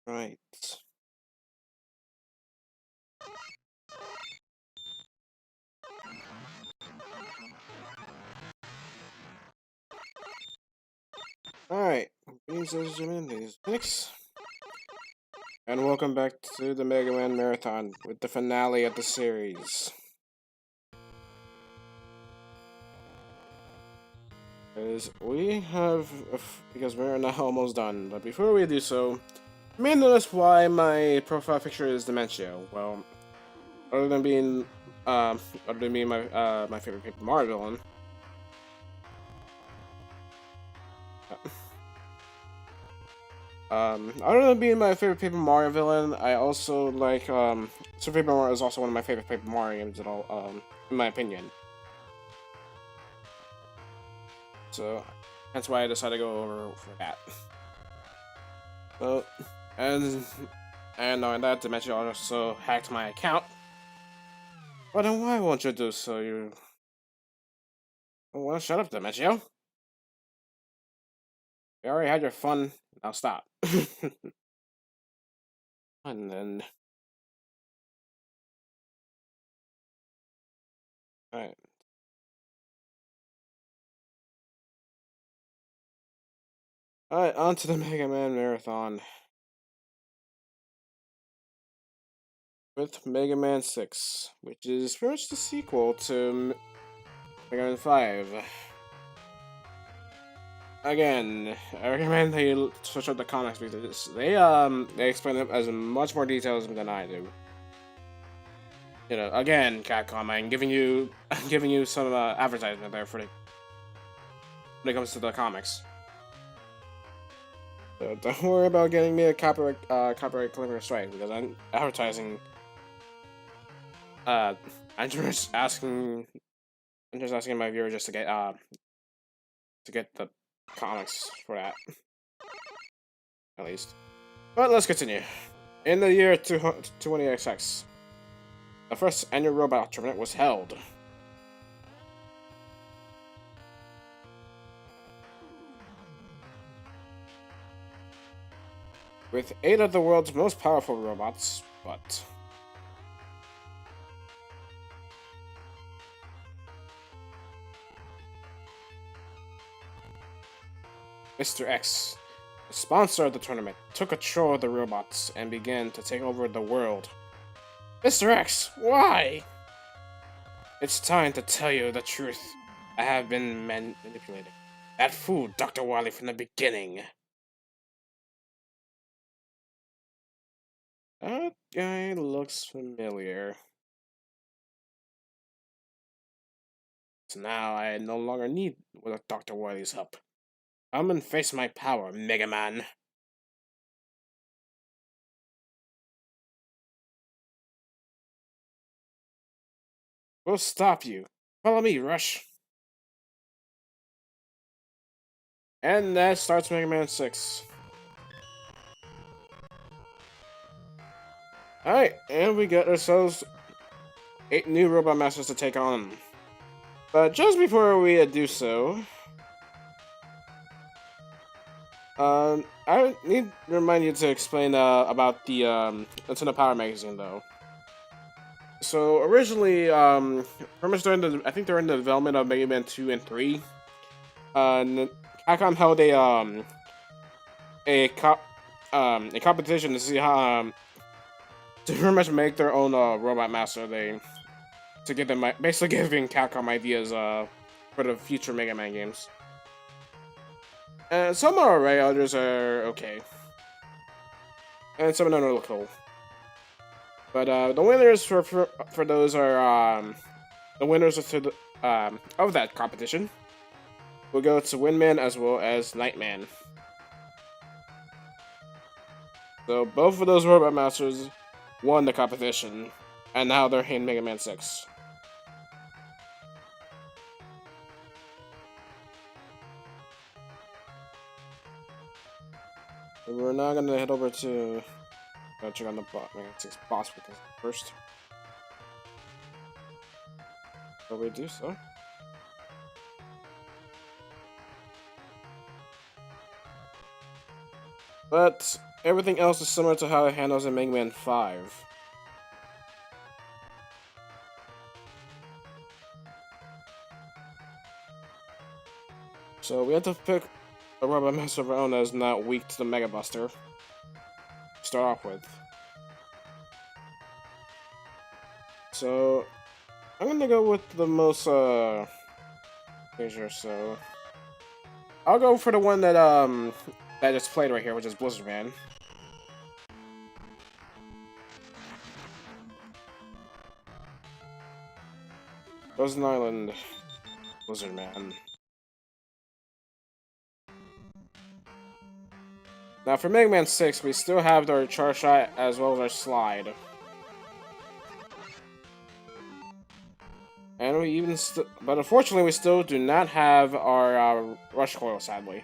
Right. Alright. Greetings, ladies and gentlemen. This is Phoenix. And welcome back to the Mega Man Marathon with the finale of the series. Because we're now almost done. But before we do so, you may notice why my profile picture is Dementia. Well, other than being, my favorite Paper Mario villain. Other than being my favorite Paper Mario villain, I also like, Super Paper Mario is also one of my favorite Paper Mario games at all, in my opinion. So, that's why I decided to go over for that. Well, and knowing that, Dimension also hacked my account. But then why won't you do so? You... Well, shut up, Dimension. You already had your fun, now stop. And then... Alright. Alright, on to the Mega Man Marathon. With Mega Man 6, which is pretty much the sequel to Mega Man 5. Again, I recommend that you switch up the comics because they explain them as much more details than I do. You know, again, Capcom, I'm giving you, I'm giving you some advertisement there for when it comes to the comics. So don't worry about getting me a copyright claim strike because I'm advertising. Uh, I'm just asking. I'm just asking my viewer just to get the comics for that, at least. But let's continue. In the year 20XX, the first annual robot tournament was held. With 8 of the world's most powerful robots, but Mr. X, the sponsor of the tournament, took control of the robots and began to take over the world. Mr. X, why? It's time to tell you the truth. I have been manipulated. That fool, Dr. Wily, from the beginning. That guy looks familiar. So now I no longer need Dr. Wily's help. Come and face my power, Mega Man. We'll stop you. Follow me, Rush. And that starts Mega Man 6. Alright, and we got ourselves 8 new Robot Masters to take on. But just before we do so, I need to remind you to explain about the Nintendo Power magazine, though. So originally, pretty much during I think during the development of Mega Man 2 and 3, Capcom held a competition to see how to pretty much make their own Robot Master. To give them basically giving Capcom ideas for the future Mega Man games. And some are alright, others are okay, and some of them look cool. But the winners for those are the winners of that competition will go to Windman as well as Nightman. So both of those Robot Masters won the competition, and now they're in Mega Man 6. We're now gonna head over to check on the Mega Man 6 boss because first. So we do so. But everything else is similar to how it handles in Mega Man 5. So we have to pick a Robot Master of our own that is not weak to the Mega Buster to start off with. So I'm gonna go with the most major, so I'll go for the one that that I just played right here, which is Blizzard Man. Frozen Island, Blizzard Man. Now for Mega Man 6, we still have our Charge Shot as well as our Slide. And we even but unfortunately we still do not have our Rush Coil, sadly.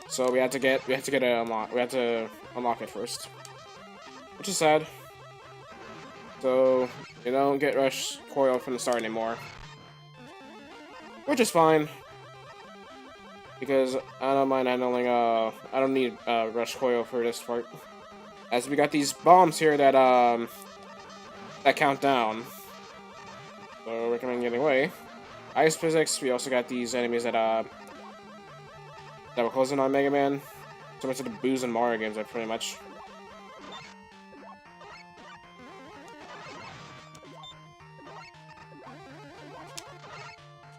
So we have to unlock it first. Which is sad. So you don't get Rush Coil from the start anymore. Which is fine. Because I don't mind handling, I don't need Rush Coil for this part. As we got these bombs here that count down. So we're recommend getting away. Ice Physics, we also got these enemies that were closing on Mega Man. Similar to the Boo's and Mario games, pretty much.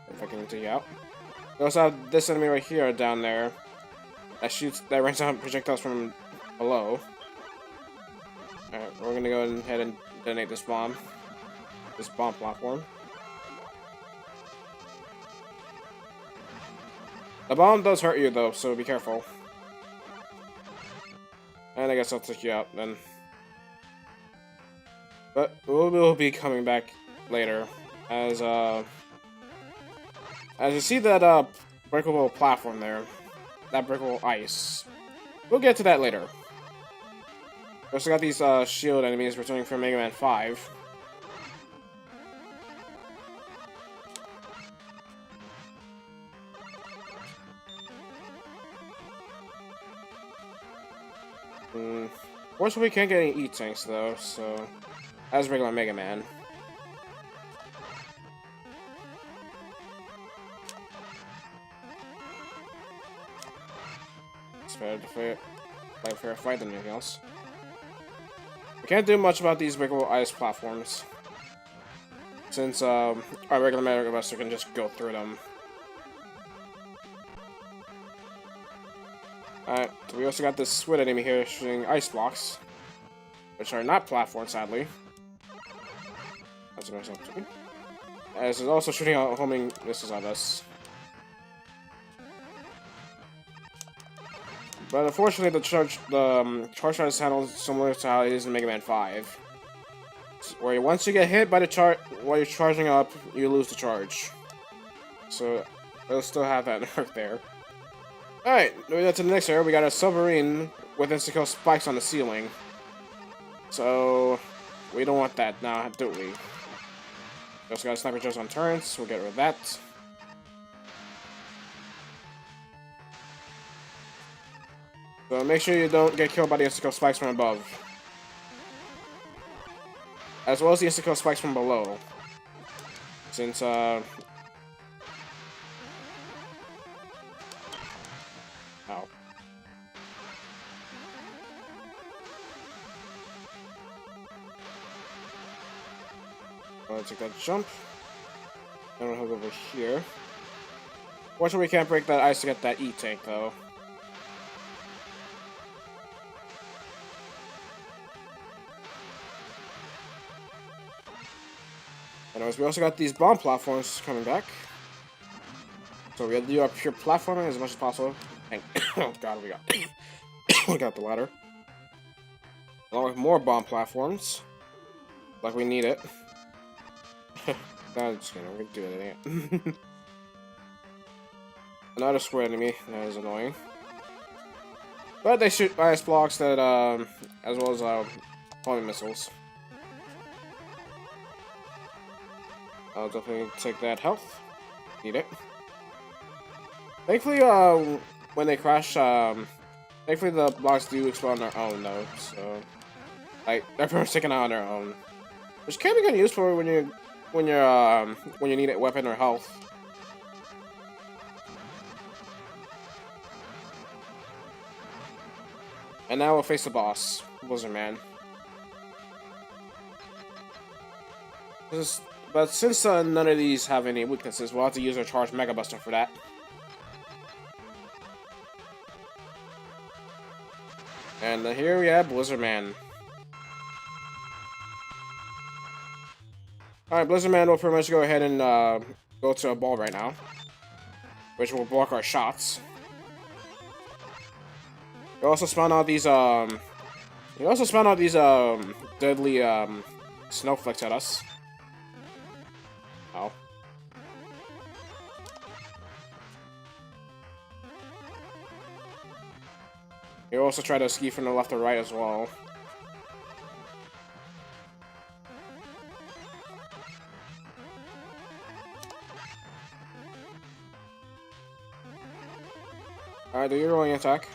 If I can take you out. We also have this enemy right here down there that rains out projectiles from below. we're gonna go ahead and detonate this bomb platform. The bomb does hurt you though, so be careful. And I guess I'll take you out then. But we'll be coming back later, as you see that breakable platform there, that breakable ice. We'll get to that later. We also got these shield enemies returning from Mega Man 5. Fortunately, we can't get any E-tanks though, so as regular Mega Man. It's better to fight a fair fight than anything else. We can't do much about these breakable ice platforms, since our regular Mega Buster can just go through them. Alright, so we also got this squid enemy here shooting ice blocks, which are not platforms, sadly. That's a nice opportunity. As is also shooting out homing missiles at us. But unfortunately, the charge shot is handled similar to how it is in Mega Man 5. Where once you get hit by the charge while you're charging up, you lose the charge. So, it'll still have that nerf there. Alright, moving on to the next area, we got a submarine with insta-kill spikes on the ceiling. So, we don't want that now, do we? We also got a sniper just on turrets, we'll get rid of that. So make sure you don't get killed by the insta-kill spikes from above. As well as the insta-kill spikes from below. Since, Ow. I'll take that jump. Then we'll head over here. Fortunately, we can't break that ice to get that E-tank, though. Anyways, we also got these bomb platforms coming back. So we'll do our pure platforming as much as possible. And oh god, we got the ladder. Along with more bomb platforms. Like we need it. No, just kidding, we can do anything. Another square enemy, that is annoying. But they shoot ice blocks that, as well as, homing missiles. I'll definitely take that health. Need it. Thankfully, when they crash, thankfully the blocks do explode on their own, though, so... Like, they're pretty much taken out on their own. Which can be kind of useful when you need a weapon or health. And now we'll face the boss, Blizzard Man. But since none of these have any weaknesses, we'll have to use our charged Mega Buster for that. And here we have Blizzard Man. Alright, Blizzard Man will pretty much go ahead and go to a ball right now, which will block our shots. He also spawn out these deadly snowflakes at us. Oh. He'll also try to ski from the left or right as well. Alright, do your rolling attack.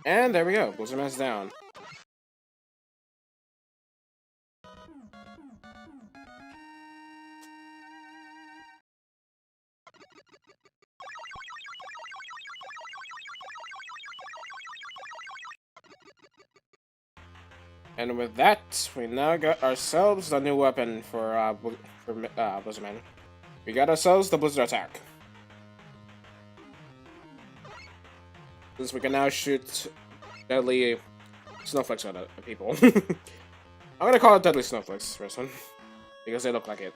And there we go, Blizzard Man's down. And with that, we now got ourselves the new weapon for Blizzard Man. We got ourselves the Blizzard Attack. Since we can now shoot deadly snowflakes at people. I'm gonna call it deadly snowflakes for this one. Because they look like it.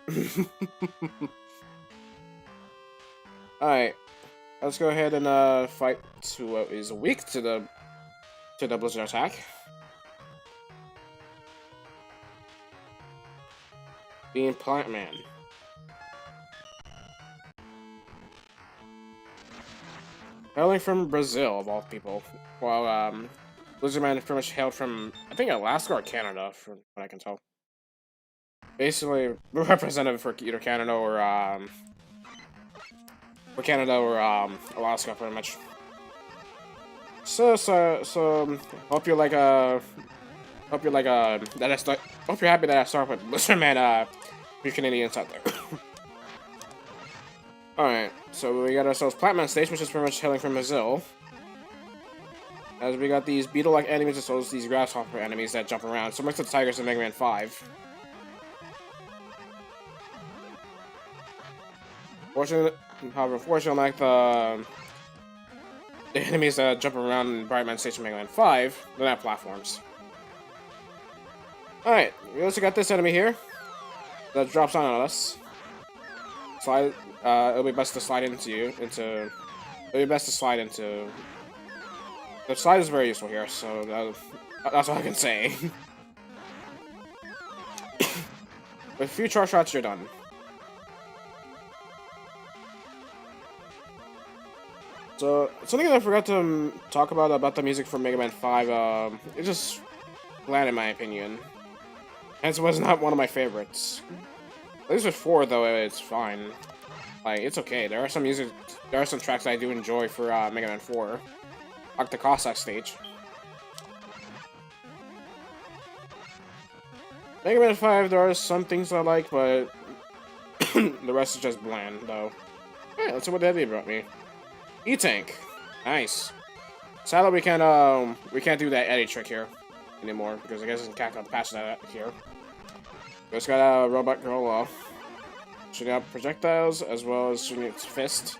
Alright. Let's go ahead and fight who is weak to the blizzard attack. Being Plant Man. Hailing from Brazil, of all people. Well, Blizzard Man pretty much hailed from, I think, Alaska or Canada, from what I can tell. Basically, representative for either Canada or Alaska, pretty much. So hope you like hope you're happy that I started with Blizzard Man, your Canadians out there. Alright, so we got ourselves Platman Stage, which is pretty much hailing from Brazil. As we got these beetle-like enemies, as well as these grasshopper enemies that jump around, similar to the tigers in Mega Man 5. Unfortunately, like the enemies that jump around in Brightman Stage in Mega Man 5, they're not platforms. Alright, we also got this enemy here that drops on us. Slide. It'll be best to slide into. It'll be best to slide into. The slide is very useful here, so that's all I can say. With a few charge shots, you're done. So something that I forgot to talk about the music from Mega Man 5. It's just bland in my opinion. Hence, it was not one of my favorites. At least with 4, though, it's fine. Like, it's okay. There are some tracks I do enjoy for Mega Man 4. Like the Cossack stage. Mega Man 5, there are some things I like, but the rest is just bland, though. Alright, let's see what Eddie brought me. E-Tank. Nice. Sadly, we can't do that Eddie trick here anymore, because I guess Capcom patched that here. We just got a robot girl shooting out projectiles, as well as shooting its fist.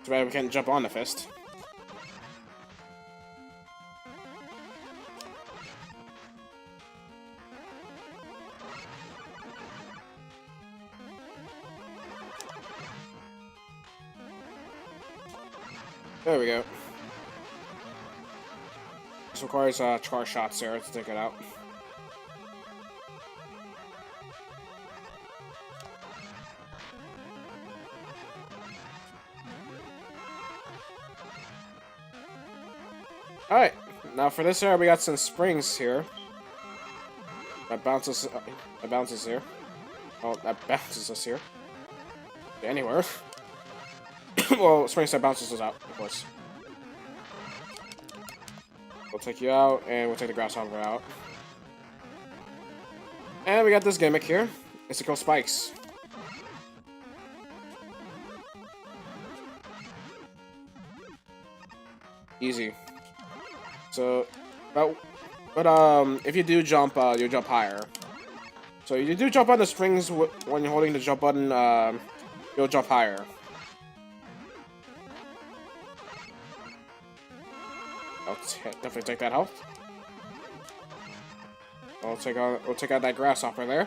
Too bad we can't jump on the fist. There we go. This requires charge shots there to take it out. Alright, now for this area we got some springs here. That bounces here. Oh, that bounces us here. Anywhere. Well, springs that bounces us out, of course. We'll take you out, and we'll take the grasshopper out. And we got this gimmick here. It's to kill spikes. Easy. So, but if you do jump, you jump higher. So you do jump on the springs when you're holding the jump button. You'll jump higher. I'll definitely take that health. We'll take out that grasshopper there.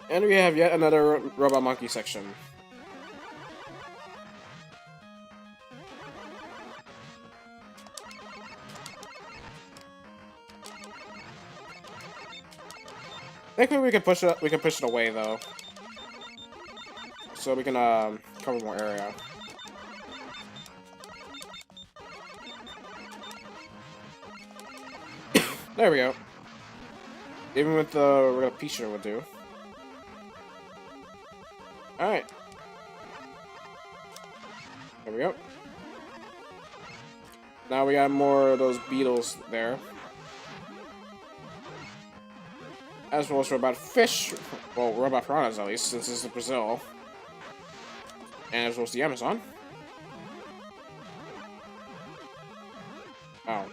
And we have yet another robot monkey section. Thankfully, we can push it away though, so we can cover more area. There we go. Even with the regular Peacher would do. All right. There we go. Now we got more of those beetles there. As well as robot fish. Well, robot piranhas at least, since this is Brazil. And as well as the Amazon. Oh.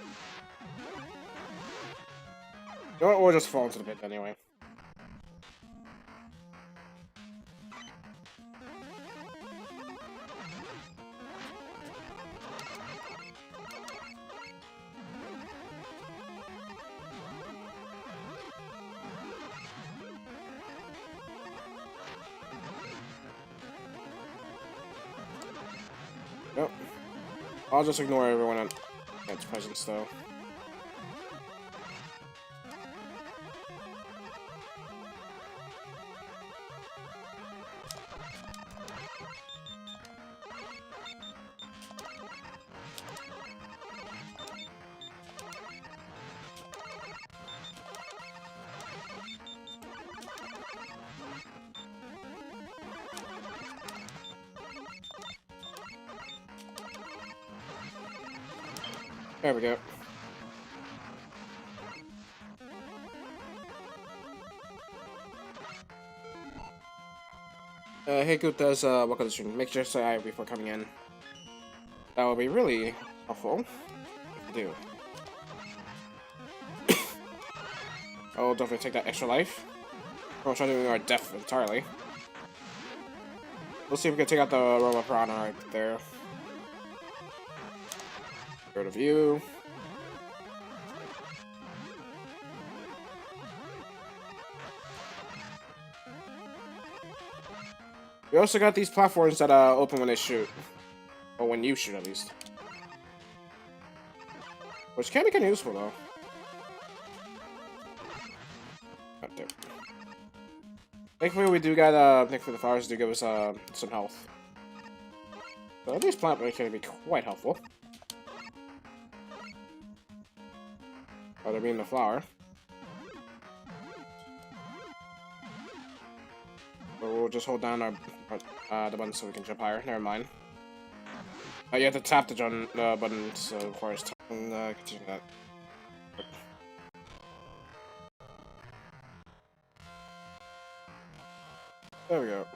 You know what, we'll just fall into the pit anyway. I'll just ignore everyone at its presence, though. There we go. Hey Gupta's, welcome to the stream. Make sure to say hi before coming in. That would be really helpful if you do. Oh, don't forget to take that extra life. We're trying to do our death entirely. We'll see if we can take out the robot piranha right there. Go to view. We also got these platforms that open when they shoot. Or when you shoot, at least. Which can be kind of useful, though. Oh, there. Thankfully, we do got, thankfully the flowers do give us, some health. So these plant can be quite helpful. Oh, they're being the flower. But we'll just hold down our the button so we can jump higher. Never mind. You have to tap the button, so of course, continue that. There we go.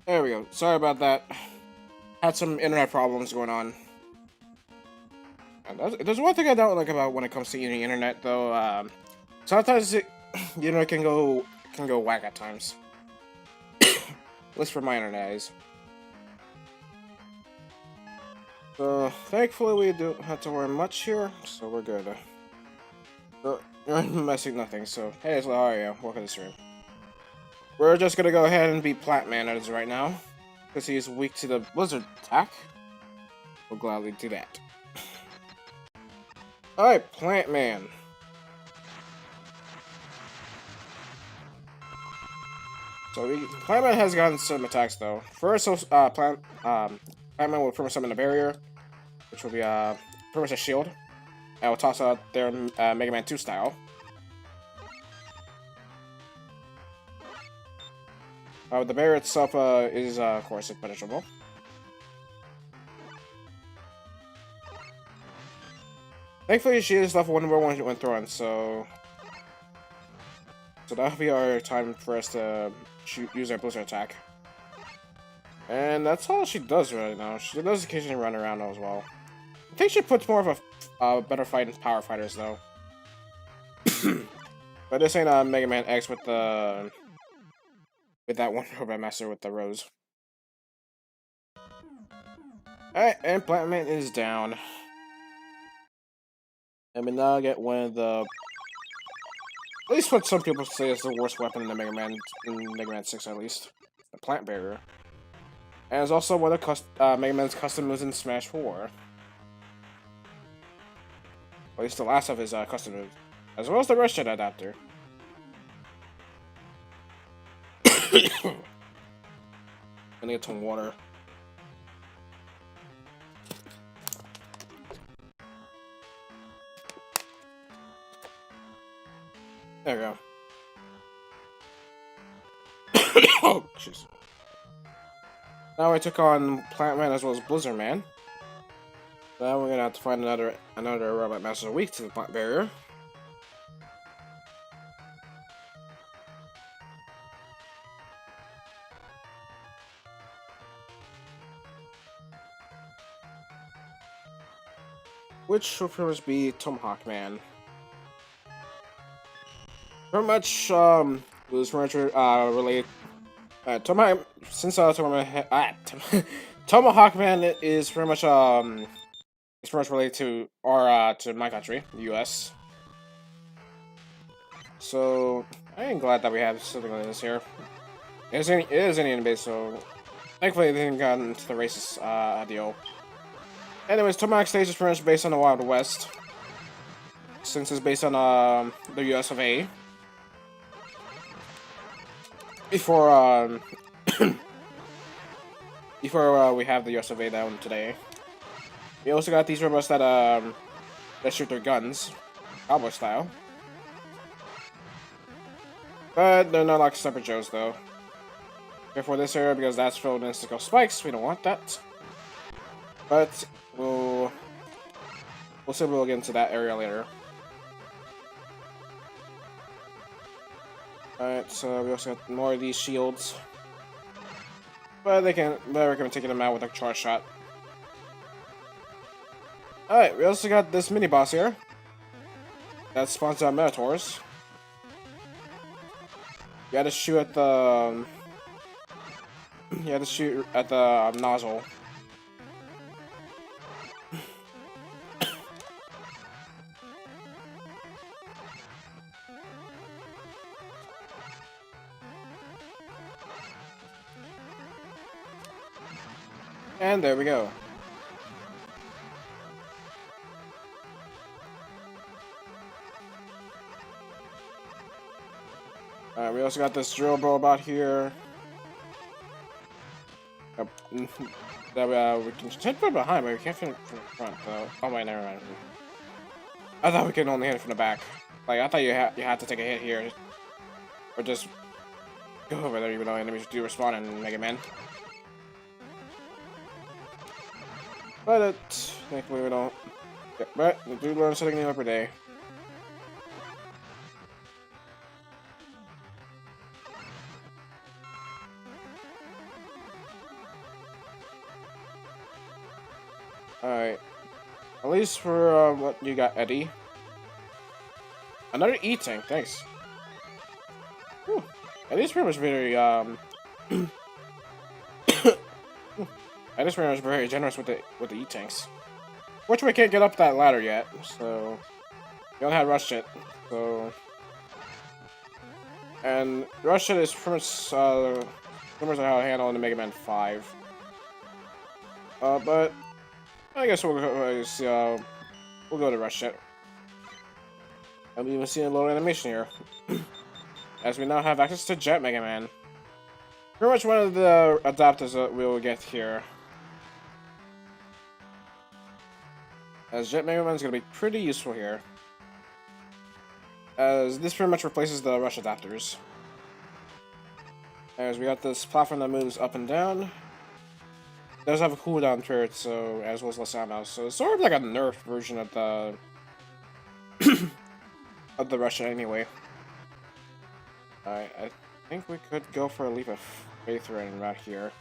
There we go. Sorry about that. Had some internet problems going on. There's one thing I don't like about when it comes to using internet, though. Sometimes it, can go whack at times. At least for my internet is. So thankfully we don't have to worry much here, so we're good. So you're messing nothing. So hey, how are you? Welcome to the stream. We're just gonna go ahead and beat Platman as right now, because he's weak to the blizzard attack. We'll gladly do that. Alright, Plant Man. So Plant Man has gotten some attacks though. First, Plant Man will pretty much summon a barrier, which will be pretty much a shield. And will toss out their Mega Man 2 style. The barrier itself is of course impenetrable. Thankfully, she is level 1 when thrown, so that'll be our time for us to use our blizzard attack. And that's all she does right now. She does occasionally run around as well. I think she puts more of a better fight in Power Fighters though. But this ain't Mega Man X with that one Robot Master with the rose. Alright, and Plant Man is down. And we now get one of the... At least what some people say is the worst weapon in the Mega Man 6 at least. The Plant Barrier. And it's also one of Mega Man's custom moves in Smash 4. At least the last of his custom moves. As well as the Rush Jet adapter. Gonna get some water. There we go. Oh, jeez. Now I took on Plant Man as well as Blizzard Man. Now we're gonna have to find another Robot Master weak to the Plant Barrier. Which will pretty much be Tomahawk Man. Pretty much, was pretty much related. Tomahawk Man is pretty much related to my country, the U.S. So I am glad that we have something like this here. It is Indian base, so thankfully they didn't get into the racist deal. Anyways, Tomac stage is pretty much based on the Wild West, since it's based on the US of A. Before before we have the US of A down today. We also got these robots that shoot their guns, cowboy style. But they're not like Super Joes though. Before this area, because that's filled with mystical spikes, we don't want that. But we'll see, we'll get into that area later. Alright, so we also got more of these shields. But I recommend taking them out with a charge shot. Alright, we also got this mini boss here. That spawns out Minotaurs. You gotta shoot at the nozzle. And there we go. We also got this drill robot here. That we can hit from behind, but we can't hit it from the front, though. Oh wait, never mind. I thought we could only hit it from the back. Like, I thought you had to take a hit here. Or just go over there, even though enemies do respawn in Mega Man. But thankfully we don't. Yeah, but we do learn something new every day. Alright. At least for what you got, Eddie. Another E-tank, thanks. Whew. Eddie's pretty much very Eddie's pretty much very generous with the E-tanks. Which we can't get up that ladder yet, so we don't have rush it. So and rush it is pretty much similar to how I handle in the Mega Man 5. But I guess we'll go to rush it. And we even see a little animation here, as we now have access to Jet Mega Man. Pretty much one of the adapters that we'll get here. As Jet Mega Man is going to be pretty useful here, as this pretty much replaces the rush adapters. As we got this platform that moves up and down. It does have a cooldown period, so as well as less ammo, so it's sort of like a nerfed version of the of the Russian anyway. I think we could go for a leap of faith right here.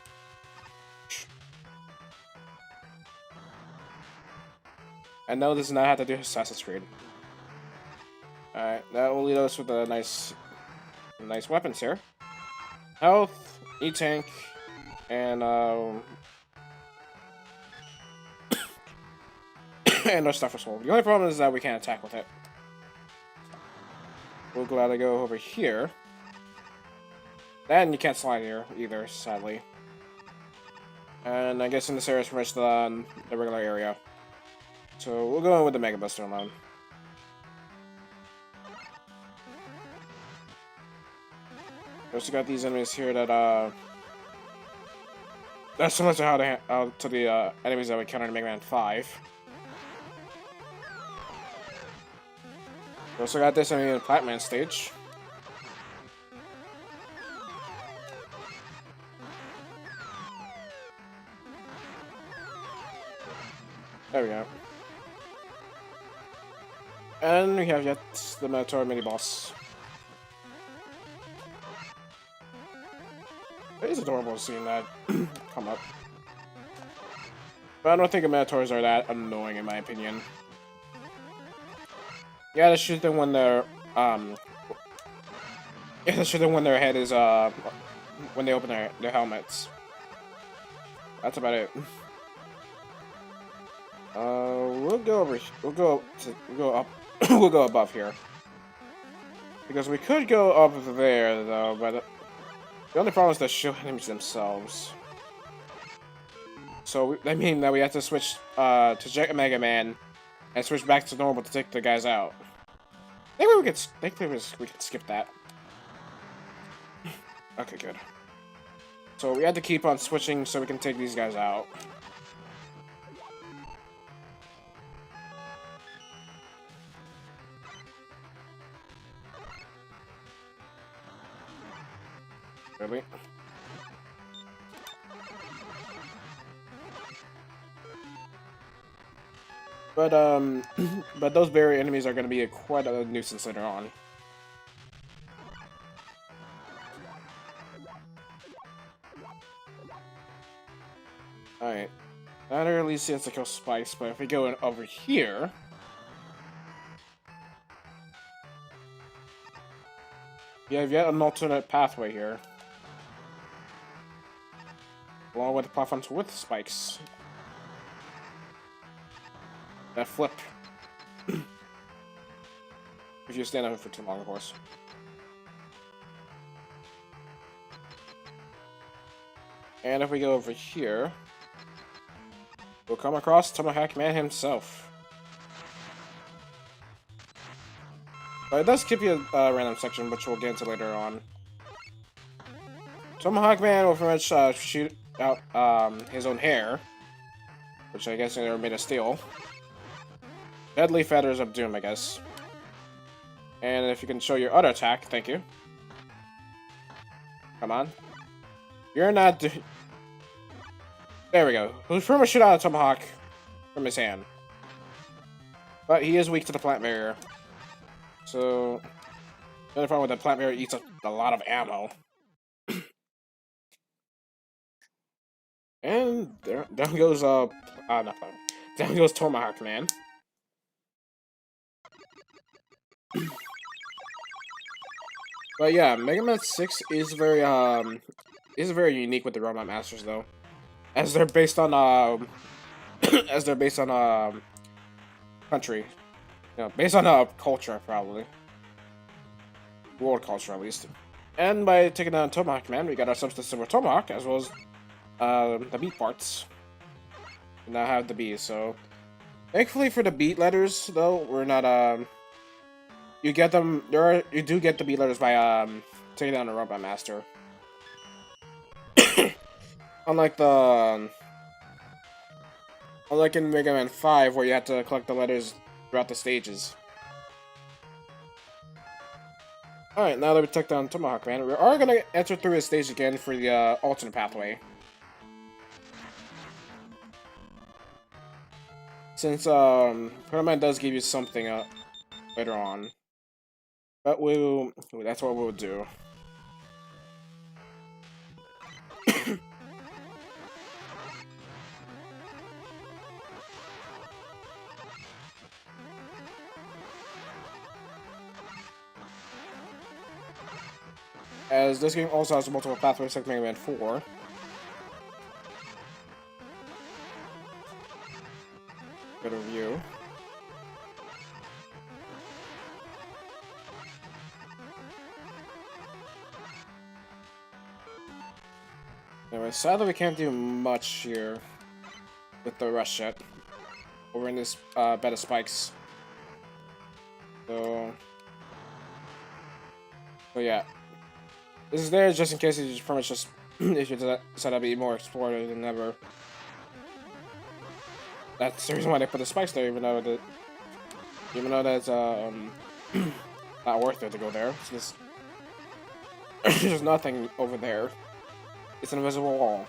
I know this does not have to do Assassin's Creed. Alright, that will lead us with a nice weapons here. Health, E-tank, and and no stuff for soul. The only problem is that we can't attack with it. We'll gladly go over here. And you can't slide here either, sadly. And I guess in this area is pretty much the regular area. So we'll go in with the Mega Buster alone. We also got these enemies here that that's similar to how to the enemies that we encountered in Mega Man 5. We also got this enemy in the Platman stage. There we go. And we have yet the Minotaur mini-boss. It is adorable seeing that come up. But I don't think the Minotaurs are that annoying in my opinion. You gotta shoot them when they're you gotta shoot them when their head is when they open their helmets. That's about it. We'll go up we'll go above here. Because we could go up there though, but The only problem is the shield enemies themselves. So I mean that we have to switch to Mega Man and switch back to normal to take the guys out. Maybe we can skip that. Okay, good. So we had to keep on switching so we can take these guys out. Really? But but those barrier enemies are going to be quite a nuisance later on. Alright. Not really seems to kill spikes, but if we go in over here... You have yet an alternate pathway here. Along with the platforms with spikes. That flip. If you stand on it for too long, of course. And if we go over here, we'll come across Tomahawk Man himself. But it does give you a random section, which we'll get into later on. Tomahawk Man will pretty much shoot out his own hair, which I guess they were made of steel. Deadly Feathers of Doom, I guess. And if you can show your other attack, thank you. Come on. You're not... There we go. He's pretty much shoot out a Tomahawk from his hand. But he is weak to the plant barrier. So... The only problem with the plant barrier eats up a lot of ammo. And down goes, not plant. Down goes Tomahawk Man. But yeah, Mega Man 6 is very unique with the Robot Masters though. As they're based on country. You know, based on culture probably. World culture at least. And by taking down Tomahawk Man, we got ourselves the Silver Tomahawk as well as the beat parts. We now have the bees, so thankfully for the beat letters though, we're not you get them. You do get the beat letters by taking down a Robot Master. Unlike in Mega Man 5, where you have to collect the letters throughout the stages. All right, now that we took down Tomahawk Man, we are gonna enter through his stage again for the alternate pathway. Since Mega Man does give you something later on. But that's what we'll do. As this game also has multiple pathways like Mega Man 4. Good review. Anyway, sadly we can't do much here with the rush yet. Over in this bed of spikes. So yeah. This is there just in case you pretty much just if you decide to be more explorative than ever. That's the reason why they put the spikes there, even though that's not worth it to go there. It's just there's nothing over there. It's an invisible wall.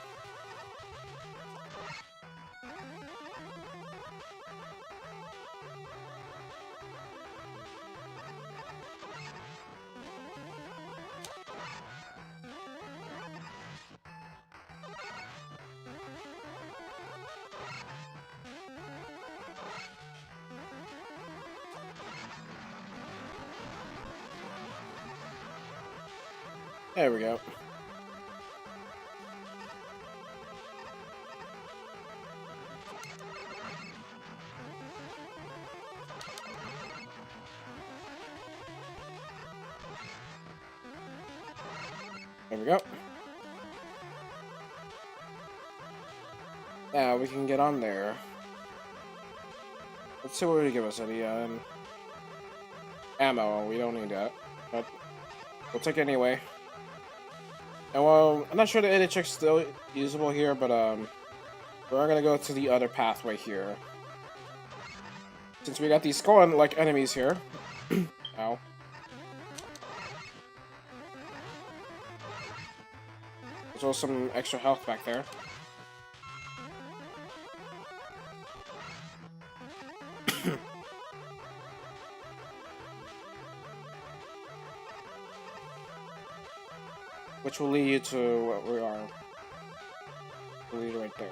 There we go. There we go. Yeah, we can get on there. Let's see what they give us. Any ammo. We don't need that, but we'll take it anyway. And well, I'm not sure the edit check's still usable here, but we're gonna go to the other pathway here. Since we got these skull-like enemies here. Ow. There's also some extra health back there. Which will lead you to what we are. Will lead you right there.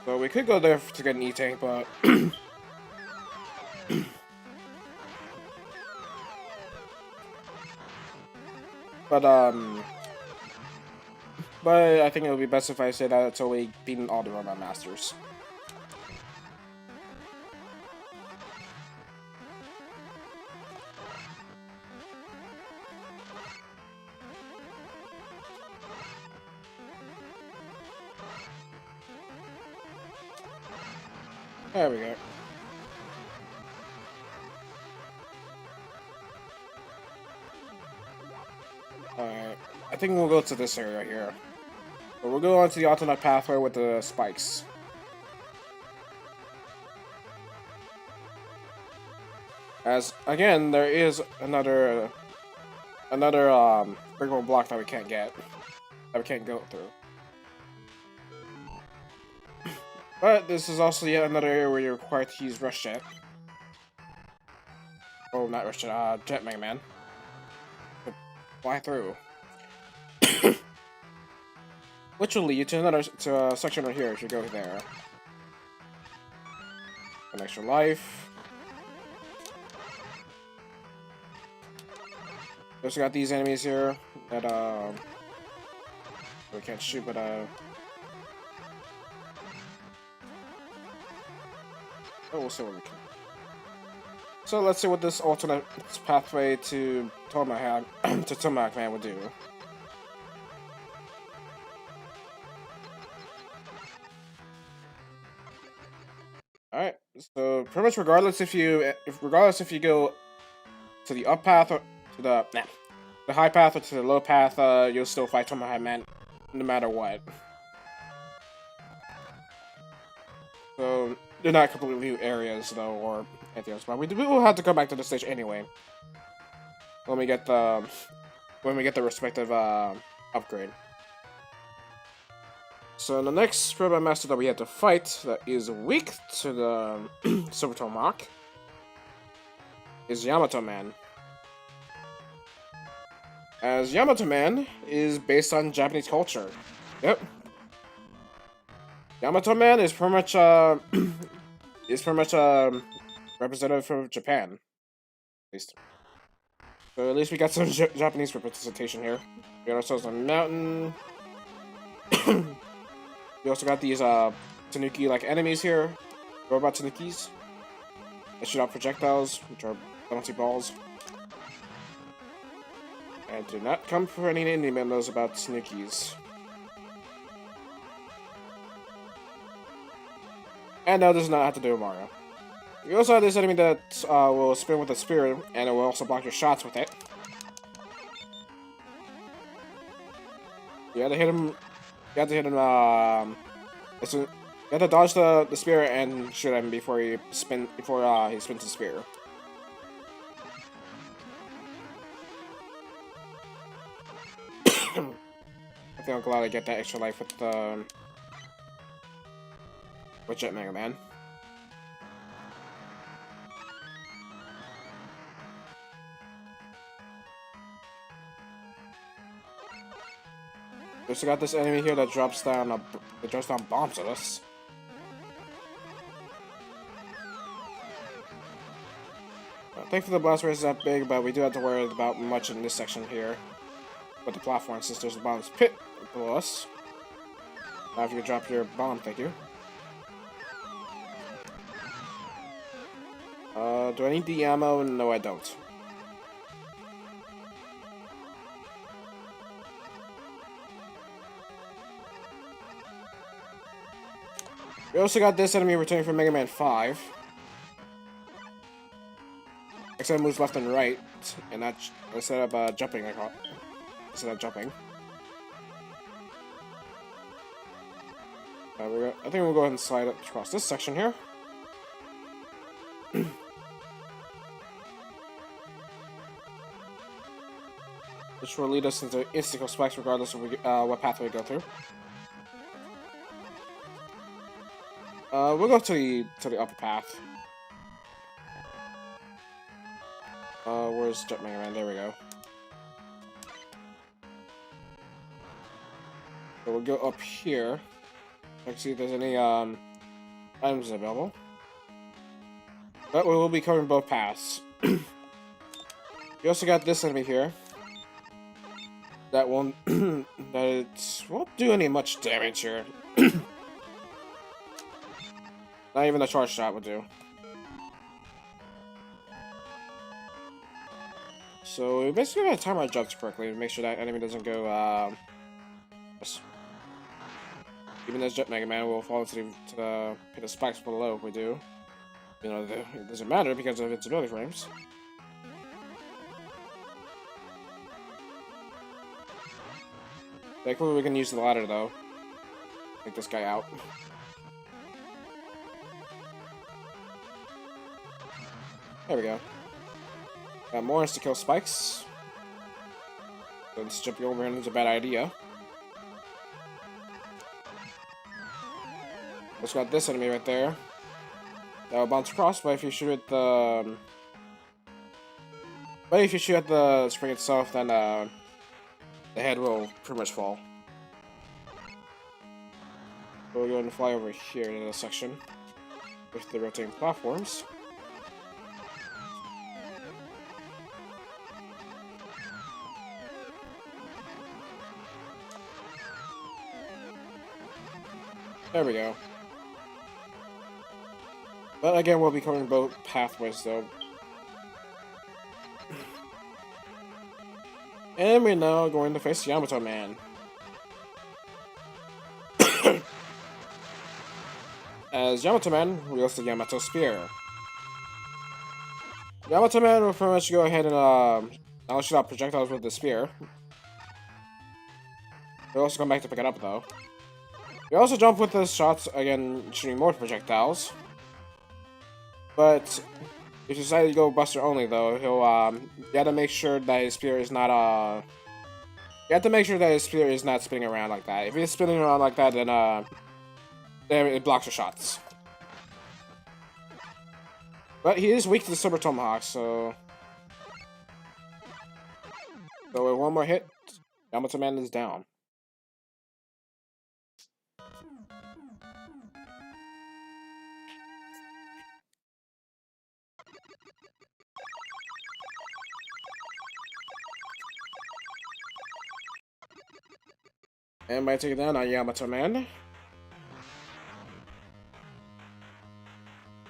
So we could go there to get an E-tank, but but I think it would be best if I say that until we beat all the Robot Masters. There we go. Alright, I think we'll go to this area here. But we'll go on to the alternate pathway with the spikes. As, again, there is another breakable block that we can't get. That we can't go through. But this is also yet another area where you're required to use Rush Jet. Oh, not Rush Jet, Jet Mega Man. To fly through. Which will lead to another a section right here if you go there. An extra life. We also got these enemies here that we can't shoot, but oh, we'll see what we can. So let's see what this alternate pathway to Tomac Man would do. Alright, so pretty much regardless if you go to the up path or to the high path or to the low path, you'll still fight Tomac Man no matter what. So they're not completely new areas though, or anything else. But we will have to come back to the stage anyway when we get the respective upgrade. So the next Robot Master that we have to fight that is weak to the Silver Tomac is Yamato Man. As Yamato Man is based on Japanese culture. Yep. Yamato Man is pretty much representative from Japan. At least. So at least we got some Japanese representation here. We got ourselves a mountain. We also got these Tanuki-like enemies here, robot Tanukis. They shoot out projectiles, which are bouncy balls. And do not come for any indie memos about Tanukis. And that does not have to do with Mario. We also have this enemy that will spin with a spear, and it will also block your shots with it. You have to hit him. You have to hit him. You have to dodge the spear and shoot him before he spins the spear. I think I'm glad I get that extra life with Jet Mega Man. We also got this enemy here that drops down bombs at us. Thankfully the blast rate is not big, but we do have to worry about much in this section here. With the platform, since there's a bombs pit below us. Now if you could drop your bomb, thank you. Do I need the ammo? No, I don't. We also got this enemy returning from Mega Man 5. Except it moves left and right, and not instead of jumping, I call it. Instead of jumping. I think we'll go ahead and slide up across this section here. Which will lead us into insta-kill spikes regardless of what pathway we go through. We'll go to the upper path. Where's Jet Mega Man? There we go. So we'll go up here. Let's see if there's any items available. But we will be covering both paths. We also got this enemy here. That won't won't do any much damage here. Not even a charge shot would do. So we basically gotta time our jumps correctly to make sure that enemy doesn't go even as Jet Mega Man will fall into the pit of spikes below if we do. You know, it doesn't matter because of its ability frames. Thankfully we can use the ladder though. Take this guy out. There we go. Got more insta-kill spikes. So this jumping over here is a bad idea. Just got this enemy right there. That will bounce across, but if you shoot at the... spring itself, then the head will pretty much fall. So we'll go ahead and fly over here to this section with the rotating platforms. There we go. But again, we'll be covering both pathways though. And we're now going to face Yamato Man. As Yamato Man wields the Yamato Spear. Yamato Man will pretty much go ahead and I'll shoot out projectiles with the spear. He'll also come back to pick it up though. We also jump with the shots, again, shooting more projectiles. But if you decide to go Buster only, though, he'll you have to make sure that his spear is not you have to make sure that his spear is not spinning around like that. If he's spinning around like that, then it blocks your shots. But he is weak to the Silver Tomahawk, so with one more hit, Yamato Man is down. And by taking down our Yamato Man,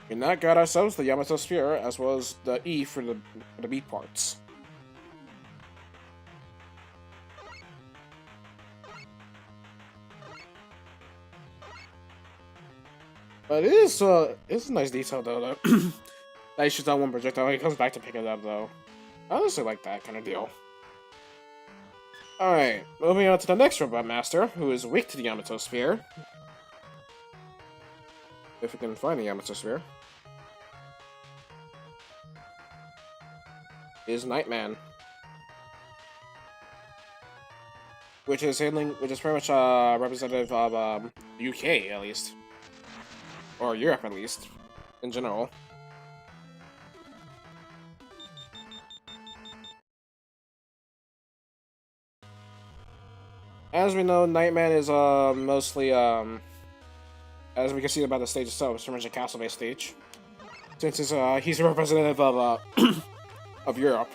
we now got ourselves the Yamato Spear as well as the E for the beat parts. But it's a nice detail though that he shoots out one projectile, he comes back to pick it up though. I honestly like that kind of deal. Alright, moving on to the next Robot Master, who is weak to the Yamato Spear. If we can find the Yamato Spear. Is Nightman. Which is pretty much representative of UK at least. Or Europe at least, in general. As we know, Nightman is mostly, as we can see about the stage itself, it's pretty much a castle-based stage. Since he's a representative of of Europe.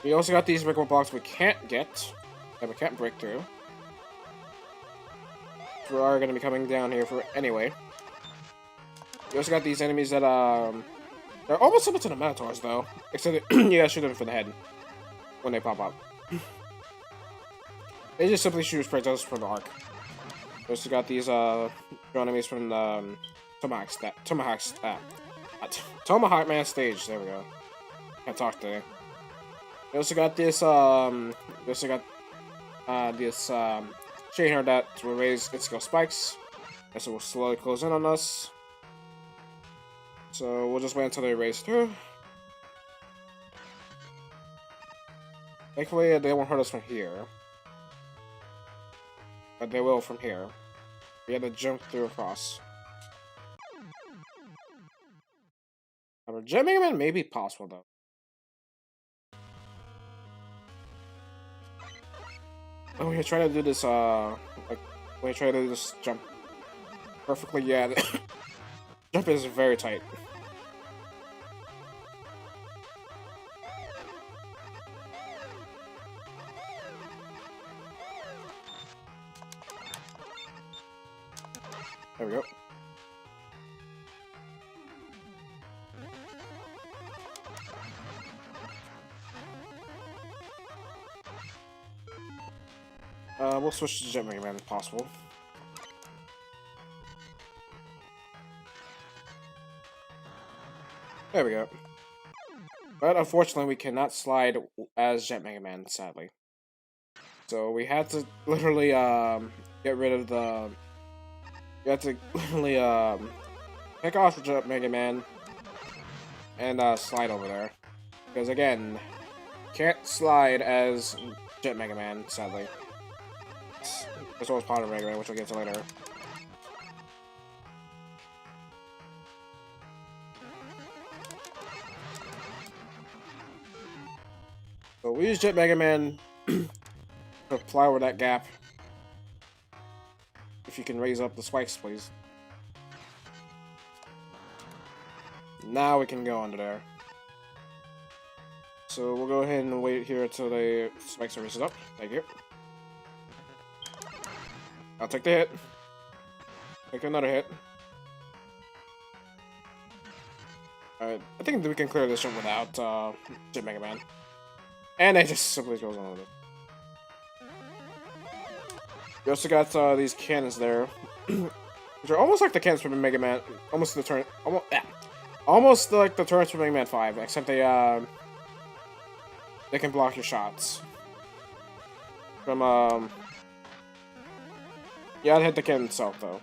We also got these brick blocks we can't get, that we can't break through. We are going to be coming down here for anyway. We also got these enemies that they're almost similar to the Minotaurs though, except that you gotta shoot them for the head when they pop up. They just simply shoot projectiles from the arc. We also got these enemies from the Tomahawk Man stage. There we go. Can't talk today. We also got this this chain here that will raise its skill spikes. And so will slowly close in on us. So we'll just wait until they race through. Thankfully, they won't hurt us from here. But they will from here. We have to jump through across. Jumping in may be possible, though. When you try to do this, like, when you try to do this jump perfectly, yeah, the jump is very tight. There we go. We'll switch to Jet Mega Man if possible. There we go. But unfortunately, we cannot slide as Jet Mega Man, sadly. So we had to literally get rid of the. We had to literally pick off Jet Mega Man and slide over there, because again, can't slide as Jet Mega Man, sadly. As well as Powder Mega Man, which we'll get to later. So we use Jet Mega Man to fly over that gap. If you can raise up the spikes, please. Now we can go under there. So we'll go ahead and wait here until the spikes are raised up. Thank you. I'll take the hit. Take another hit. Alright, I think we can clear this one without Jet Mega Man. And it just simply goes on with it. We also got these cannons there. Which are almost like the cannons from Mega Man. Almost like the turrets from Mega Man 5, except they can block your shots. From yeah, I'd hit the cannon itself, though.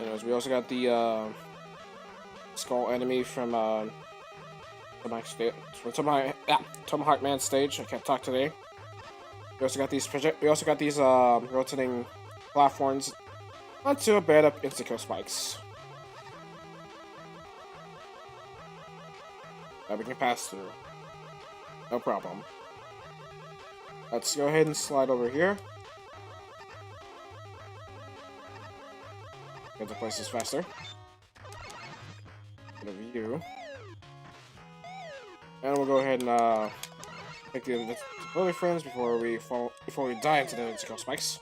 Anyways, we also got the skull enemy from Tomahawk Man stage. I can't talk today. We also got these rotating platforms. Not too bad up insta-kill spikes. That we can pass through. No problem. Let's go ahead and slide over here. Get the places faster. Get a view. And we'll go ahead and take the early frames before we die into the insta-kill spikes.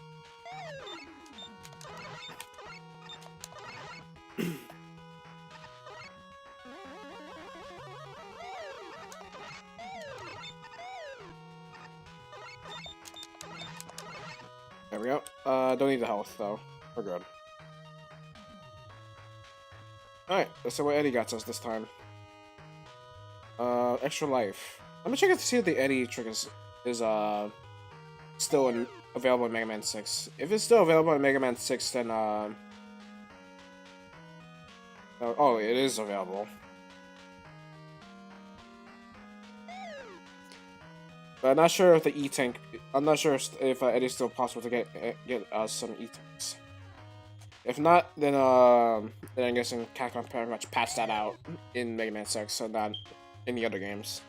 There we go. Don't need the health, though. We're good. Alright, let's see what Eddie got us this time. Extra life. Let me check to see if the Eddie trick is still available in Mega Man 6. If it's still available in Mega Man 6, then, oh, it is available. But I'm not sure if the E-Tank... I'm not sure if it is still possible to get some E-Tanks. If not, then I'm guessing Capcom pretty much patched that out in Mega Man 6, so not in the other games.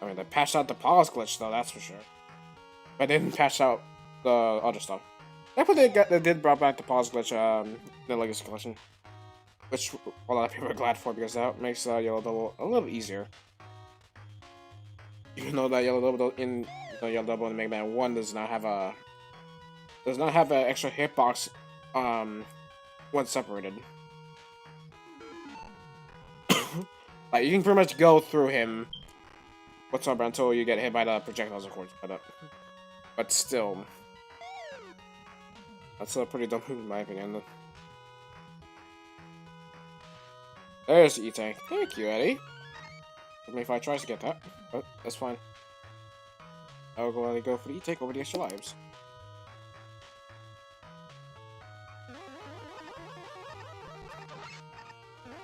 I mean, they patched out the pause glitch, though, that's for sure. But they didn't patch out the other stuff. They did brought back the pause glitch, the Legacy Collection. Which a lot of people are glad for, because that makes Yellow Double a little easier. Even though that Yellow Double in Mega Man 1 does not have an extra hitbox when separated. Like, you can pretty much go through him what's up until you get hit by the projectiles, of course. But still, that's a pretty dumb move in my opinion. There's the E-Tank. Thank you, Eddie. Took me 5 tries to get that, but that's fine. I'll go for the E-Tank over the extra lives.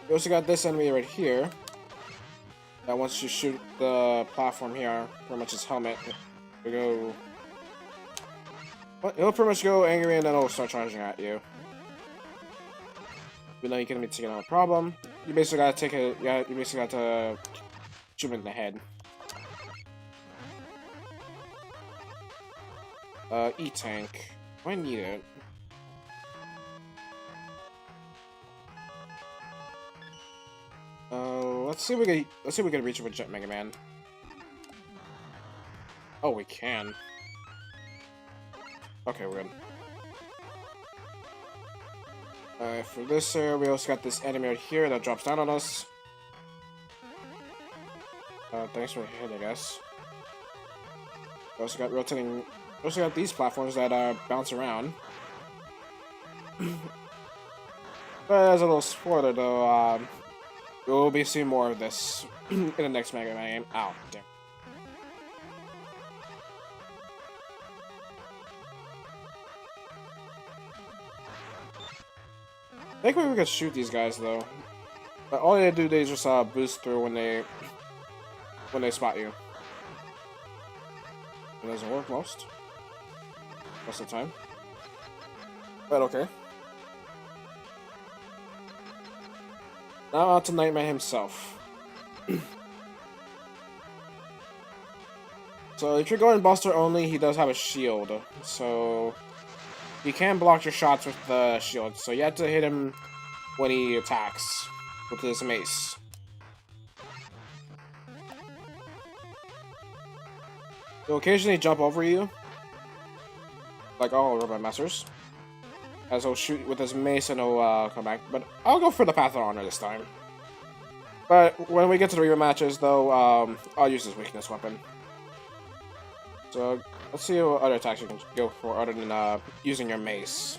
We also got this enemy right here. That once you shoot the platform here, pretty much his helmet, we go. But he'll pretty much go angry and then he'll start charging at you. Even though you can be taking on a problem, you basically gotta take it. Yeah, you basically got to shoot him in the head. E-Tank. I need it. Let's see if we can reach it with Jet Mega Man. Oh, we can. Okay, we're good. For this area, we also got this enemy right here that drops down on us. Thanks for the hit, I guess. We also got rotating. We also got these platforms that bounce around. But as a little spoiler, though, we'll be seeing more of this in the next Mega Man game. Ow, damn. I think we could shoot these guys though. But all they do is just boost through when they spot you. It doesn't work most of the time. But okay. Now on to Nightmare himself. So if you're going Buster only, he does have a shield. So he can block your shots with the shield. So you have to hit him when he attacks with his mace. He'll occasionally jump over you, like all Robot Masters, as he'll shoot with his mace and he'll come back. But I'll go for the Path of Honor this time. But when we get to the rematches, though, I'll use his weakness weapon. So let's see what other attacks you can go for other than using your mace.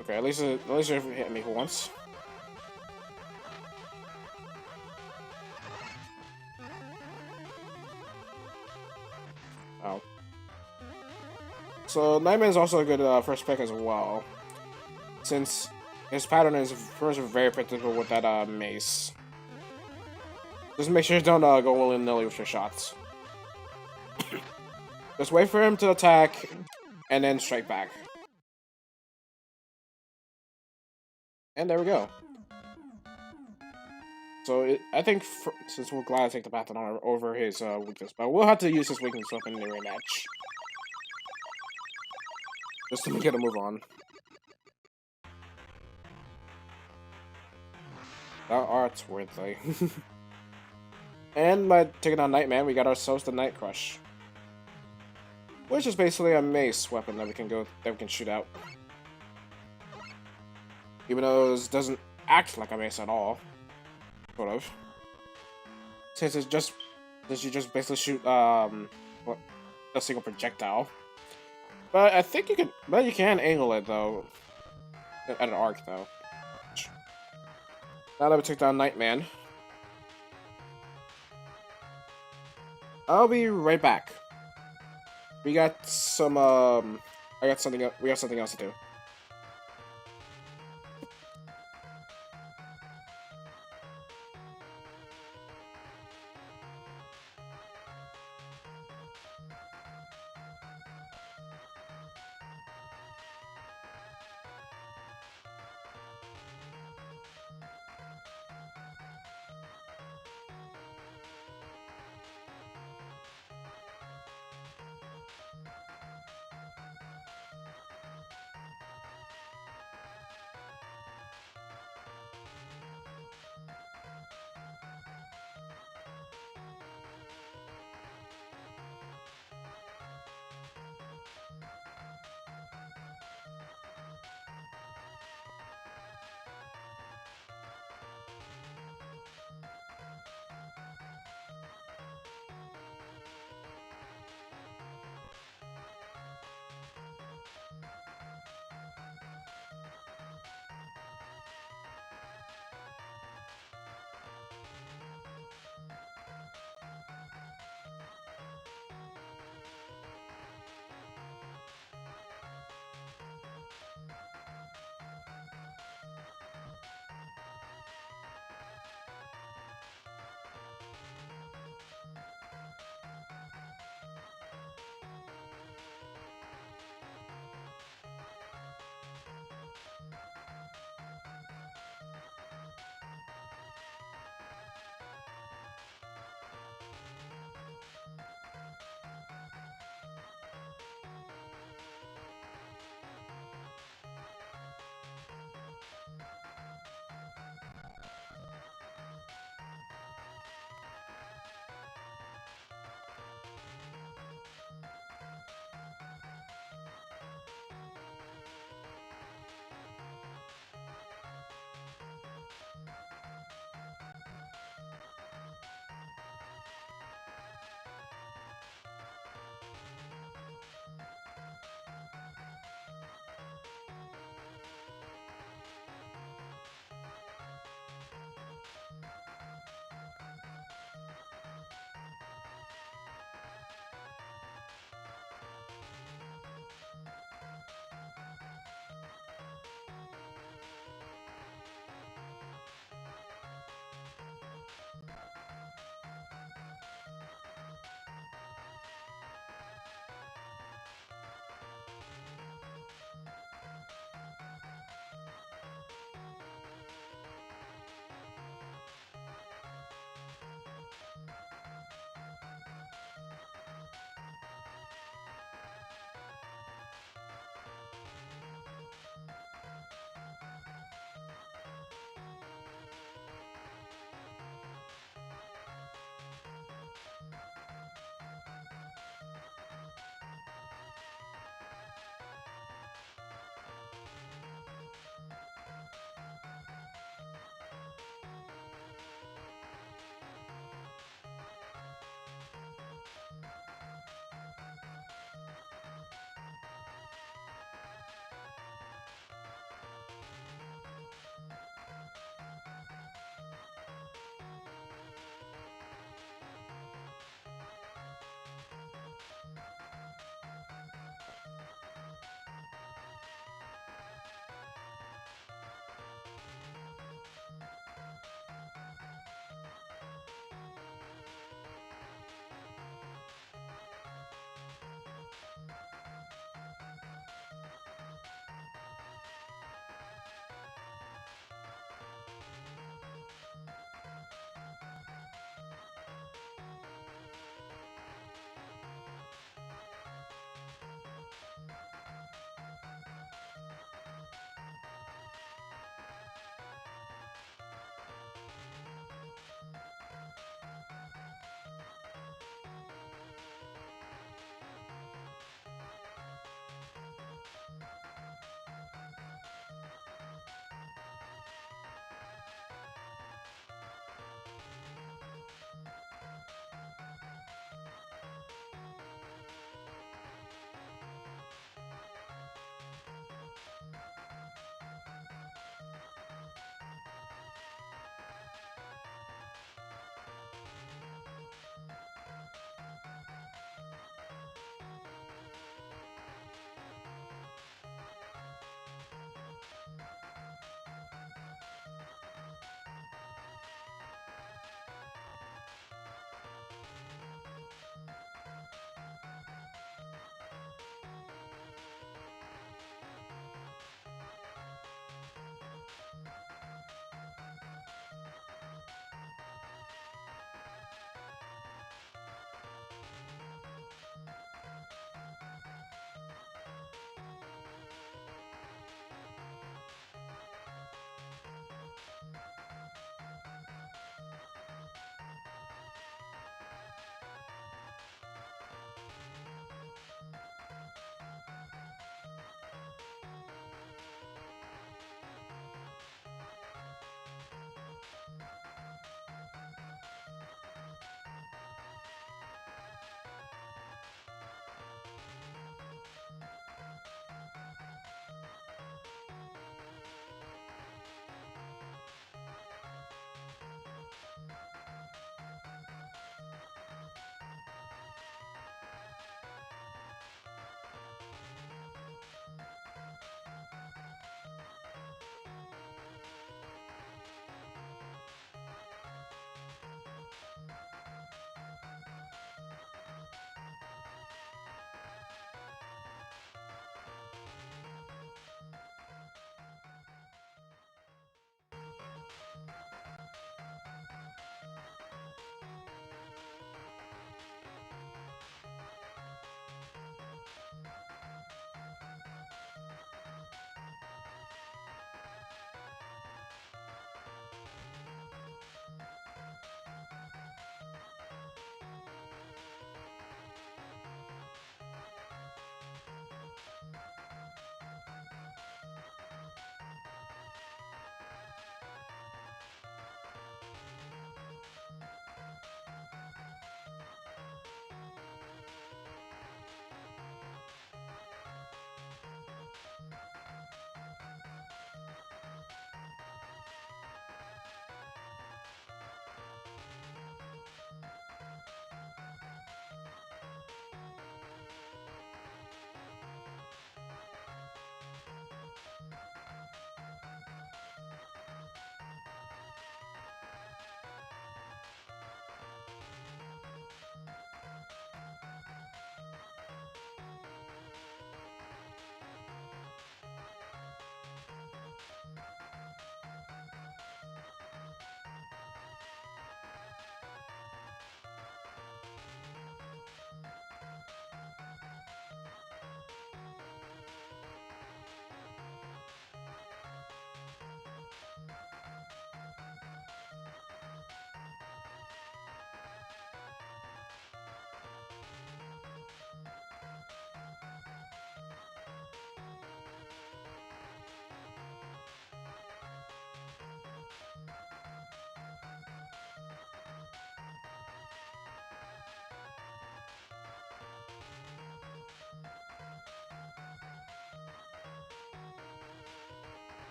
Okay, at least you hit me once. Oh. So Nightman is also a good first pick as well, since his pattern is first very predictable with that mace. Just make sure you don't go willy-nilly with your shots. Just wait for him to attack, and then strike back. And there we go. So I think since we're glad to take the Path of Honor over his weakness, but we'll have to use his weakness weapon in the rematch. Just to get a move on. That art's worthy. And by taking on Nightman, we got ourselves the Night Crush, which is basically a mace weapon that we can shoot out. Even though it doesn't act like a mace at all, sort of. Since you just basically shoot a single projectile. But I think you can angle it though, at an arc though. Now that we took down Nightman, I'll be right back. We got some we got something else to do.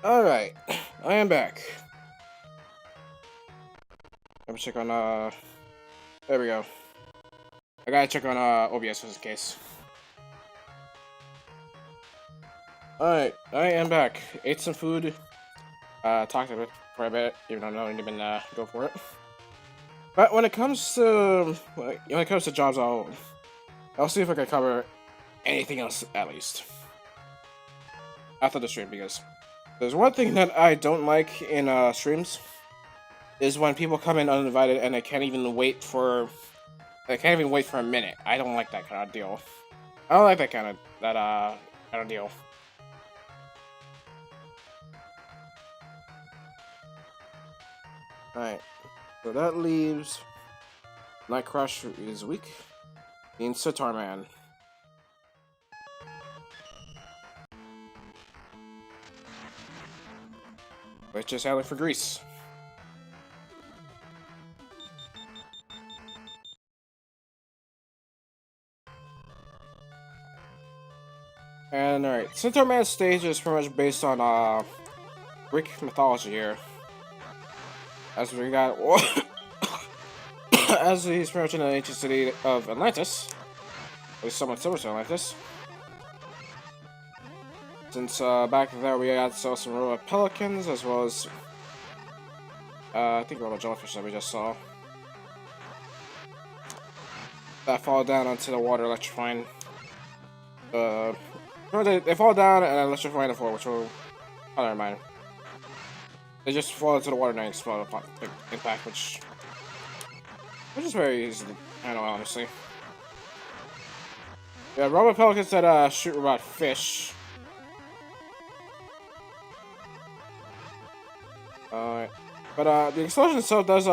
Alright, I am back. Let me check on, there we go. I gotta check on, OBS just in case. Alright, I am back. Ate some food. Talked a bit for a bit, even though I didn't even, go for it. But when it comes to, jobs, I'll see if I can cover anything else, at least. After the stream, because there's one thing that I don't like in, streams, is when people come in uninvited and they can't even wait for a minute. I don't like that kind of deal. I don't like that kind of deal. Alright. So that leaves Night Crush is weak. Means Sitar Man. Which is handling for Grease. And alright, Sitar Man's stage is pretty much based on Greek mythology here. As we got as he's pretty much in the ancient city of Atlantis. At least somewhat similar to Atlantis. Since back there we got some robot pelicans as well as I think robot jellyfish that we just saw. That fall down onto the water electrifying they fall down and electrifying the floor, which will never mind. They just fall into the water and explode upon impact, which is very easy to handle, honestly. Yeah, robot pelicans that shoot robot fish. But the explosion itself does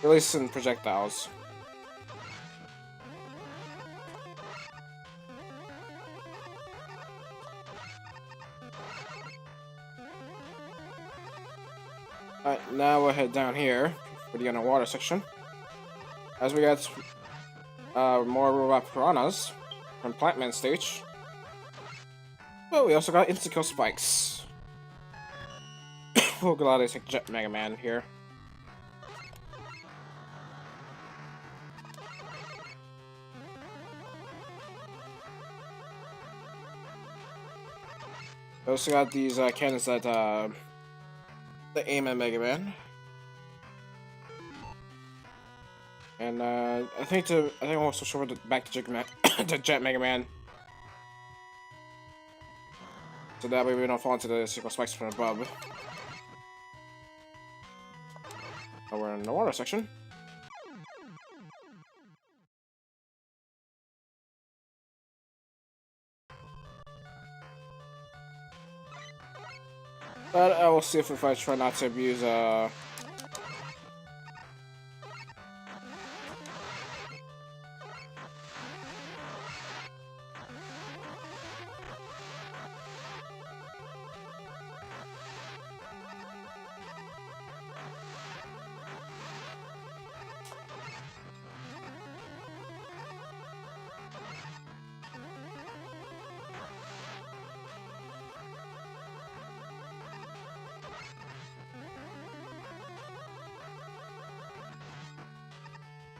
release some projectiles. Alright, now we'll head down here for the underwater section. As we got more robot piranhas from Plantman stage. But we also got insta-kill spikes. We'll gladly take Jet Mega Man here. We also got these cannons that aim at Mega Man. And I think I'm also sure back to Jet Mega Man. So that way we don't fall into the sequel spikes from above. Now we're in the water section. But I will see if I try not to abuse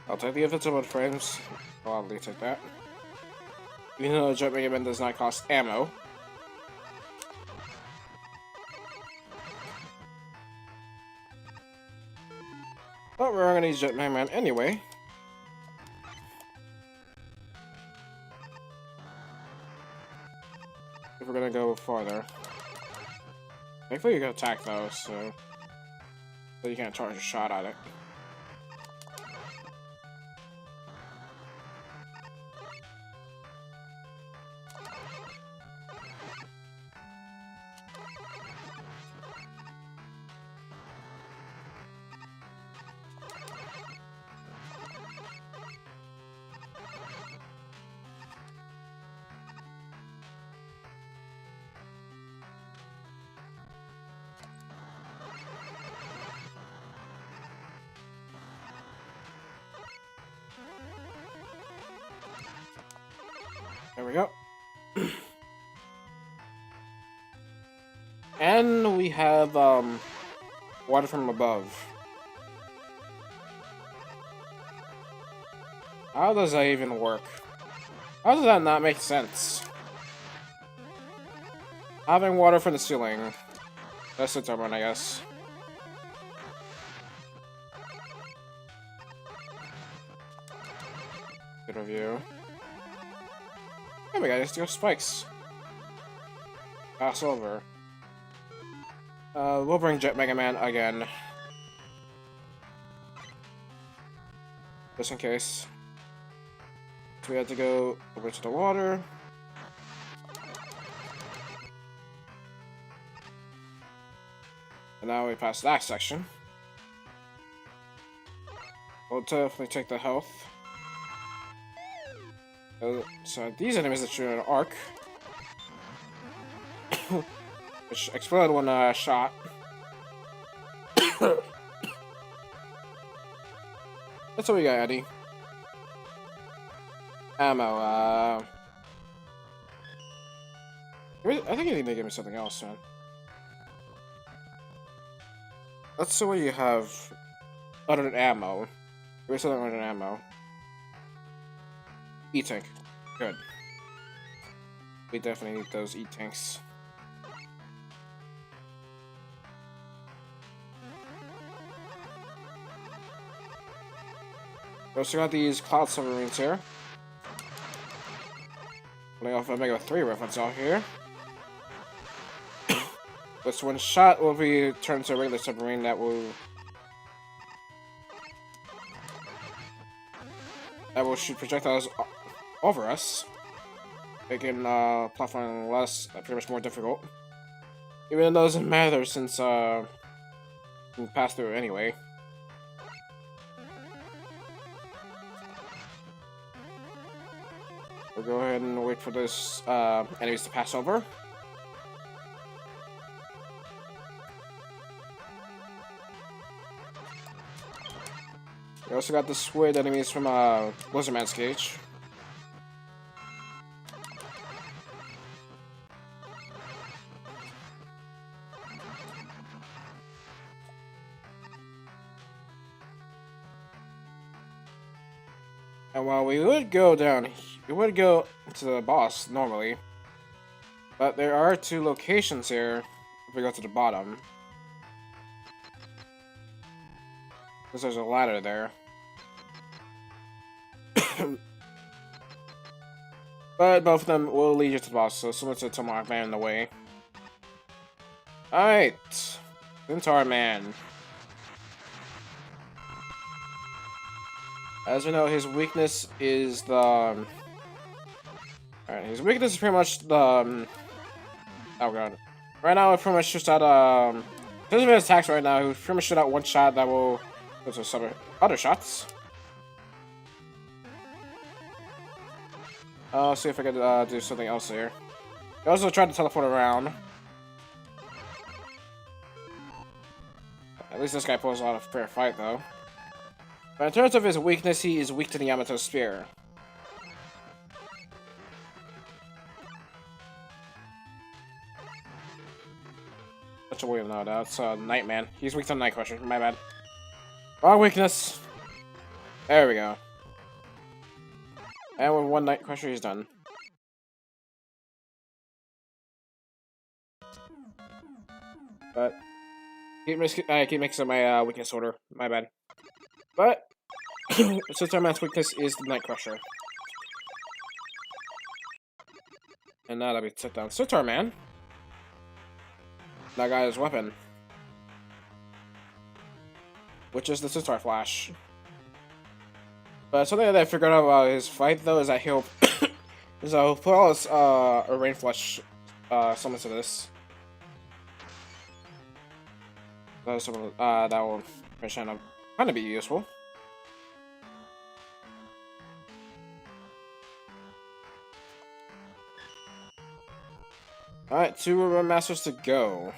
I'll take the invincible frames. I'll gladly take that. Even though Jet Mega Man does not cost ammo. But we're gonna use Jet Mega Man anyway. If we're gonna go farther. Thankfully you can attack though, so you can't charge a shot at it. There we go. And we have water from above. How does that even work? How does that not make sense? Having water from the ceiling. That's the term, I guess. Good review. Oh my god, just go spikes. Pass over. We'll bring Jet Mega Man again. Just in case. So we have to go over to the water. And now we pass that section. We'll definitely take the health. So these enemies that shoot an arc. Which exploded when shot. That's what we got, Eddie. Ammo, I think you need to give me something else, man. Let's see what you have other than ammo. Give me something other than ammo. E-tank. Good. We definitely need those E-tanks. We also got these cloud submarines here. Putting off Omega 3 reference out here. This one shot will be turned to a regular submarine that will shoot projectiles over us, making platforming less, pretty much more difficult. Even though it doesn't matter since we can pass through anyway. We'll go ahead and wait for this enemies to pass over. We also got the squid enemies from Blizzard Man's Cage. And while we would go down, we would go to the boss normally, but there are two locations here if we go to the bottom. Because there's a ladder there. But both of them will lead you to the boss, so similar to Tomahawk Man in the way. Alright. Centaur Man. As we know, his weakness is the... Alright, his weakness is pretty much the... oh god. Right now, it pretty much shoots out, because of his attacks right now, he pretty much shoot out one shot that will go to some other shots. I'll see if I can do something else here. He also tried to teleport around. At least this guy poses a lot of fair fight, though. But in terms of his weakness, he is weak to the Yamato Spear. Such a weird no, that's Nightman. He's weak to Night Crusher. My bad. Wrong weakness. There we go. And with one Night Crusher, he's done. But I keep mixing my weakness order. My bad. But Centaur Man's weakness is the Night Crusher. And now that we took down Centaur Man, that got his weapon, which is the Centaur Flash. But something that I figured out about his fight, though, is that he'll put all his Rain Flush summons to this. That will kind of be useful. Alright, 2 River Masters to go.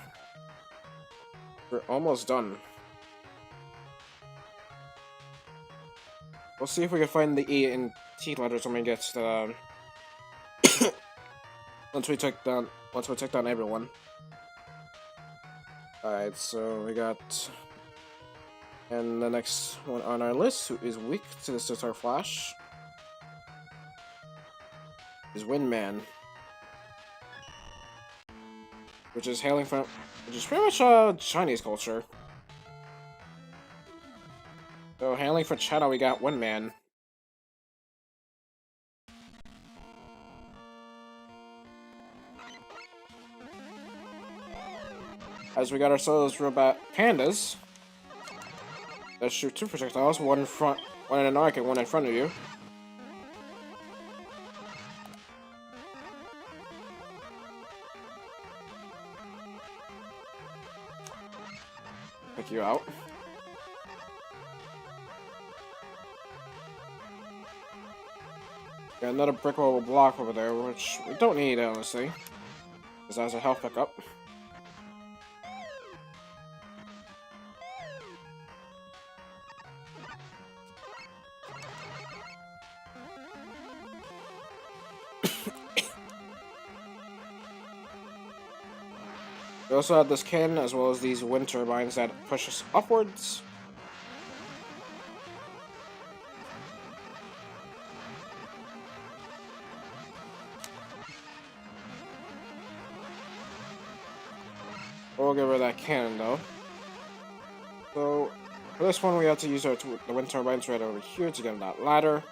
We're almost done. We'll see if we can find the E and T letters when we get to once we take down everyone. Alright, so we got... And the next one on our list, who is weak to the Sitar Flash, is Windman. Which is hailing from... Which is pretty much Chinese culture. So, hailing from China, we got Windman. As we got ourselves robot pandas that shoot two projectiles, one in front, one in an arc, and one in front of you. Pick you out. Got another brick wall block over there, which we don't need, honestly. Because that has a health pickup. We also have this cannon, as well as these wind turbines that push us upwards. We'll get rid of that cannon, though. So, for this one, we have to use the wind turbines right over here to get on that ladder.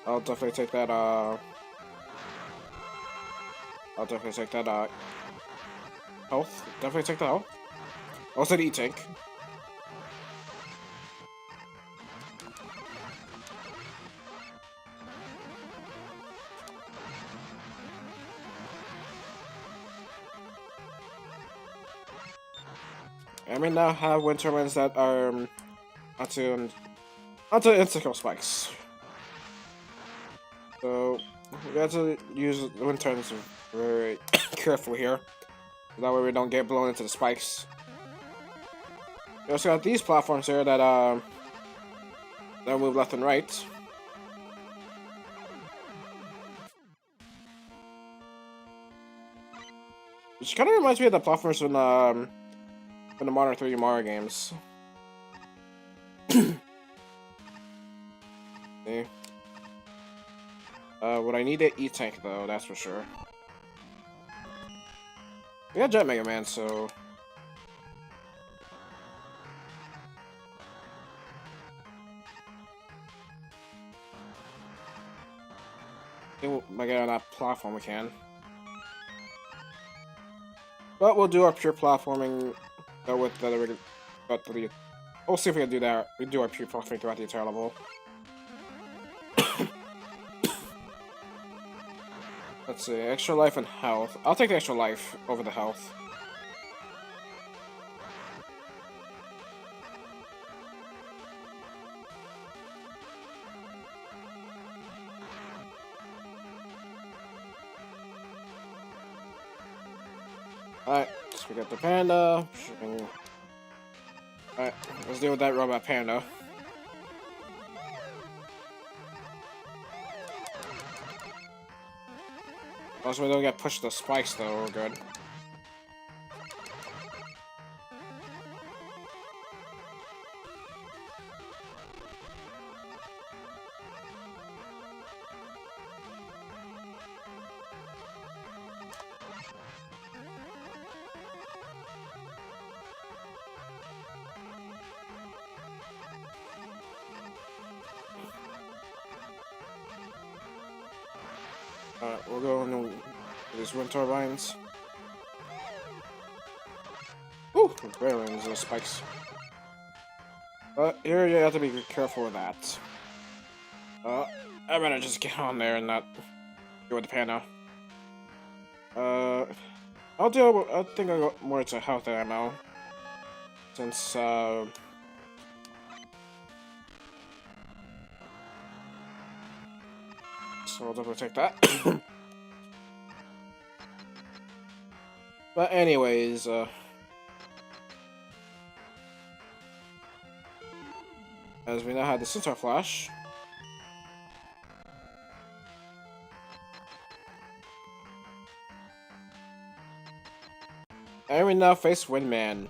I'll definitely take that, health. Definitely take the health. Also the E-Tank. And we now have wind turbines that are onto integral spikes. So we have to use the wind turbines very carefully here. That way we don't get blown into the spikes. We also got these platforms here that move left and right. Which kind of reminds me of the platforms from the modern 3D Mario games. Okay. Would I need an E-Tank though, that's for sure. We got Jet Mega Man, so... By getting on that platform we can. But we'll do our pure platforming with the... We'll see if we can do that. We do our pure platforming throughout the entire level. Let's see, extra life and health. I'll take the extra life over the health. Alright, so we got the panda. Alright, let's deal with that robot panda. Also, we don't get pushed to the spikes though, we're good. Alright, we'll go into these wind turbines. Ooh, barely into those spikes. But here you have to be careful with that. I better just get on there and not go with the panda. I think I'll go more to health ammo. Since, so I'll definitely take that. But anyways, as we now have the Sitar Flash. And we now face Windman.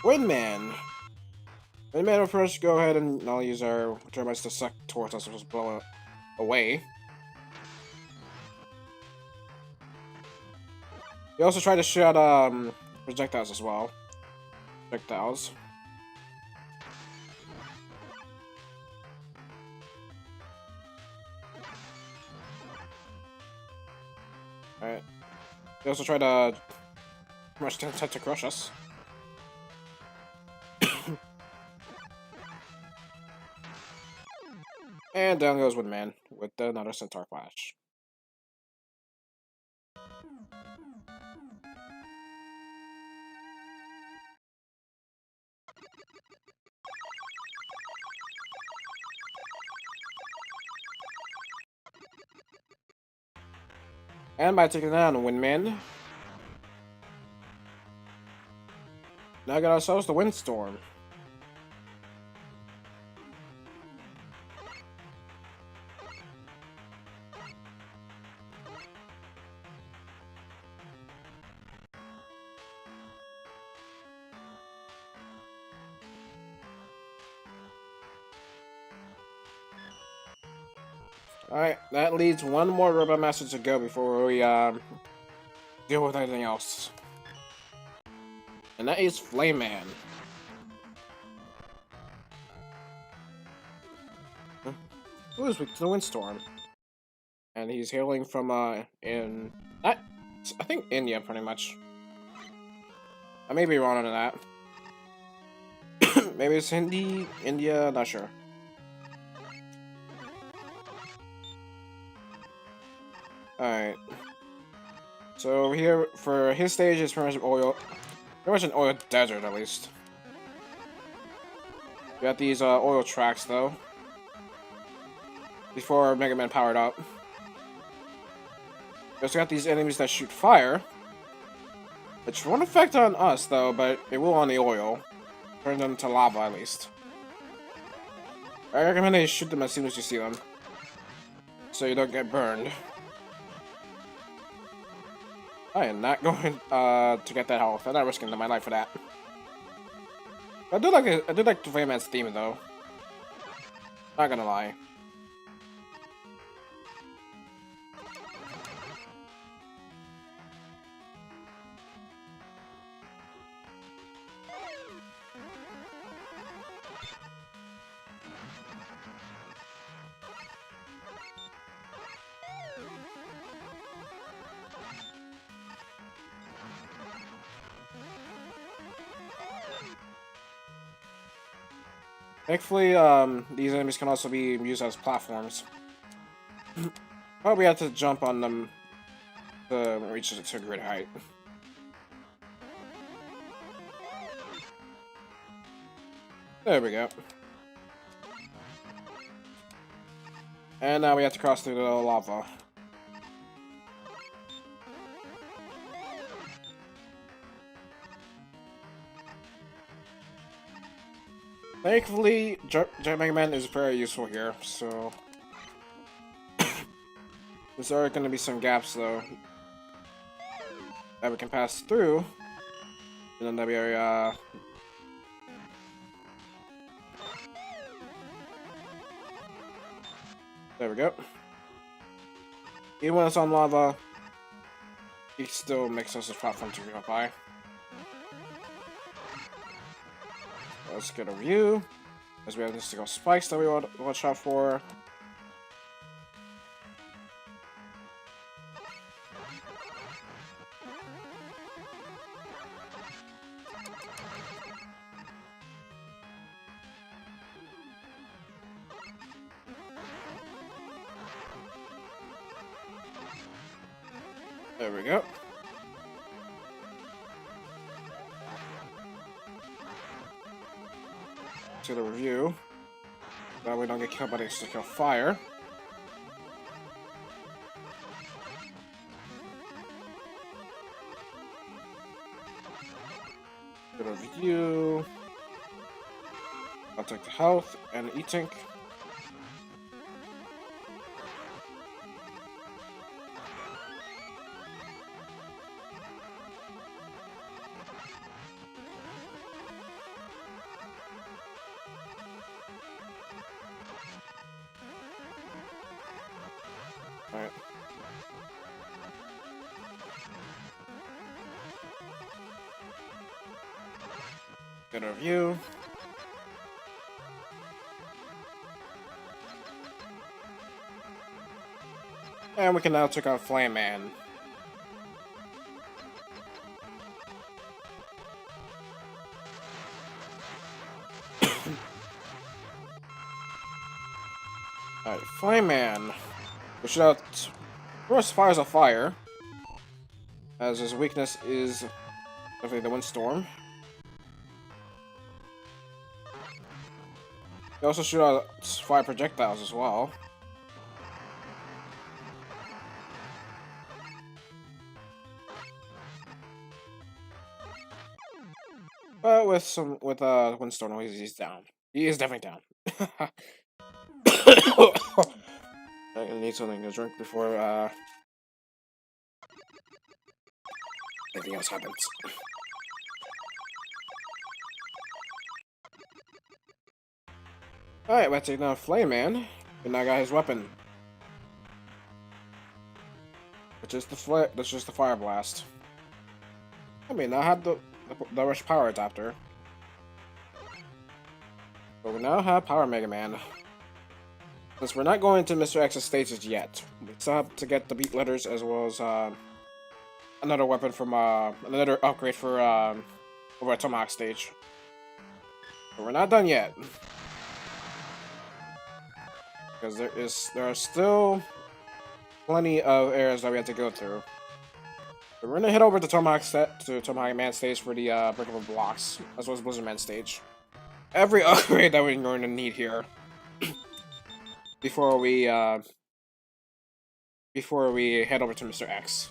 Windman! Windman will first go ahead and I'll use our turbines to suck towards us, just blow it away. We also try to shoot projectiles as well. Projectiles. Alright. We also try to pretty much attempt to crush us. And down goes Windman with another Centaur Flash. And by taking down Windman, now got ourselves the Windstorm. Alright, that leaves one more Robot Master to go before we deal with anything else. And that is Flame Man. Who is with the Windstorm? And he's hailing from I think India pretty much. I may be wrong on that. Maybe it's Hindi, India, not sure. Alright. So here, for his stage, is pretty much an oil desert at least. We got these oil tracks though. Before Mega Man powered up. We also got these enemies that shoot fire. Which won't affect on us though, but it will on the oil. Turn them to lava at least. I recommend that you shoot them as soon as you see them. So you don't get burned. I am not going to get that health. I'm not risking my life for that. I do like the Flame Man's theme though. Not gonna lie. Thankfully, these enemies can also be used as platforms. But we have to jump on them to reach a great height. There we go. And now we have to cross through the lava. Thankfully, Giant Mega Man is very useful here, so... There's already going to be some gaps, though, that we can pass through. And then that'll be our, There we go. Even when it's on lava, it still makes us a platform to go by. Let's get a view. As we have this to go spikes that we want to watch out for. There we go. To the review. That we don't get killed by the kill fire. To the review. I'll take the health and eating. Alright. Good review. And we can now check out Flame Man. Alright, Flame Man. Which first fires a fire, as his weakness is definitely the windstorm. He also shoot out fire projectiles as well. But with windstorm, he's down. He is definitely down. I'm gonna need something to drink before anything else happens. Alright, let's take down Flame Man. And now got his weapon. Which is the Fire Blast. I mean, I had the Rush Power Adapter. But we now have Power Mega Man. Since we're not going to Mr. X's stages yet, we still have to get the beat letters as well as another weapon from another upgrade for over at Tomahawk stage. But we're not done yet. Because there are still plenty of areas that we have to go through. So we're gonna head over to Tomahawk Man stage for the breakable blocks, as well as Blizzard Man stage. Every upgrade that we're going to need here before we head over to Mr. X.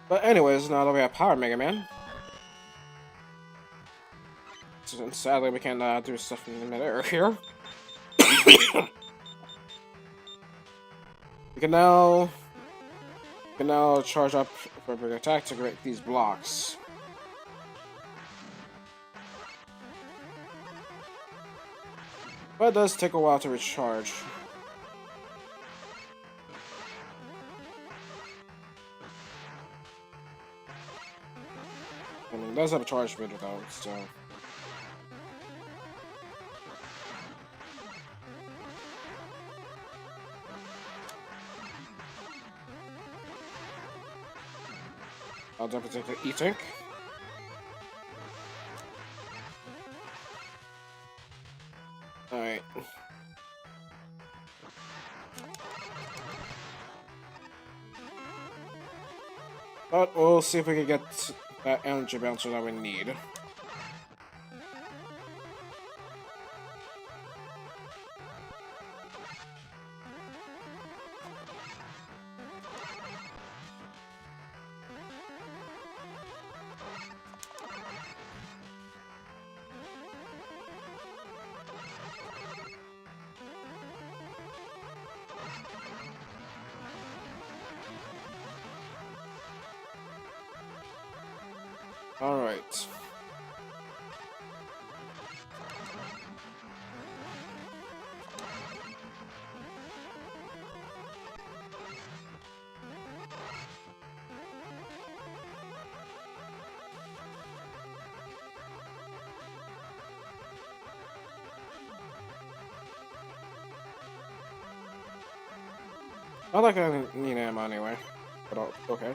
But anyways, now that we have Power Mega Man, so sadly we can't do stuff in the midair here. We can now charge up for a big attack to break these blocks. But it does take a while to recharge. I mean, it does have a charge meter though, so. I'll definitely take the E-Tank. Alright. But we'll see if we can get that energy bouncer that we need. Alright. Not like I need ammo anyway, but okay.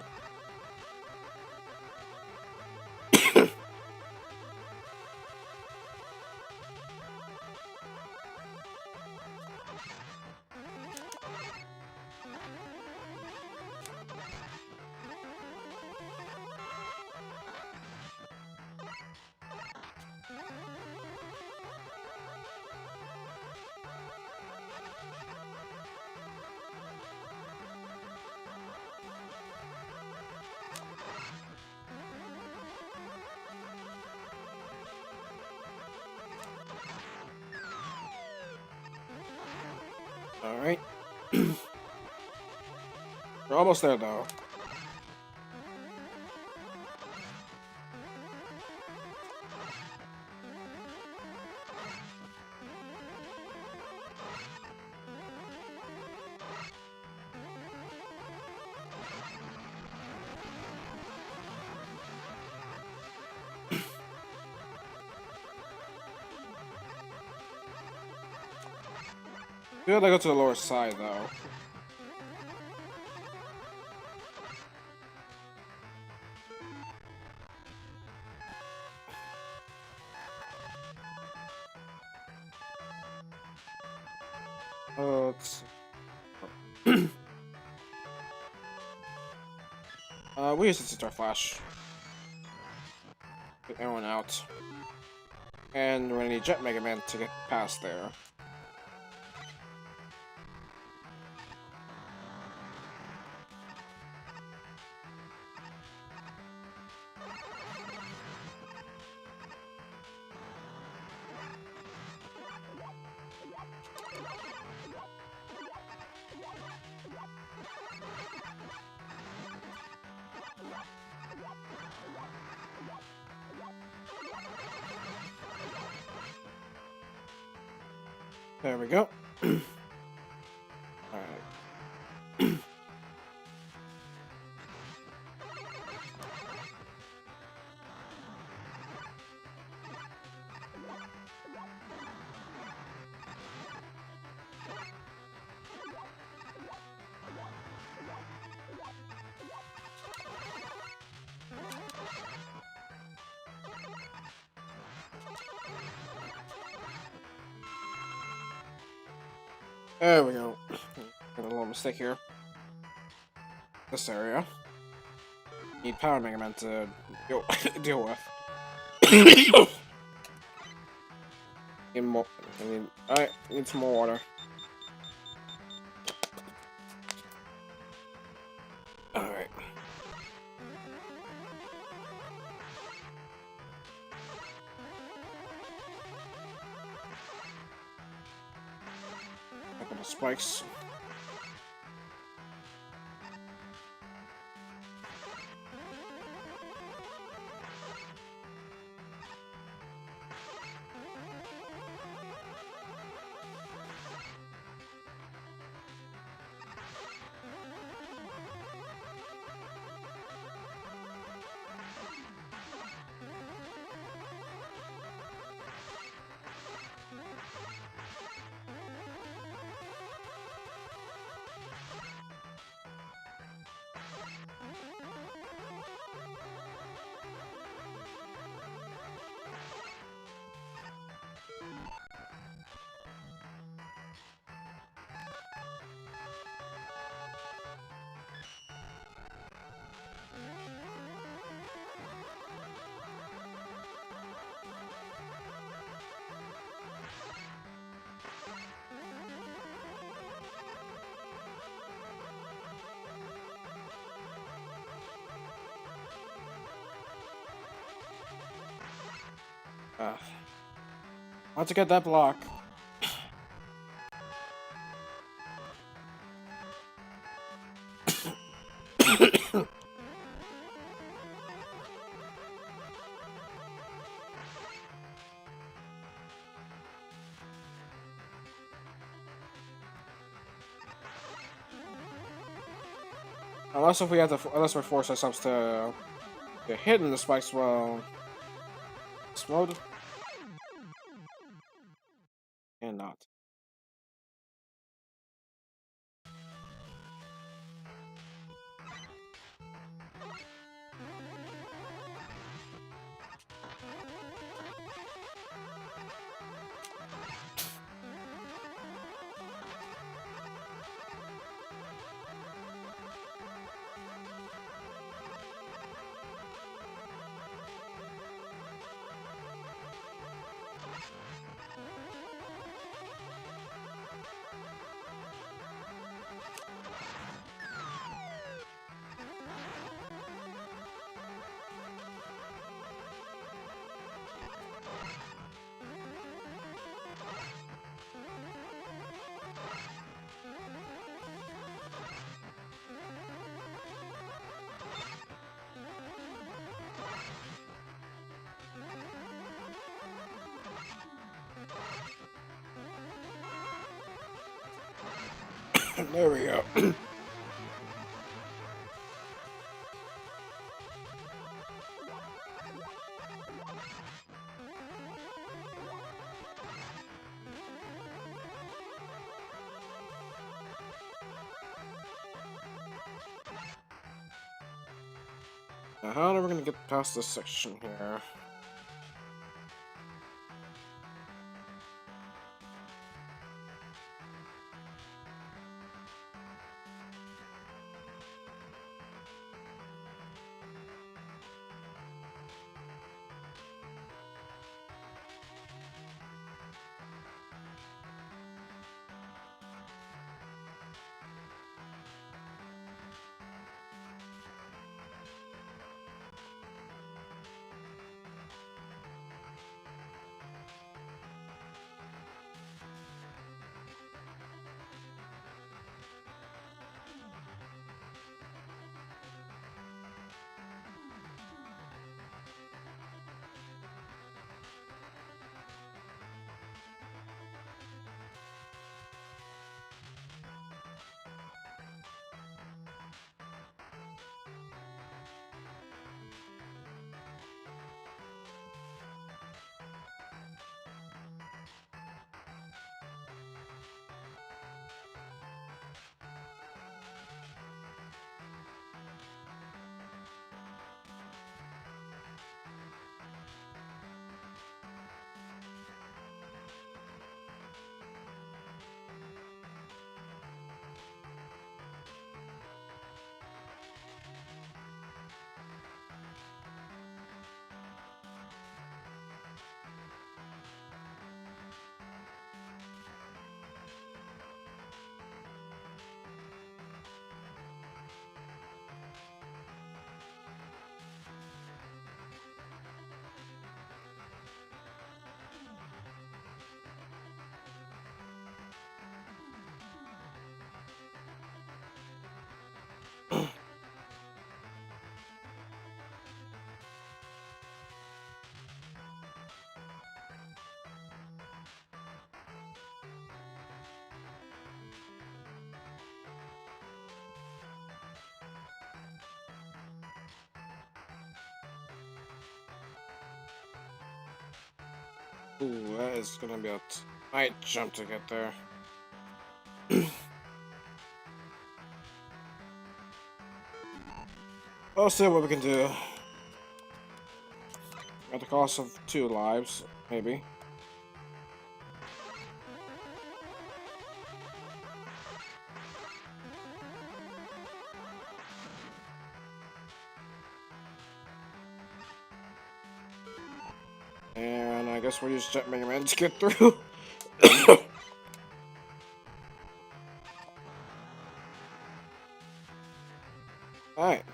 Alright. We're almost there, though. feel like I go to the lower side though. Let's we use the Sitar Flash. Get everyone out. And we're gonna need Jet Mega Man to get past there. There we go. Alright. There we go. Got a little mistake here. This area. Need Power Mega Man to deal with. Need more. Alright, need some more water. Alright. A couple spikes. Want to get that block. Unless if we have to, unless we force ourselves to get hit in the spikes while explode. And not. There we go. Now, how are we gonna get past this section here? Ooh, that is gonna be a tight jump to get there. I'll see what we can do. At the cost of 2 lives, maybe. And I guess we'll use Jet Mega Man to get through. Alright.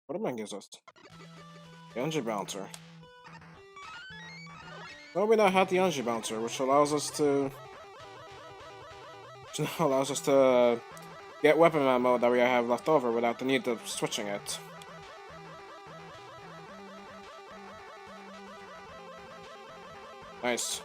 What am I gives us? The Energy Bouncer. No, we now have the Energy Bouncer, which allows us to get weapon ammo that we have left over without the need of switching it. Nice.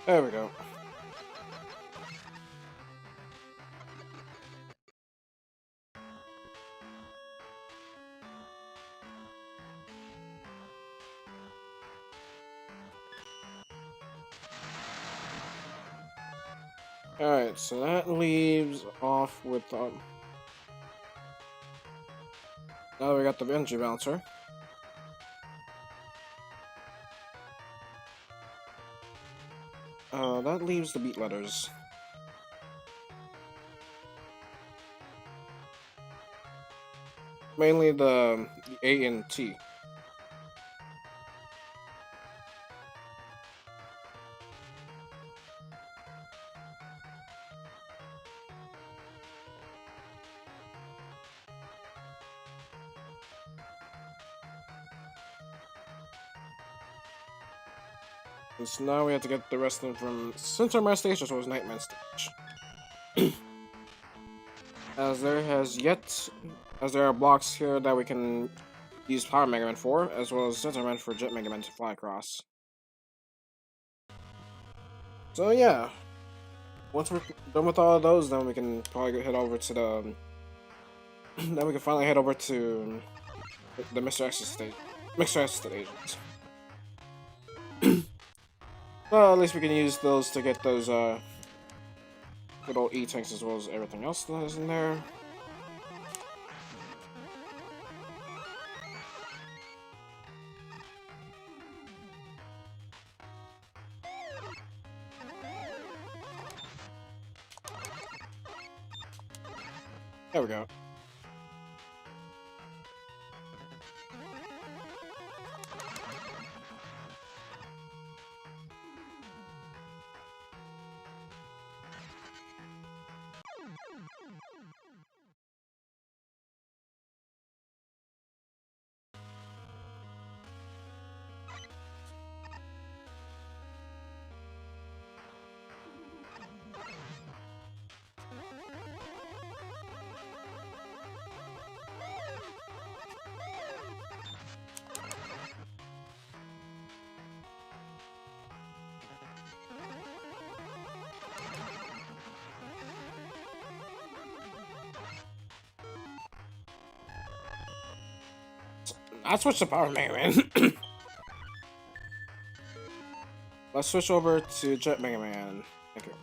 There we go. Alright, so that leaves off with, now that we got the Energy Bouncer. That leaves the beat letters. Mainly the A and T. So now we have to get the rest of them from Centaur Stage as well as Nightman Stage. As there are blocks here that we can use Power Mega Man for, as well as Centaur Man for Jet Mega Man to fly across. So yeah, once we're done with all of those, then we can probably head over to the. Then we can finally head over to the Mr. X's stage, Mr. X's stations. Well, at least we can use those to get those good old E-tanks as well as everything else that is in there. There we go. I'll switch to Power Mega Man. Let's switch over to Jet Mega Man. Thank you.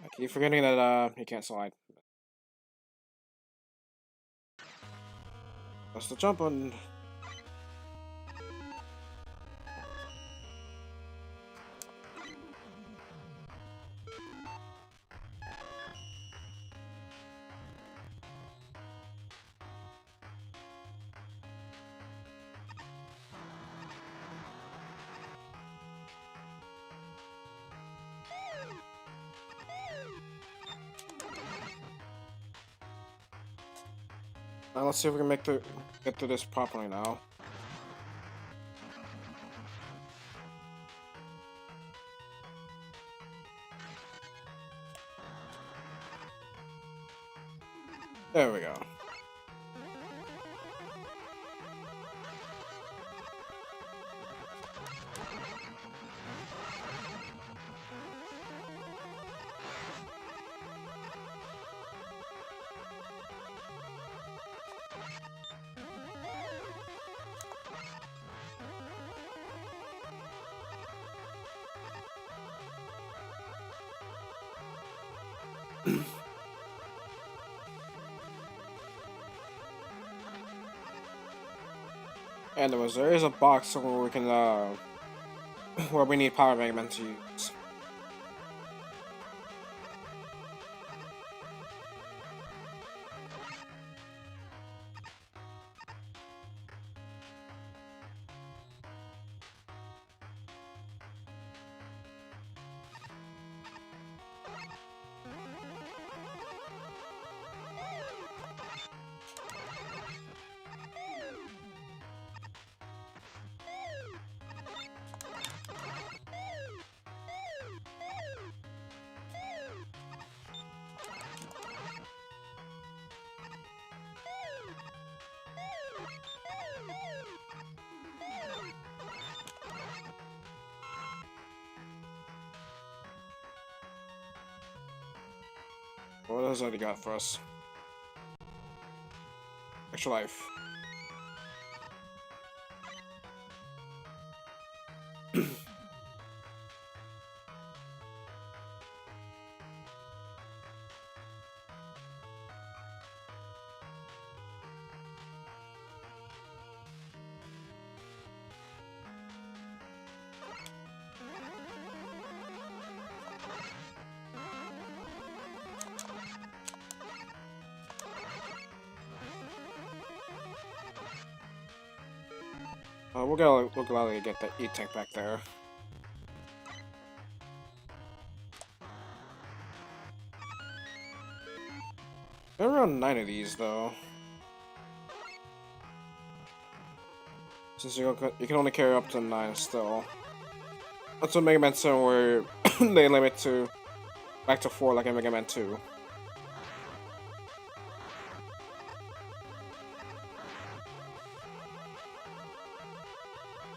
I keep forgetting that he can't slide. That's the jump on. Now let's see if we can get through this properly now. There we go. And there is a box somewhere we can where we need Power Mega Man to use. What else have they got for us? Extra life. We'll gladly get that E-tank back there. There are around 9 of these though. Since you can only carry up to 9 still. That's what Mega Man 7 where they limit to back to 4 like in Mega Man 2.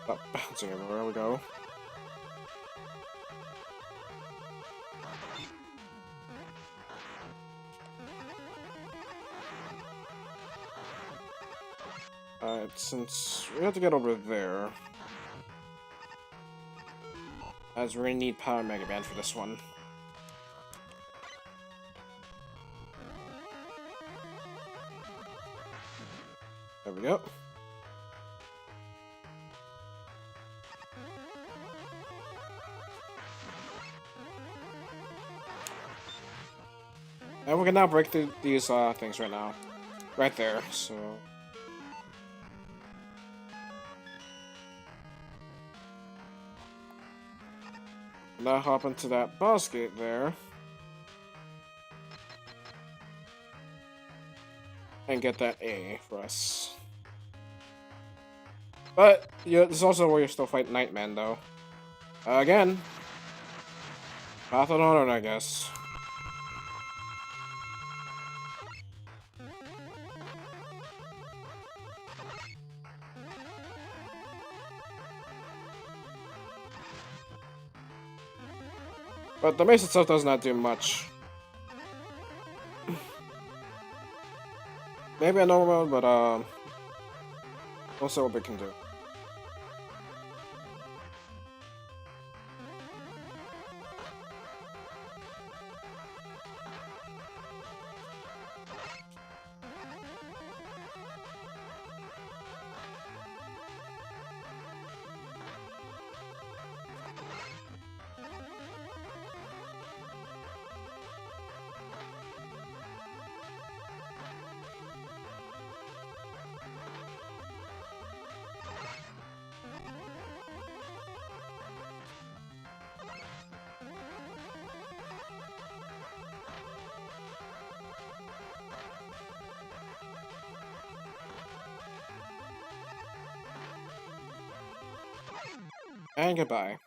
Stop bouncing everywhere we go. Since we have to get over there, as we're gonna need Power Mega Band for this one. There we go. And we can now break through these things right now. Right there, so... Now hop into that boss gate there. And get that A for us. But, yeah, this is also where you still fight Nightman, though. Again. Path of Honor, I guess. But the mace itself does not do much. Maybe a normal mode, but we'll see what we can do. And goodbye.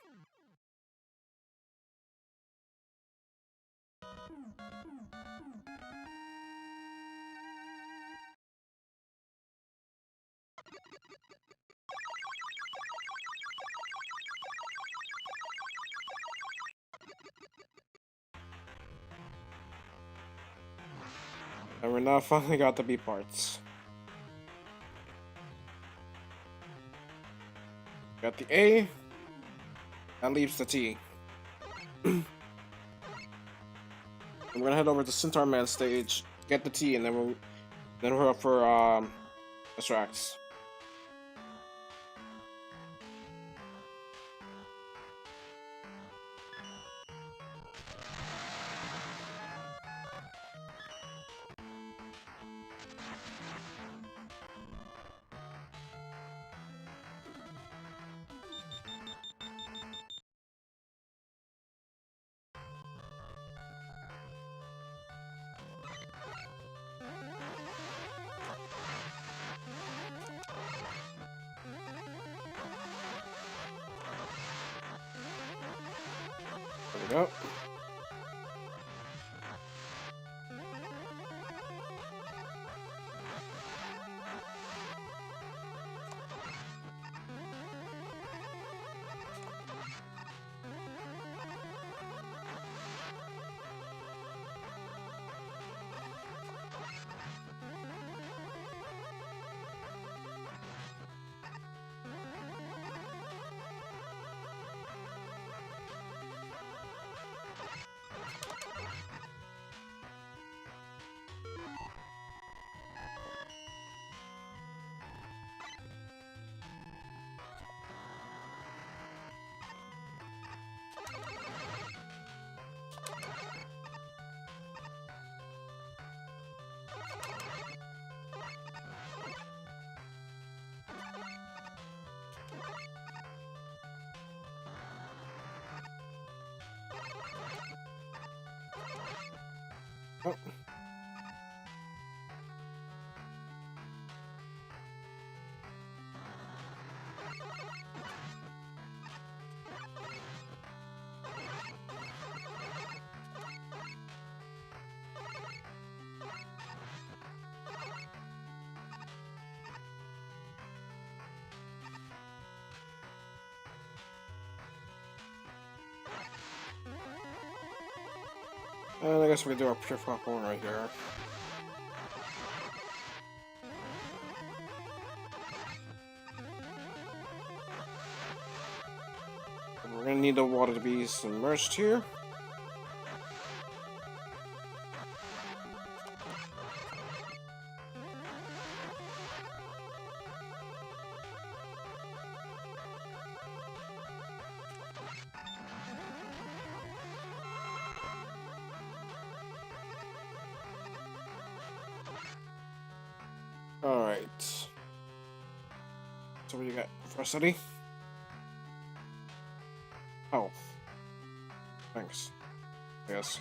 And we're now finally got the B parts. Got the A. That leaves the T. I'm gonna head over to Centaur Man stage, get the T, and then we're up for Extracts. There we go. Oh. And I guess we can do our pure popcorn right here. We're gonna need the water to be submerged here. Alright. So what do you got for study? Oh. Thanks. Yes.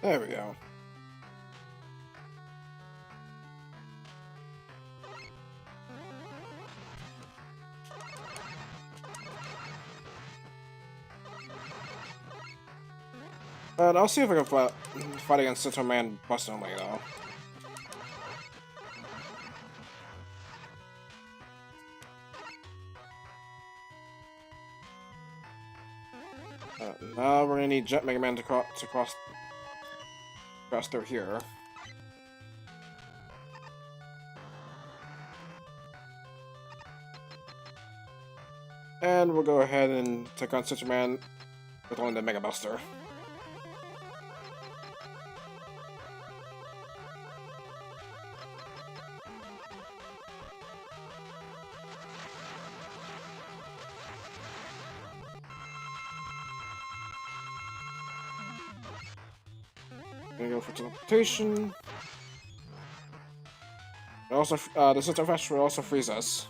There we go. But I'll see if I can fight against Central Man Bust only, though. Now we're gonna need Jet Mega Man to cross through here. And we'll go ahead and take on Central Man with only the Mega Buster. Gonna go for teleportation. Also, the Central Flash will also freeze us.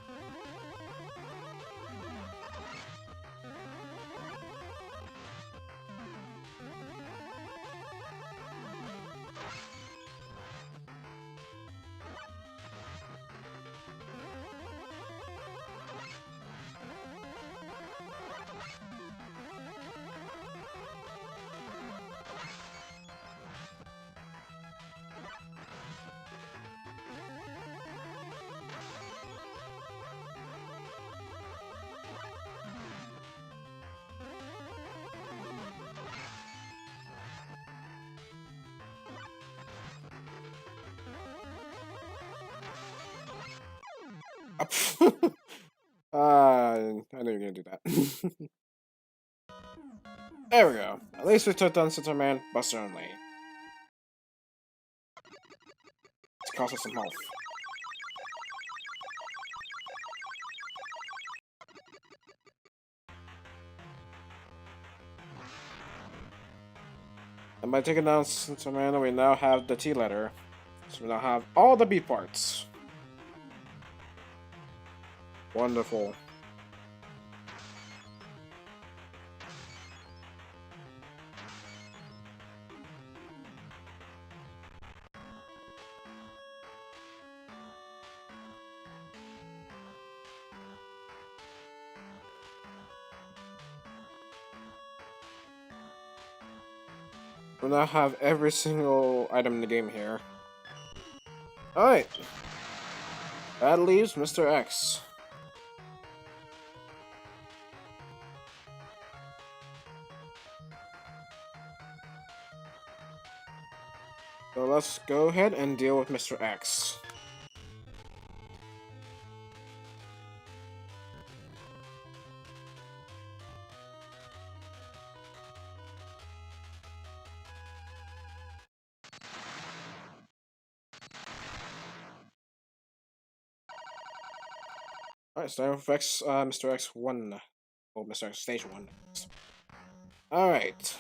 I knew you were gonna do that. There we go. At least we took down Central Man Buster only. It's cost us some health. And by taking down Central Man, we now have the T letter. So we now have all the B parts. Wonderful. We now have every single item in the game here. Alright. That leaves Mr. X. So let's go ahead and deal with Mr. X. Alright, starting with X, Mr. X1. Well, Mr. X Stage 1. Alright.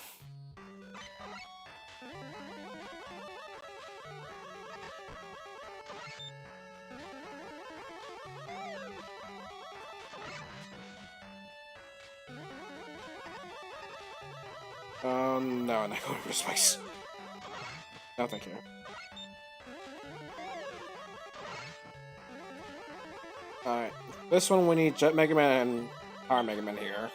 No, not going for spikes. No, thank you. Alright. This one we need Jet Mega Man and Power Mega Man here.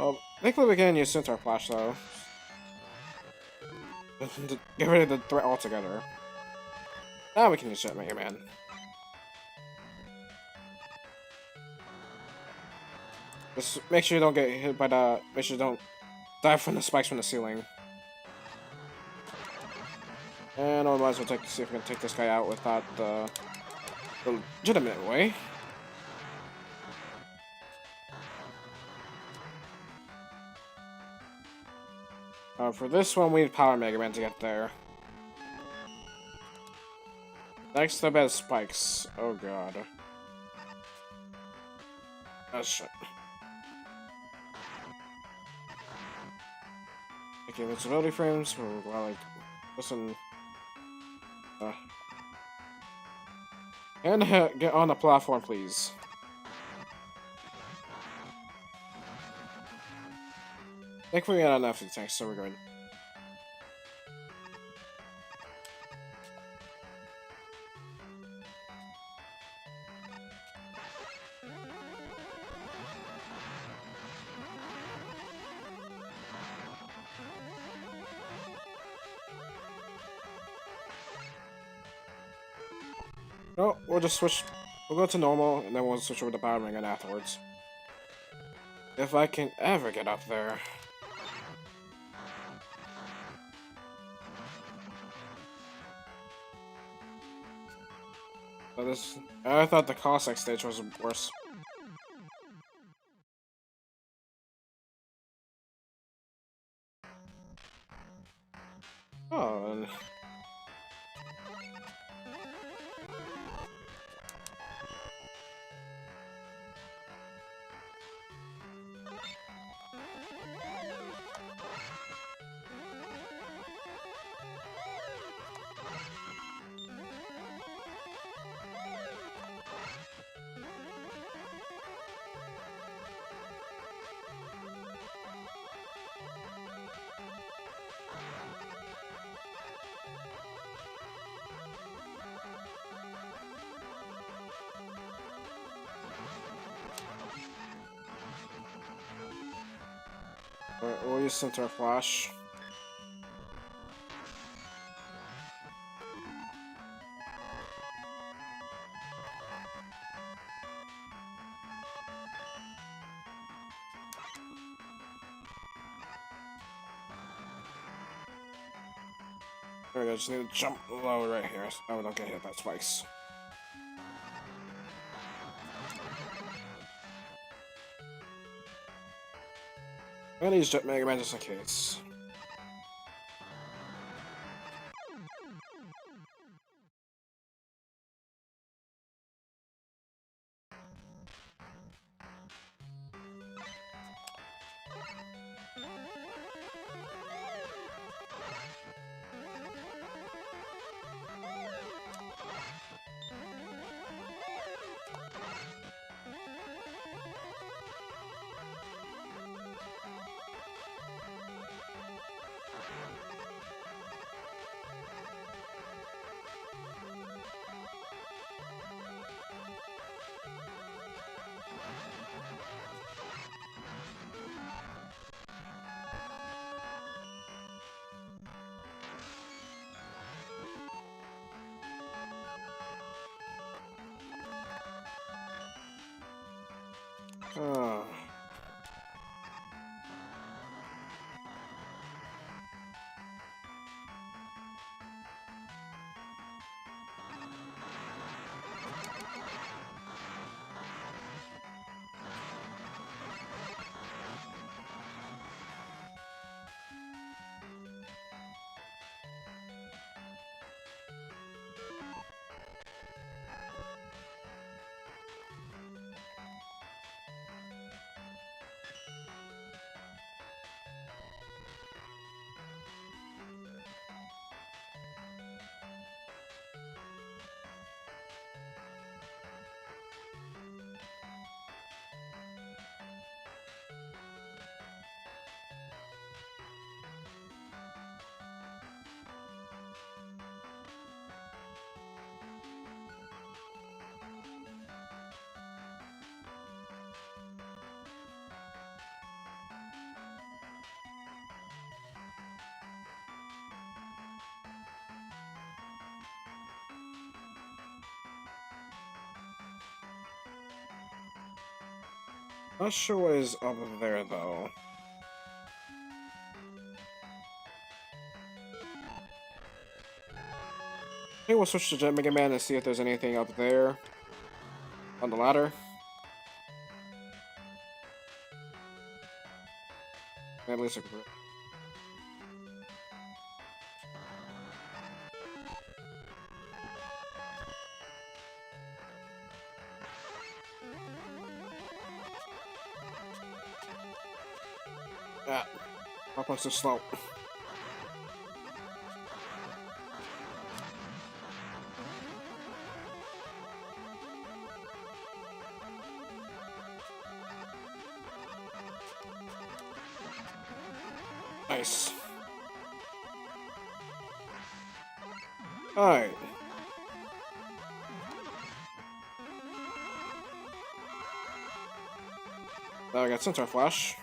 Oh, thankfully we can use Centaur Flash though. Get rid of the threat altogether. Now we can use Jet Mega Man. Just make sure you don't get hit by the. Make sure you don't dive from the spikes from the ceiling. And I might as well see if we can take this guy out without the legitimate way. For this one, we need Power Mega Man to get there. Next up is spikes. Oh god. Oh shit. Okay, invincibility frames. Well, like, listen. And get on the platform, please. Thankfully, we got enough of the tanks, so we're good. No, we'll just switch. We'll go to normal, and then we'll switch over to Power Mega afterwards. If I can ever get up there. So this, I thought the Cossack stage was worse. Oh, and we'll use Centaur Flash. There we go, just need to jump low right here so I don't get hit by spikes. I'm gonna use Jet Mega Man just in case. Oh. Not sure what is up there though. I think we'll switch to Jet Mega Man and see if there's anything up there on the ladder. At least I could. Ah, how much too slow. Nice. Alright. Now I got Centaur Flash.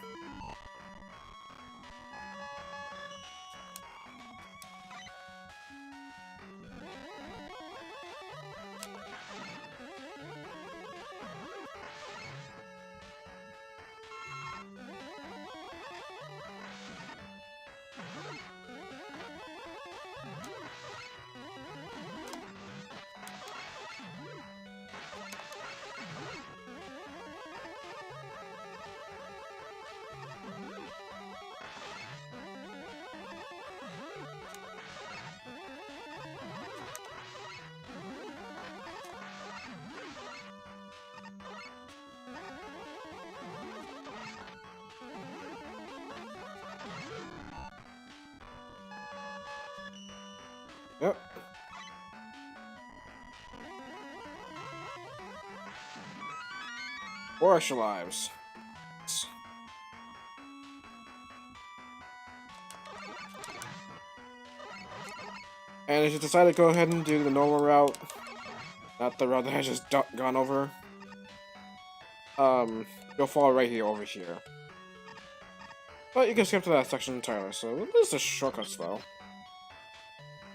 Yep. Four extra lives. And if you decide to go ahead and do the normal route, not the route that I just gone over, you'll fall right here over here. But you can skip to that section entirely, so this is shortcuts though.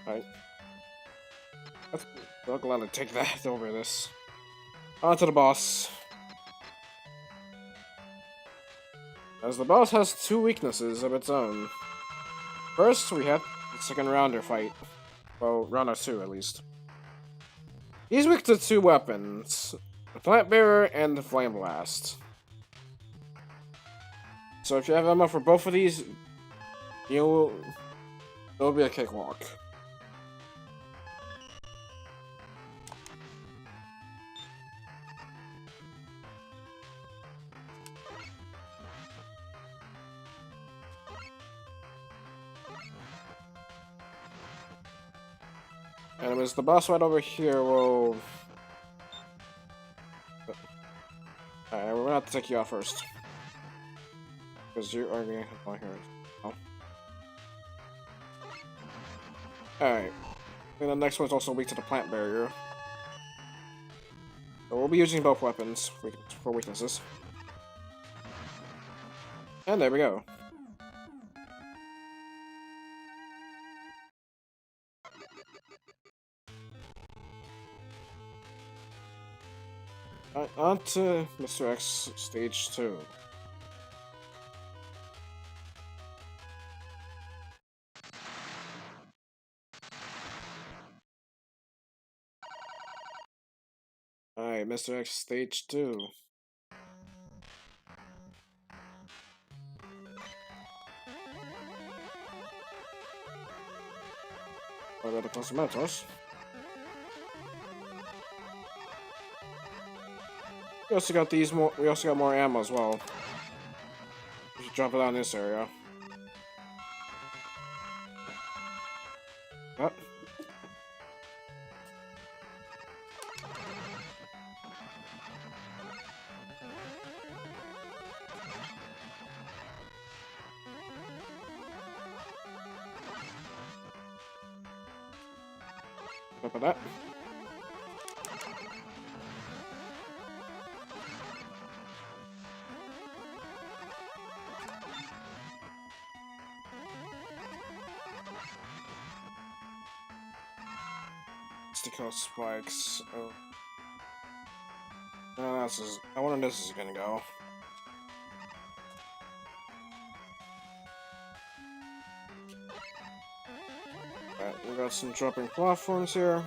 Alright. I'm glad to take that over this. On to the boss. As the boss has two weaknesses of its own. First, we have the second rounder fight. Well, rounder 2 at least. He's weak to two weapons. The Plant Bearer and the Flame Blast. So if you have ammo for both of these, it'll be a cakewalk. Anyways, the boss right over here will... Alright, we're gonna have to take you out first. Because you are gonna come here. Oh. Alright. And the next one's also weak to the plant barrier. So we'll be using both weapons for weaknesses. And there we go. On to Mr. X Stage 2. Alright, Mr. X Stage 2. What about the Cosmetos? We also got these more. We also got more ammo as well. We should drop it on this area. What? Up with that. Sticky spikes. Oh. No, this is. I wonder if this is gonna go. We got some dropping platforms here.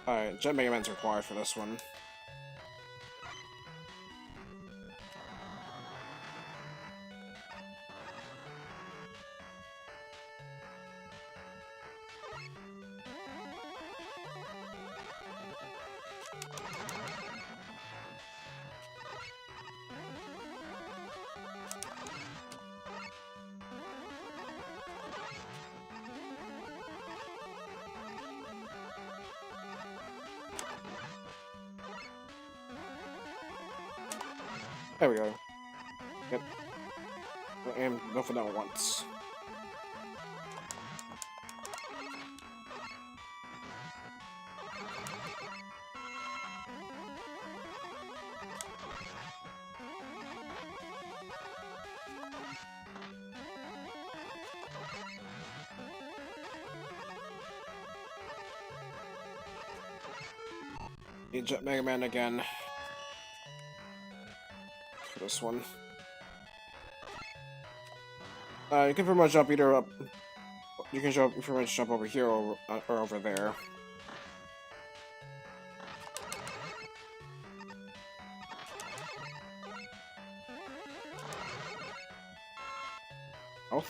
Alright, Jet Mega Man's required for this one. There we go. Yep. And go for that once. Need Jet Mega Man again. For this one. You can pretty much jump either up. You can pretty much jump over here or over there. Oh.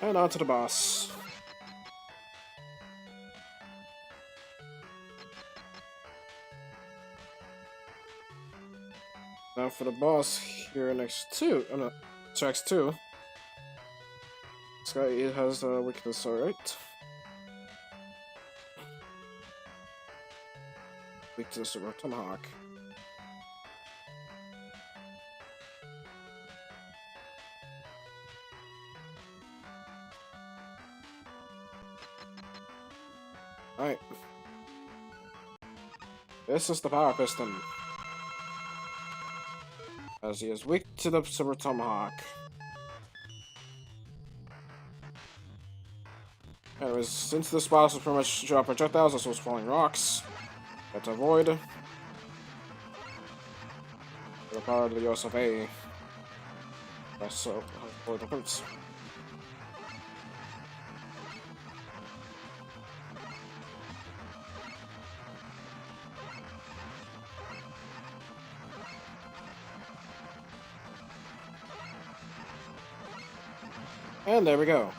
And on to the boss. Now for the boss here next to, tracks 2. This guy has a weakness, alright. Weakness of Tomahawk. Alright. This is the power piston. As he is weak to the Silver Tomahawk. Anyways, since this boss was pretty much drop projectiles, this was falling rocks. Got to avoid. The power of the use of A. That's so for the hurts. And there we go.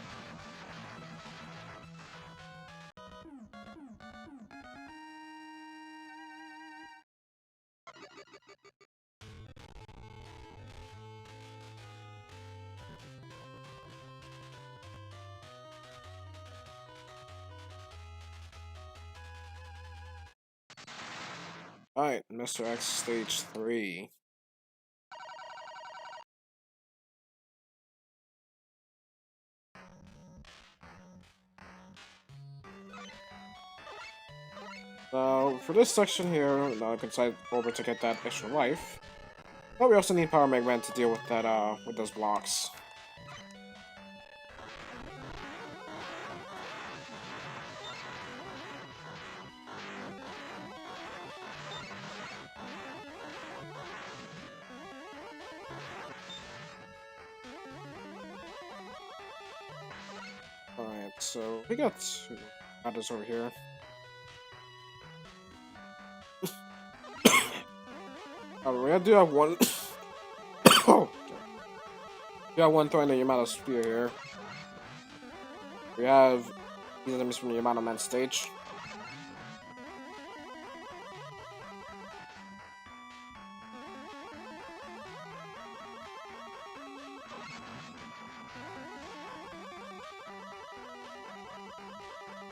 Alright, Mr. X Stage 3. Now, for this section here, now I can side over to get that extra life. But we also need Power Mega Man to deal with that, with those blocks. Alright, so we got two others over here. We do have one. Oh, we have one throwing the Yamato spear here. We have these enemies from the Yamato Man stage.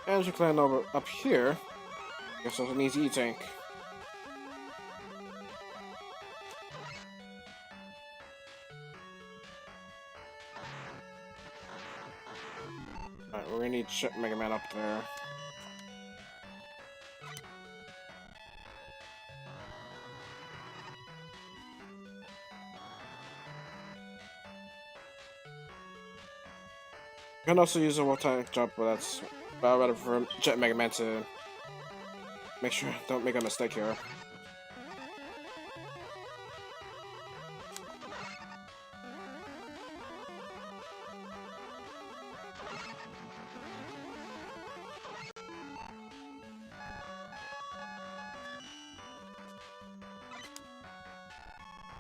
And as you climb over up here, guess there's an easy tank. Alright, we're gonna need Mega Man up there. You can also use a wall-type jump, but that's better for Jet Mega Man to make sure don't make a mistake here.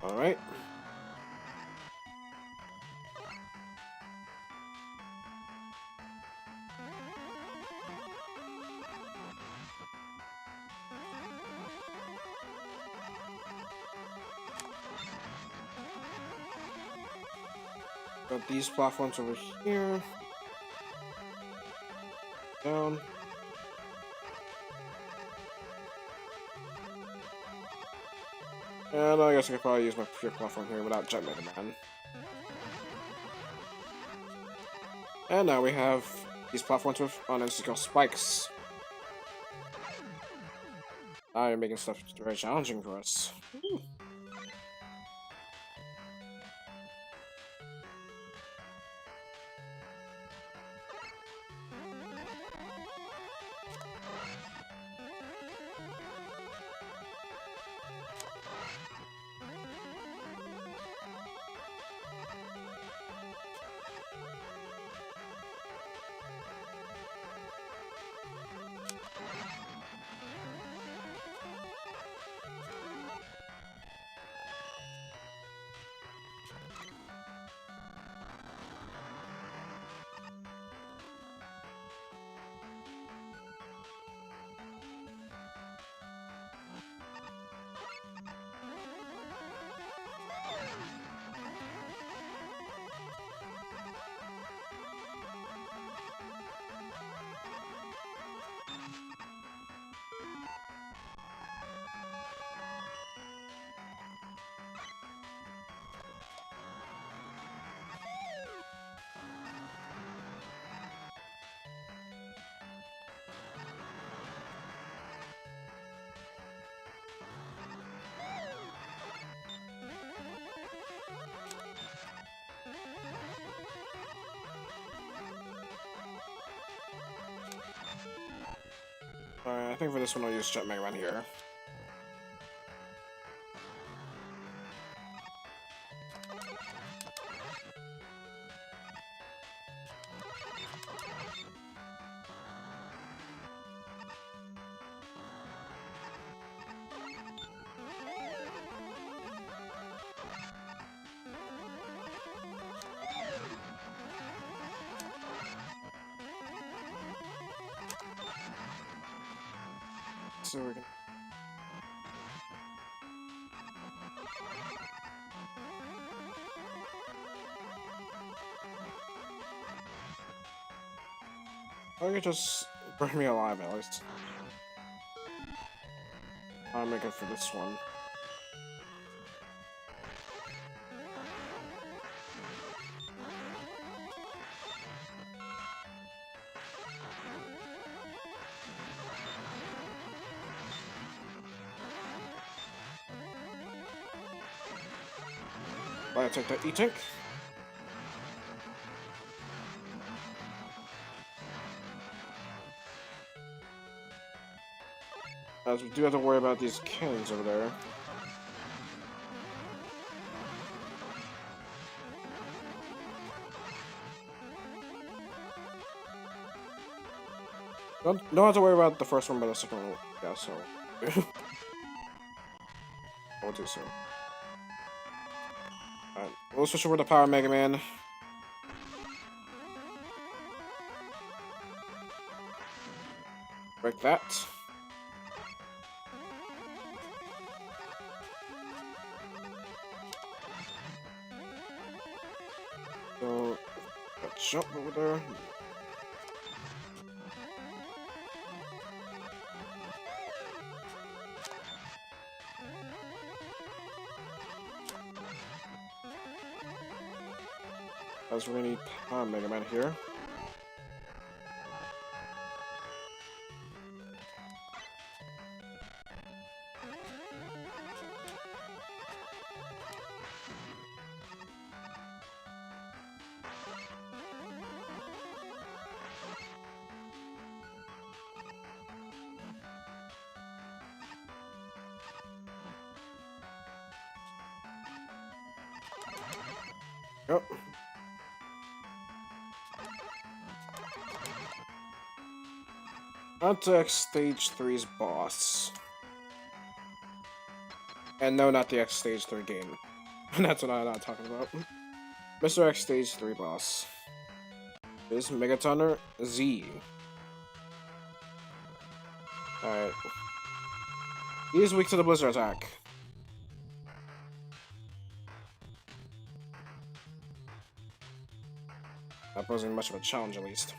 Alright. Got these platforms over here. Down. And I guess I could probably use my pure platform here without Jet Mega Man. And now we have these platforms with unnecessary spikes. Now you're making stuff very challenging for us. Ooh. Alright, I think for this one I'll use Jet Mega Man here. So we can... Or you could just burn me alive at least. I'll make it for this one. I take that E-Tank. As we do have to worry about these cannons over there. Don't have to worry about the first one, but the second one, yeah, so... I'll do so. Alright, we'll switch over to Power Mega Man. Break that. So, let's jump over there. As we need Mega Man here. Yep. Contact Stage 3's boss. And no, not the X Stage 3 game. That's what I'm not talking about. Mr. X Stage 3 boss is Megatonner Z. Alright. He is weak to the Blizzard attack. Not posing much of a challenge, at least.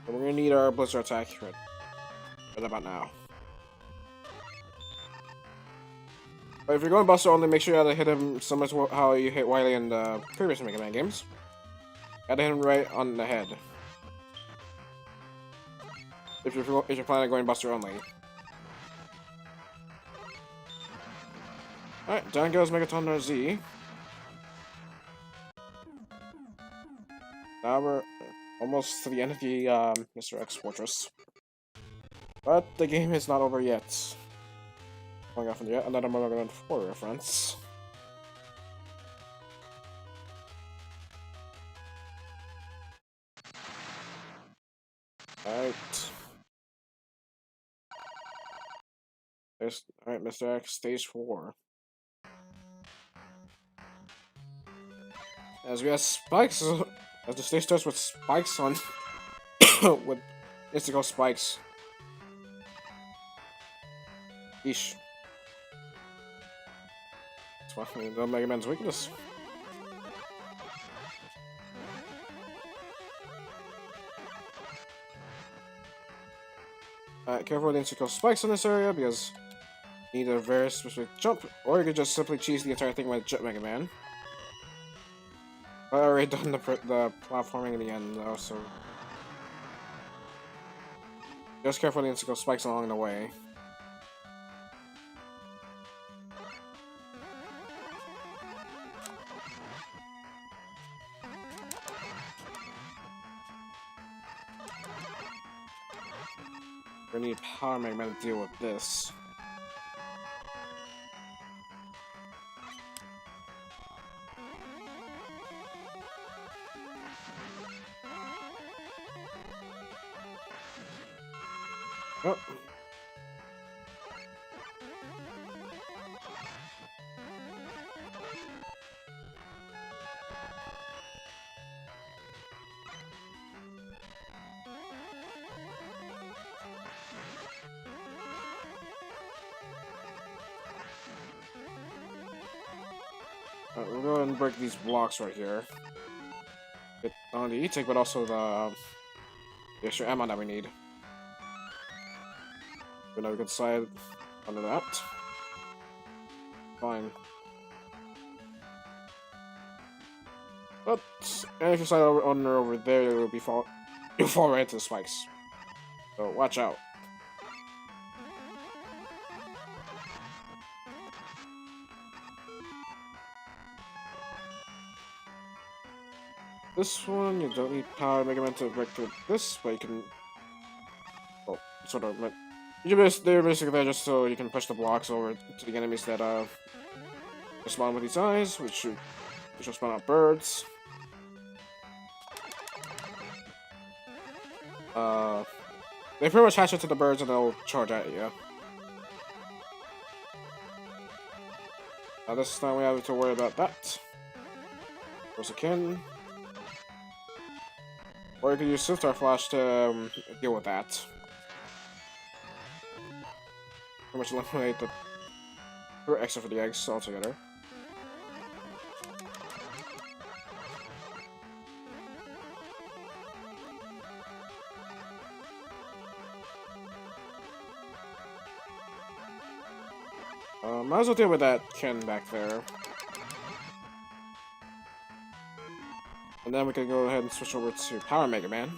But we're gonna need our Blizzard attack right about now. But if you're going Buster only, make sure you gotta hit him similar to how you hit Wily in the previous Mega Man games. Gotta hit him right on the head. If you're planning on going Buster only. Alright, down goes Megaton Z. Now we're almost to the end of the Mr. X Fortress. But the game is not over yet. Going off into yet another Mega Man 4 reference. Alright. Alright, Mr. X, Stage 4. As we have spikes, as the stage starts with spikes on, with mystical spikes. Yeesh. That's why we know Mega Man's weakness. Careful with the mystical spikes in this area because you need a very specific jump, or you could just simply cheese the entire thing with Jet Mega Man. I already done the platforming in the end though, so just careful with the mystical spikes along the way. We need Power Mega Man to deal with this. Oh. We'll go ahead and break these blocks right here. Get not only the E-Tick, but also the extra ammo that we need. But now we can slide under that. Fine. But and if you slide over there, you'll fall right into the spikes. So watch out. This one, you don't need Power Mega Man to break through this, but you can... Well, sort of... They're basically there just so you can push the blocks over to the enemies that spawn with these eyes, which will spawn out birds. They pretty much hatch into the birds and they'll charge at you. This time we have to worry about that. Once again. Or you can use Swift Flash to deal with that. Pretty much eliminate the extra for the eggs altogether. Might as well deal with that Ken back there. And then we can go ahead and switch over to Power Mega Man.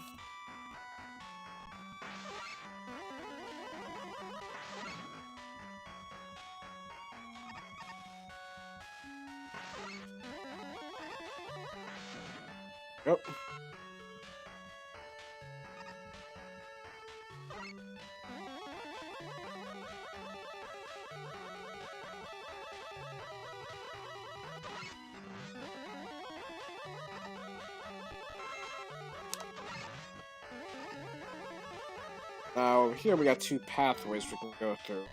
Yep. Now, over here we got two pathways we can go through.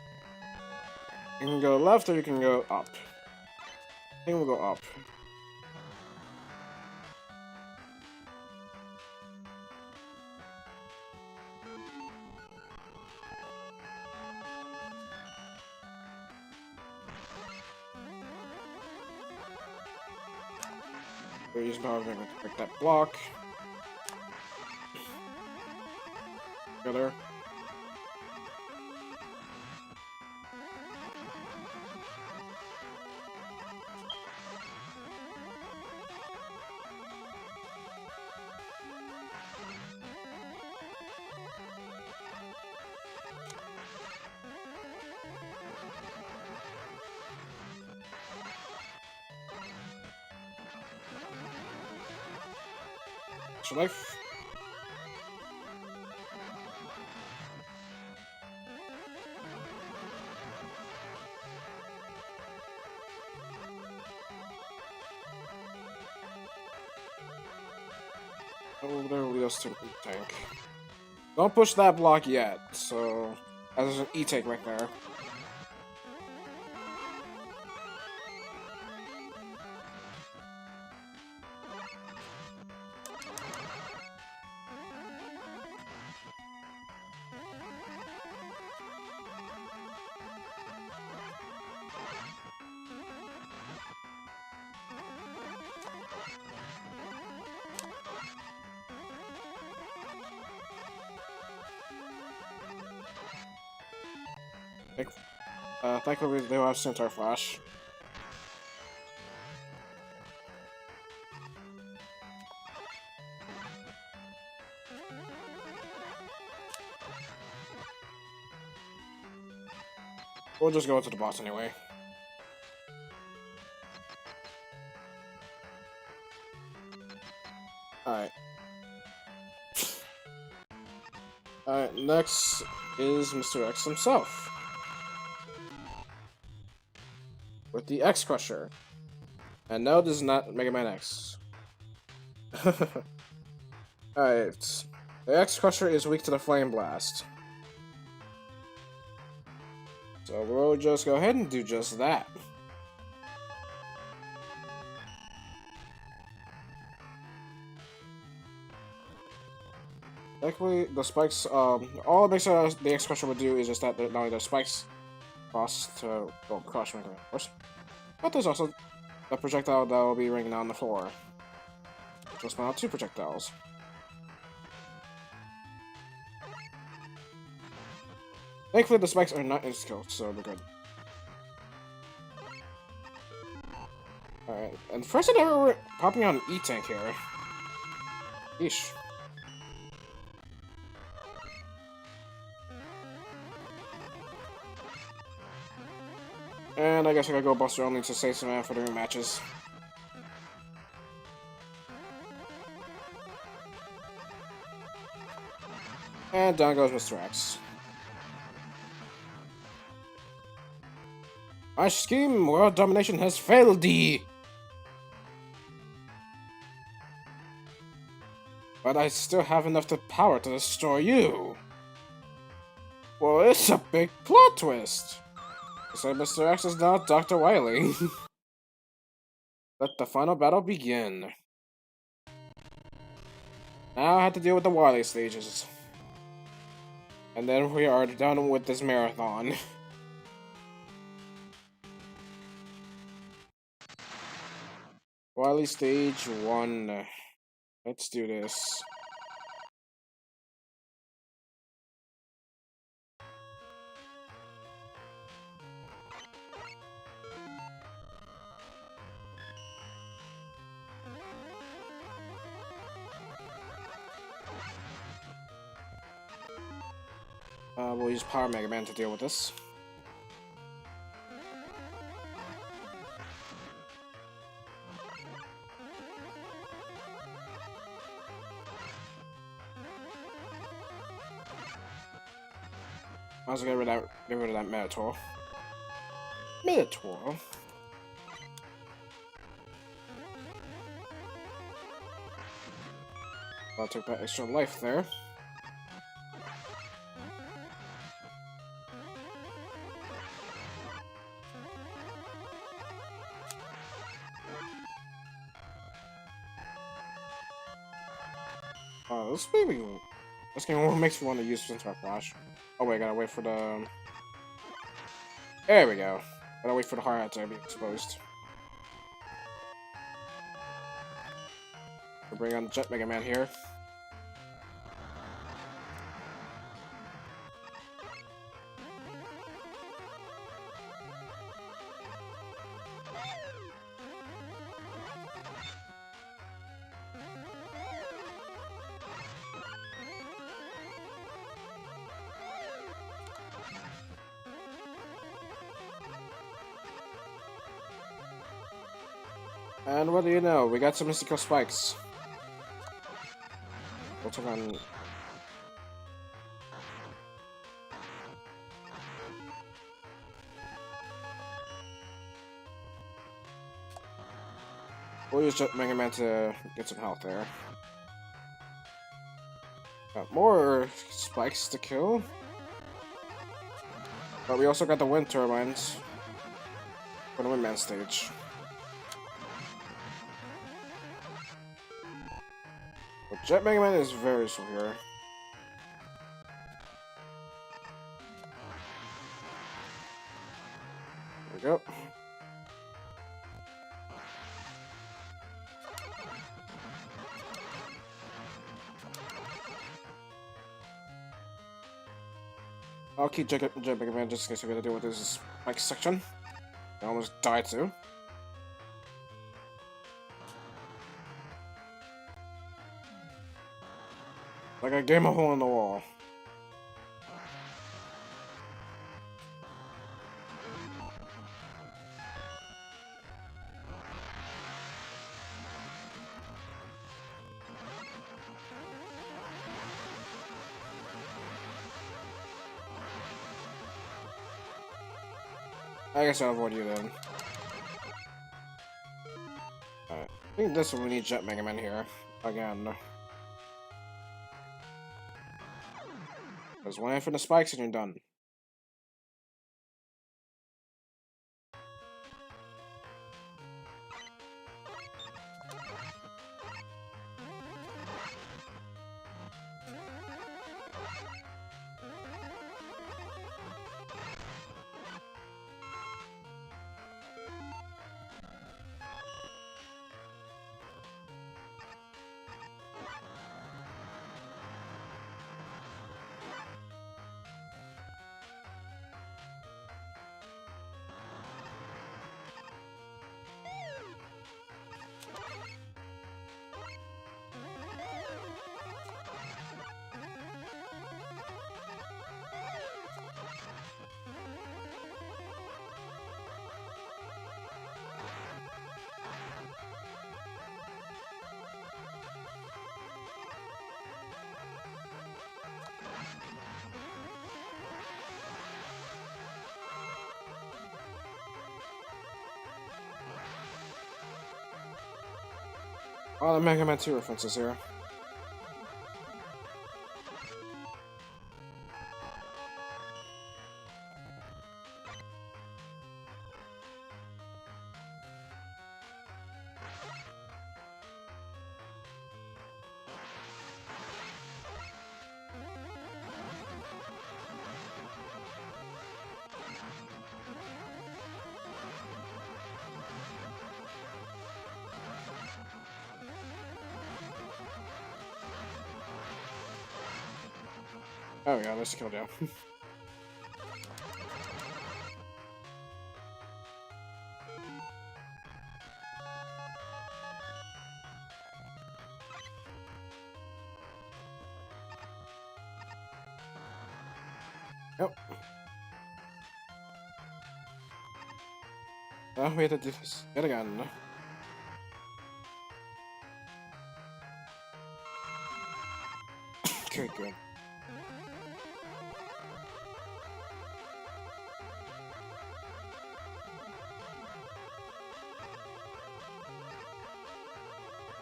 You can go left or you can go up. I think we'll go up. We're using power to break that block. Go there. Life. Oh, there will lead us to an E-tank. Don't push that block yet, so... There's an E-tank right there. Thankfully, they will have Centaur Flash. We'll just go to the boss anyway. Alright. Alright, next is Mr. X himself. With the X Crusher. And no, this is not Mega Man X. Alright. The X Crusher is weak to the Flame Blast. So we'll just go ahead and do just that. Thankfully, the spikes, all it makes the X Crusher would do is just that not only there's spikes across to crush Mega Man, of course, but there's also the projectile that will be raining on the floor. Just spawn out two projectiles. Thankfully, the spikes are not insta-killed, so we're good. Alright, and first and ever, we're popping out an E-tank here. Yeesh. And I guess I gotta go Buster only to save some for during matches. And down goes Mr. X. My scheme, world domination has failed thee! But I still have enough power to destroy you! Well, it's a big plot twist! So Mr. X is now Dr. Wily. Let the final battle begin. Now I have to deal with the Wily stages. And then we are done with this marathon. Wily stage 1. Let's do this. We'll use Power Mega Man to deal with this. I was gonna get rid of that Minotaur. Minotaur? I took that extra life there. This game makes me want to use Spin Flash. Oh wait, I gotta wait for the. There we go. Gotta wait for the hard hat to be exposed. We'll bring on Jet Mega Man here. And what do you know? We got some mystical spikes. We'll take on. We'll use Jet Mega Man to get some health there. Got more spikes to kill. But we also got the wind turbines for the Windman stage. But Jet Mega Man is very slow here. There we go. I'll keep Jet Mega Man just in case we gotta deal with this spike section. I almost died too. Like I gave him a hole in the wall. I guess I'll avoid you then. Alright. I think this one we need Jet Mega Man here. Again. Just waiting for the spikes and you're done. Oh, the Mega Man 2 references here. Oh yeah, let's kill down. Yep. Oh, we had to do this yet again. Okay, good.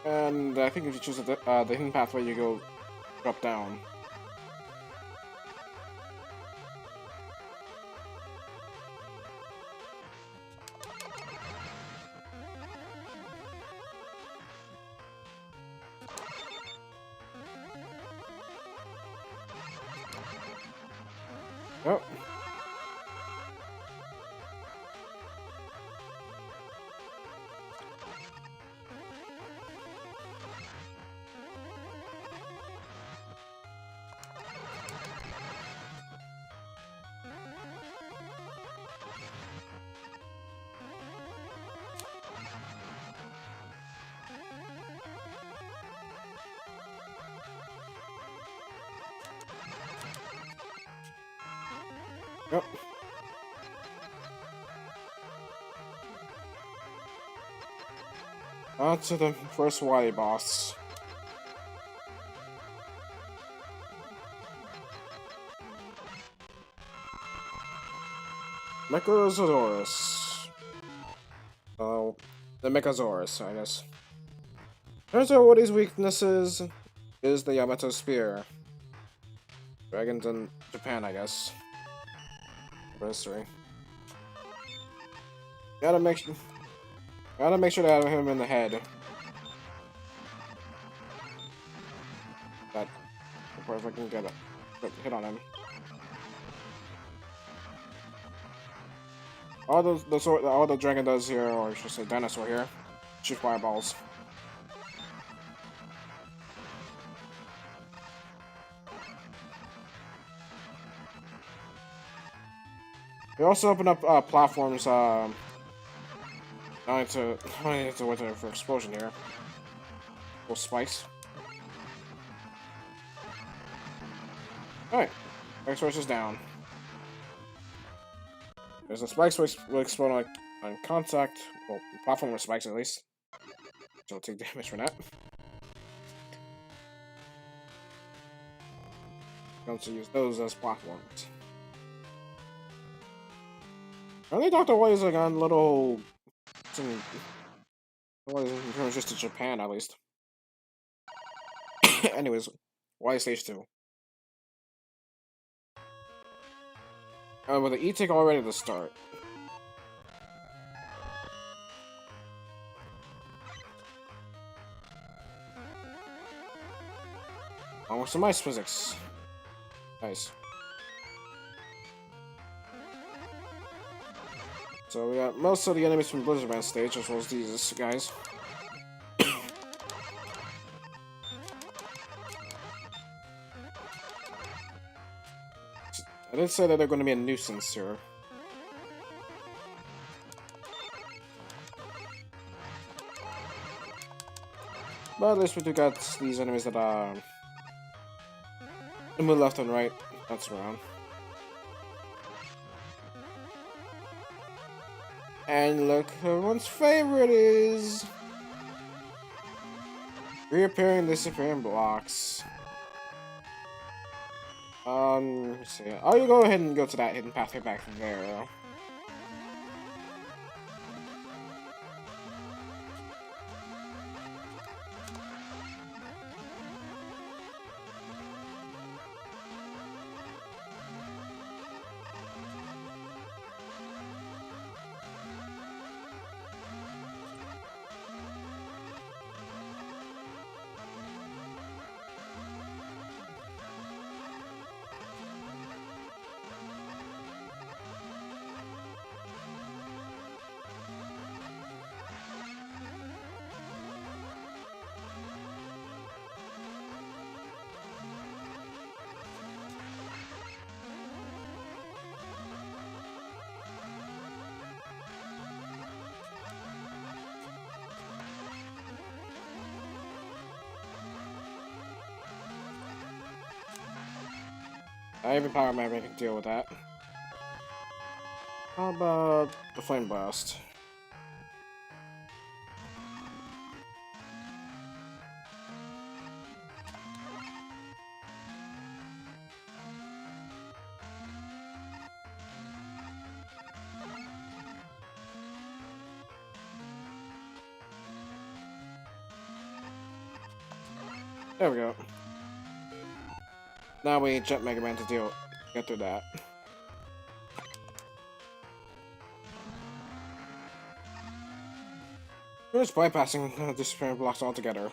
And I think if you choose the hidden pathway, you go drop down. Oh. Yep. On to the first Wily boss. Mechasaurus. Oh, the Mechasaurus, I guess. Turns out what his weaknesses is the Yamato Spear. Dragons in Japan, I guess. For history. Gotta make sure to have him in the head. That, before if I can get a quick hit on him. All the dragon does here, or I should say dinosaur here, shoot fireballs. They also open up platforms. I need to wait for explosion here. Little spikes. Alright, X Force is down. There's a spikes will explode on contact. Well, platform with spikes at least. So I'll take damage from that. Going to use those as platforms. I think Dr. White is like on little. What is it in terms just to Japan at least. Anyways, why stage 2? With the E-Tick already to start. Oh, some ice physics. Nice. So we got most of the enemies from Blizzard Band stage, as well as these guys. I did say that they're going to be a nuisance here. But at least we do got these enemies that move left and right. That's around. And look, everyone's favorite is reappearing, disappearing blocks. Let's see. Oh, you go ahead and go to that hidden pathway back from there. Even Power Man can deal with that. How about the Flame Blast? There we go. Now we need Jet Mega Man to get through that. We're just bypassing disappearing blocks altogether.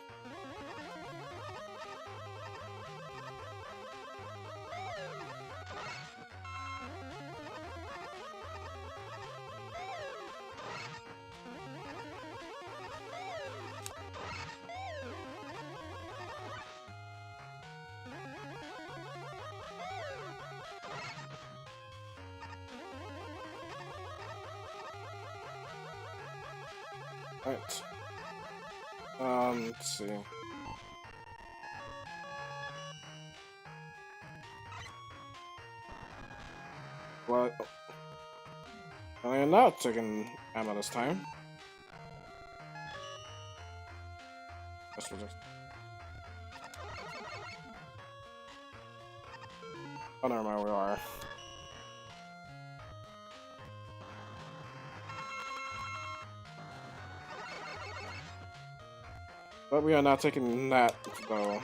Alright. Let's see. What? I am not taking ammo this time. That's what I don't know where we are. But we are not taking that, though.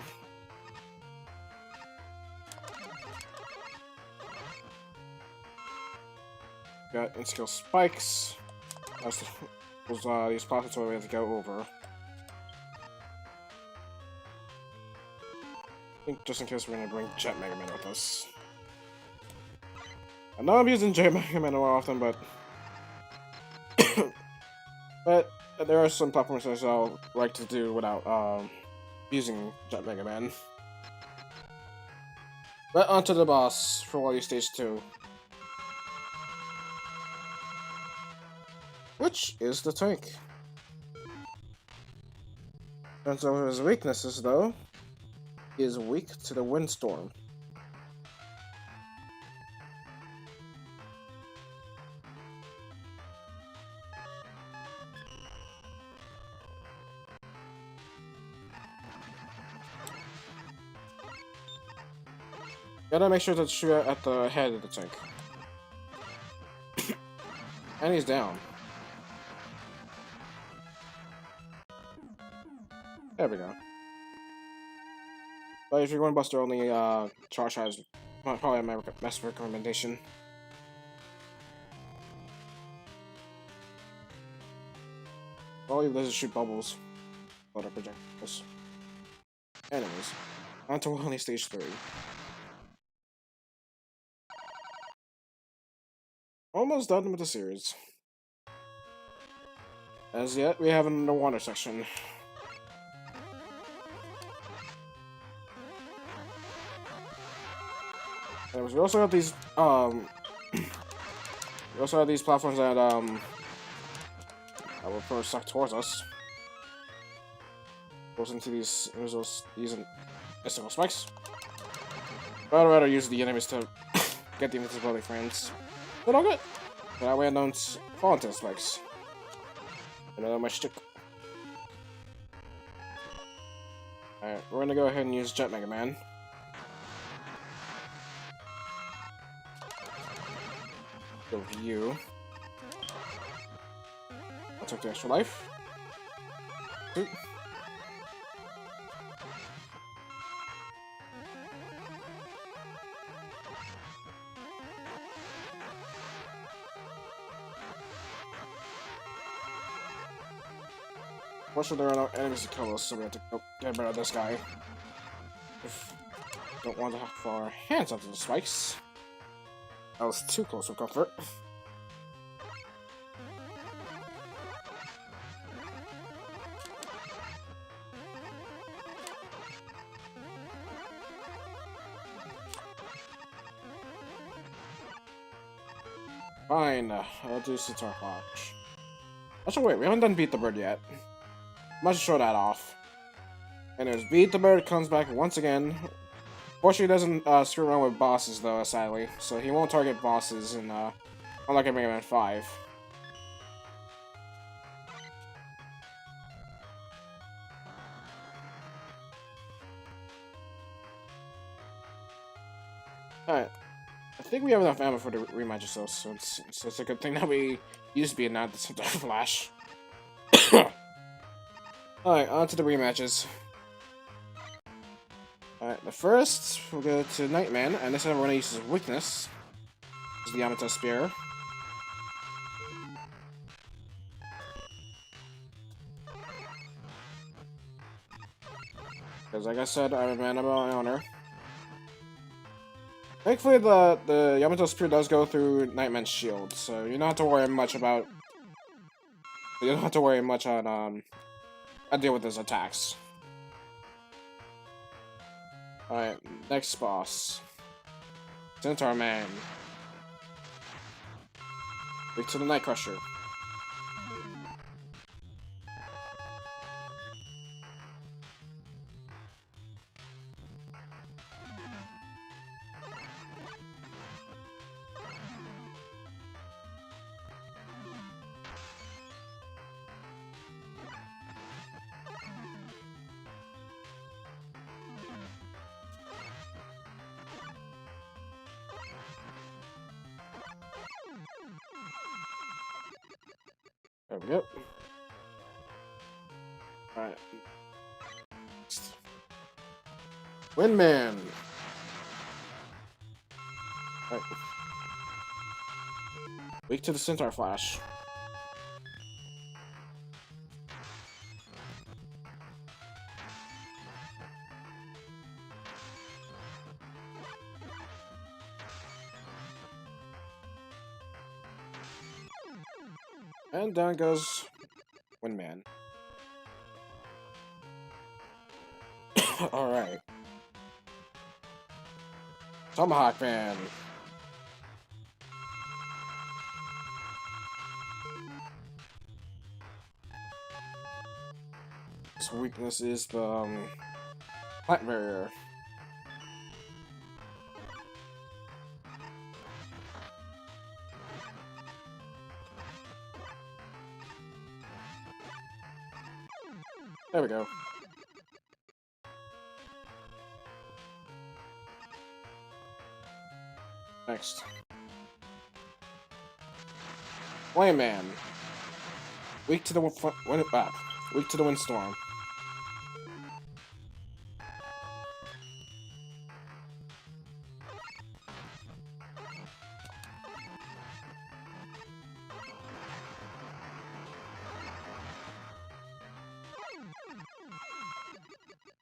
Got in-skill spikes. That's these platforms we have to go over. I think just in case we're gonna bring Jet Mega Man with us. I know I'm using Jet Mega Man more often, but but there are some platforms that I like to do without using Jet Mega Man. But onto the boss for Wally Stage 2. Which is the tank. Turns out his weaknesses, though, he is weak to the windstorm. Gotta make sure to shoot at the head of the tank. And he's down. There we go. But if you're going Buster only, charge is probably my best recommendation. All he does is shoot bubbles. Water projectiles. Anyways, on to only Stage 3. Almost done with the series. As yet, we have an underwater section. Anyways, we also have these we also have these platforms that will probably suck towards us. Goes into these using mystical spikes. But I'd rather use the enemies to get the invisibility frames. But all good. That way I don't fall into the spikes. Another my shtick. Alright, we're gonna go ahead and use Jet Mega Man. Go view. I'll take the extra life. Oop. Fortunately, there are no enemies to kill us, so we have to go get rid of this guy. If we don't want to have our hands onto the spikes. That was too close for comfort. Fine, I'll do Sitar Watch. Actually, wait, we haven't done Beat the Bird yet. Might show that off. Anyways, Beat the Bird comes back once again. Fortunately, he doesn't screw around with bosses, though, sadly. So he won't target bosses in, unlike in Mega Man 5. Alright. I think we have enough ammo for the rematches, though, so it's a good thing that we used to be in that Flash. Alright, on to the rematches. Alright, the first, we'll go to Nightman, and this time we're going to use his weakness. Which is the Yamato Spear. Because like I said, I'm a man of my honor. Thankfully, the Yamato Spear does go through Nightman's shield, so you don't have to worry much about... You don't have to worry much on, I deal with his attacks. Alright, next boss. Centaur Man. Weak to the Night Crusher. There we go. Alright. Windman! Alright. Weak to the Centaur Flash. And down goes Windman. Alright. Tomahawk Man. His weakness is the plant barrier. There we go. Next. Flame Man. Weak to the weak to the windstorm.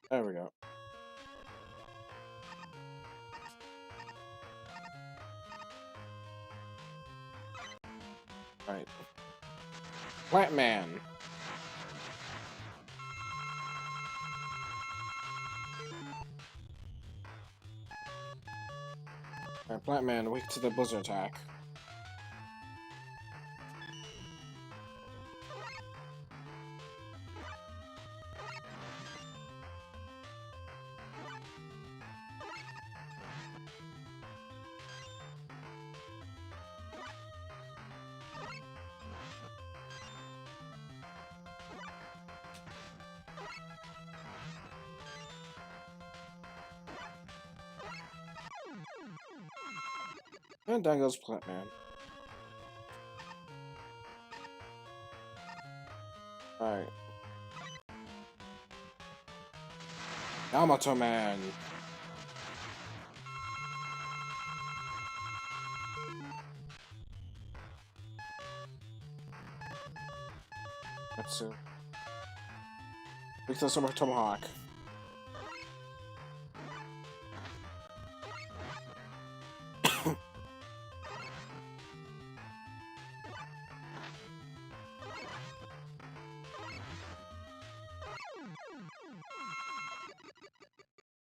There we go. Right. Plant Man. Alright, Plant Man, weak to the blizzard attack. And down goes Plant Man. Alright. Yamato Man. That's it. Weak to the Super Tomahawk.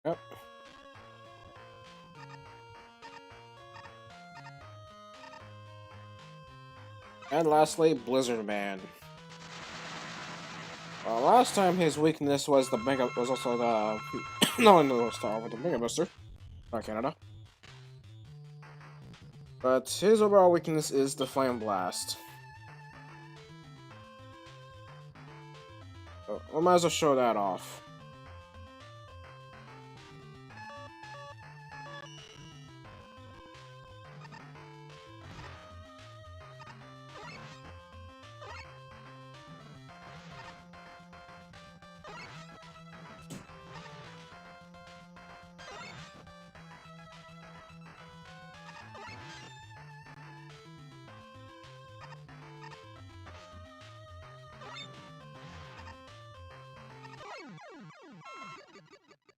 Yep. And lastly, Blizzard Man. Last time his weakness was also the no star with the Mega Booster. Canada. But his overall weakness is the Flame Blast. So we might as well show that off.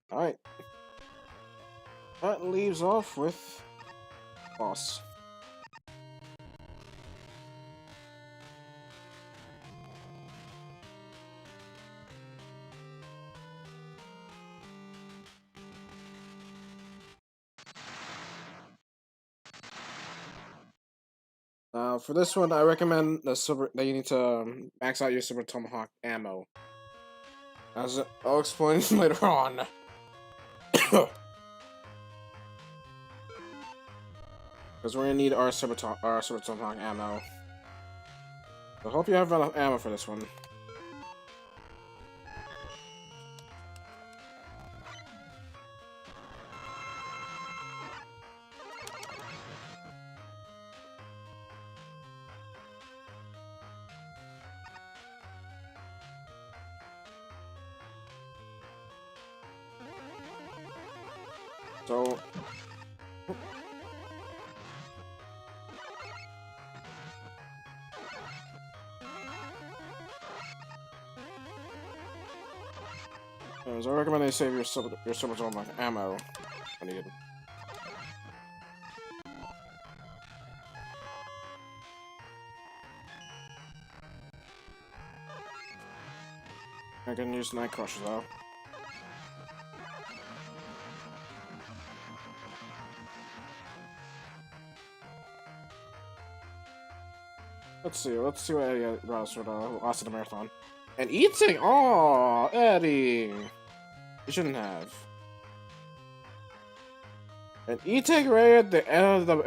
Alright. That leaves off with Boss. For this one, I recommend that you need to max out your Super Tomahawk ammo. As I'll explain later on. Because we're gonna need our Super Tomahawk ammo. I hope you have enough ammo for this one. So... So I recommend you save your super ammo when needed. I can use Night Crusher though. Let's see what Eddie brought us for the last of the marathon. And eating! Oh, Eddie! You shouldn't have. And eating right at the end of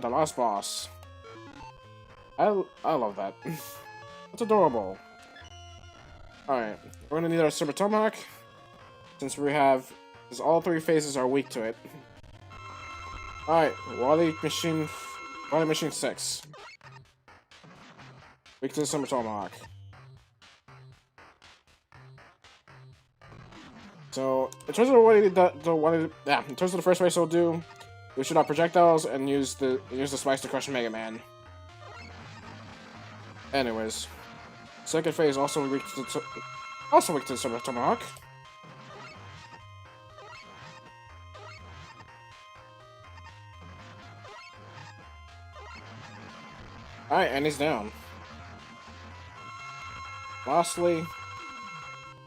the last boss. I love that. It's adorable. Alright, we're gonna need our Super Tomahawk. Since all three phases are weak to it. Alright, Wily Machine 6. Weak to the Super Tomahawk. So, in terms of in terms of the first phase we'll do, we shoot out projectiles and use the spikes to crush Mega Man. Anyways, second phase also weak to the Super Tomahawk. Alright, and he's down. Lastly,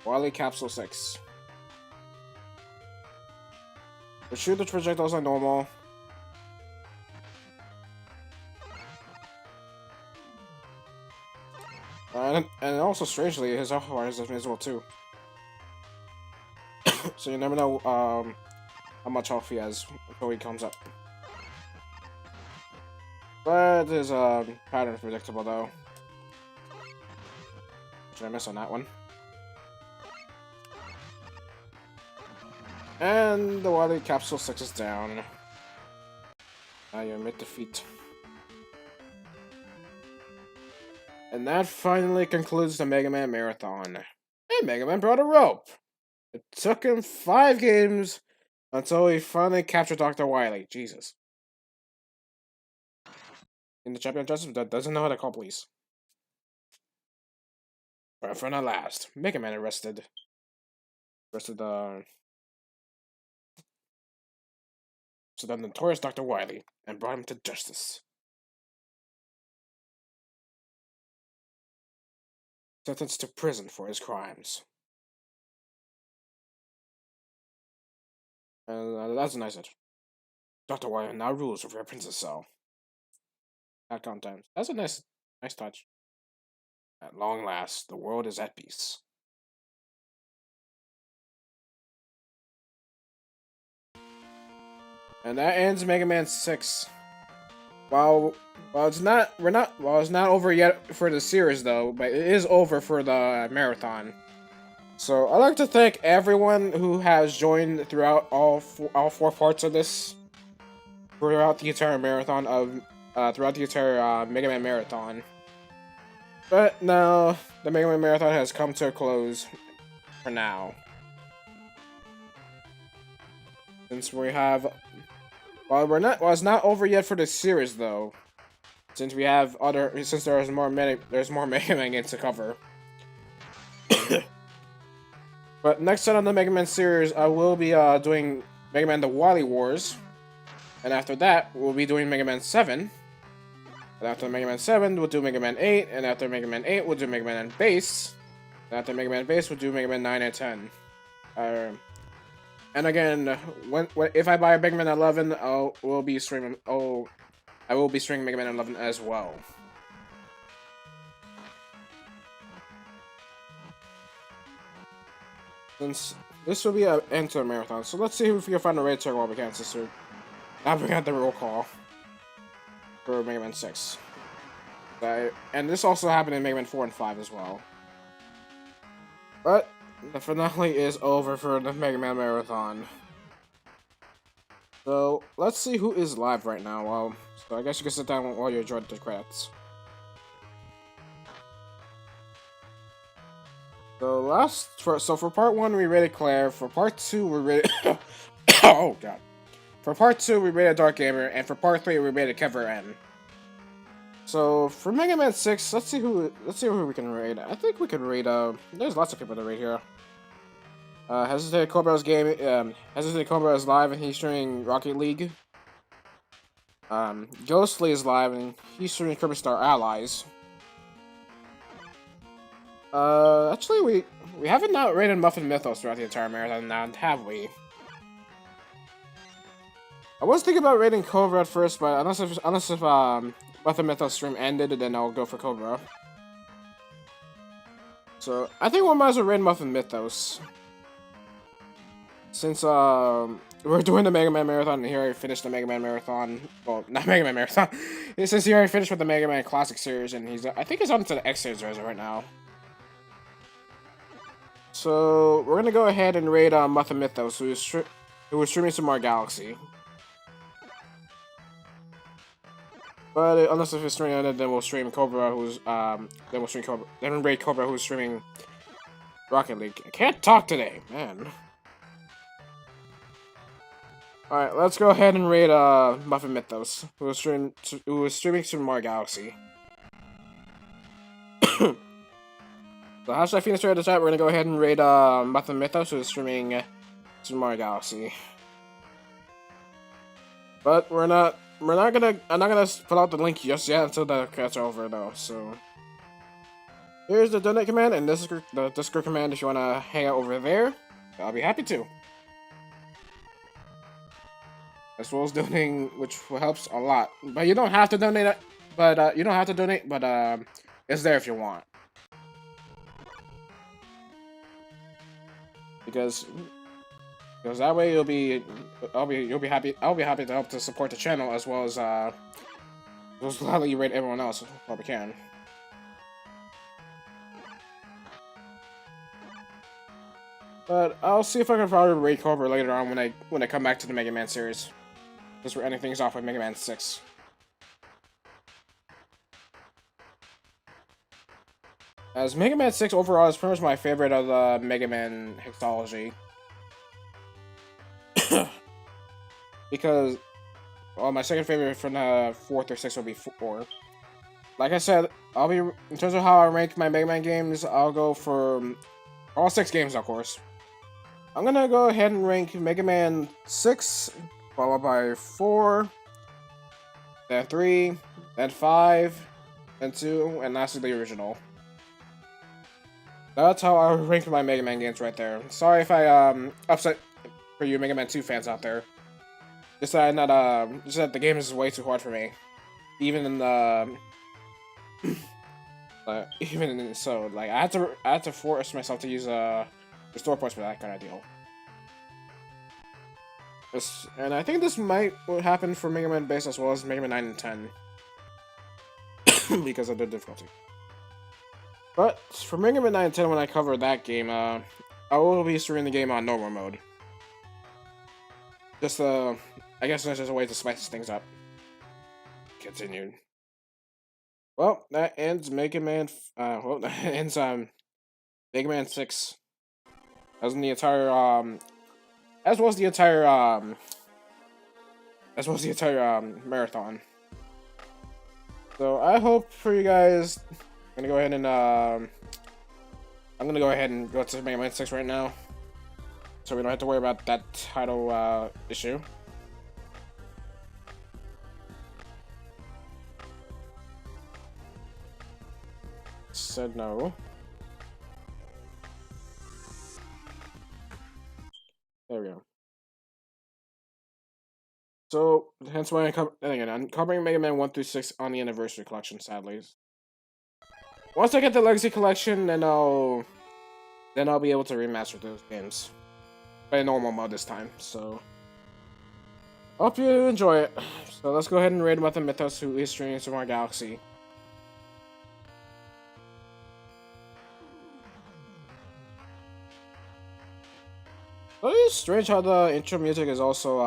Wily Capsule 6. We shoot the projectiles like normal. And also, strangely, his health bar is as well too. So you never know how much health he has until he comes up. But his pattern is predictable though. Did I miss on that one? And the Wily Capsule 6 is down. Now you admit defeat. And that finally concludes the Mega Man Marathon. And Mega Man brought a rope! It took him 5 games until he finally captured Dr. Wily. Jesus. In the champion justice that doesn't know how to call police. But for not last, Mega Man arrested the notorious Dr. Wily and brought him to justice. Sentenced to prison for his crimes. And that's a nice edge. Dr. Wily now rules over a princess cell. Capcom times. That's a nice touch. At long last, the world is at peace. And that ends Mega Man 6. While it's not over yet for the series though, but it is over for the marathon. So I'd like to thank everyone who has joined throughout all four parts of this, throughout the entire marathon Mega Man marathon. But now the Mega Man marathon has come to a close for now. Since we have, it's not over yet for the series though. Since there's more Mega Man games to cover. But next time on the Mega Man series, I will be doing Mega Man: The Wily Wars, and after that, we'll be doing Mega Man 7. And after Mega Man 7, we'll do Mega Man 8, and after Mega Man 8, we'll do Mega Man Base. And after Mega Man Base, we'll do Mega Man 9 and 10. And again, if I buy a Mega Man 11, I will be streaming Mega Man 11 as well. Since this will be an end to the marathon, so let's see if we can find a raid turn while we can, sister. Now we got the roll call for Mega Man 6. And this also happened in Mega Man 4 and 5 as well. But the finale is over for the Mega Man Marathon. So let's see who is live right now. So I guess you can sit down while you enjoy the credits. So for part 1 we rated Claire. For part 2 we rated oh god. for part 2, we rated Dark Gamer, and for part 3, we rated Kevin N. So for Mega Man 6, let's see who we can raid. I think we could raid. There's lots of people to raid here. Hesitated Cobra is live and he's streaming Rocket League. Ghostly is live and he's streaming Kirby Star Allies. Actually, we haven't not rated Muffin Mythos throughout the entire marathon now, have we? I was thinking about raiding Cobra at first, but unless if Muffin Mythos stream ended, then I'll go for Cobra. So I think we might as well raid Muffin Mythos. Since we're doing the Mega Man Marathon, and he already finished the Mega Man Marathon. Well, not Mega Man Marathon. Since he already finished with the Mega Man Classic series, and I think he's on to the X series right now. So we're gonna go ahead and raid Muffin Mythos, who was streaming some more Galaxy. But unless if it's streaming ended, then we'll stream Cobra, then we'll raid Cobra, who's streaming Rocket League. I can't talk today, man. Alright, let's go ahead and raid Muffin Mythos, who was streaming Super Mario Galaxy. So how should I finish right at the chat? We're gonna go ahead and raid Muffin Mythos, who is streaming Super Mario Galaxy. But I'm not gonna put out the link just yet until the credits are over though, so. Here's the donate command and the Discord command if you wanna hang out over there. I'll be happy to. As well as donating, which helps a lot. But you don't have to donate. But it's there if you want. Because that way you'll be happy. I'll be happy to help to support the channel as well as gladly rate everyone else while we can. But I'll see if I can probably raid Cobra later on when I come back to the Mega Man series. Because we're ending things off with Mega Man 6. As Mega Man 6 overall is pretty much my favorite of the Mega Man hexology. Because, well, my second favorite from the 4th or 6th would be 4. Like I said, in terms of how I rank my Mega Man games, I'll go for all 6 games, of course. I'm gonna go ahead and rank Mega Man 6, followed by 4, then 3, then 5, then 2, and lastly the original. That's how I rank my Mega Man games right there. Sorry if I upset for you Mega Man 2 fans out there. Just that the game is way too hard for me. Even in the like I had to force myself to use restore points for that kind of deal. And I think this might happen for Mega Man Base as well as Mega Man 9 and 10. Because of the difficulty. But for Mega Man 9 and 10, when I cover that game, I will be streaming the game on normal mode. Just I guess that's just a way to spice things up. Continued. Well, that ends Mega Man. That ends Mega Man 6. As in the entire as well as the entire marathon. So I hope for you guys. I'm gonna go ahead and go to Mega Man 6 right now, so we don't have to worry about that title issue. Said no. There we go. So, hence why I'm covering Mega Man 1 through 6 on the Anniversary Collection, sadly. Once I get the Legacy Collection, then I'll be able to remaster those games. By normal mode this time, so. Hope you enjoy it. So let's go ahead and raid Muffin Mythos, who is streaming Super Mario Galaxy. Well, it's strange how the intro music is also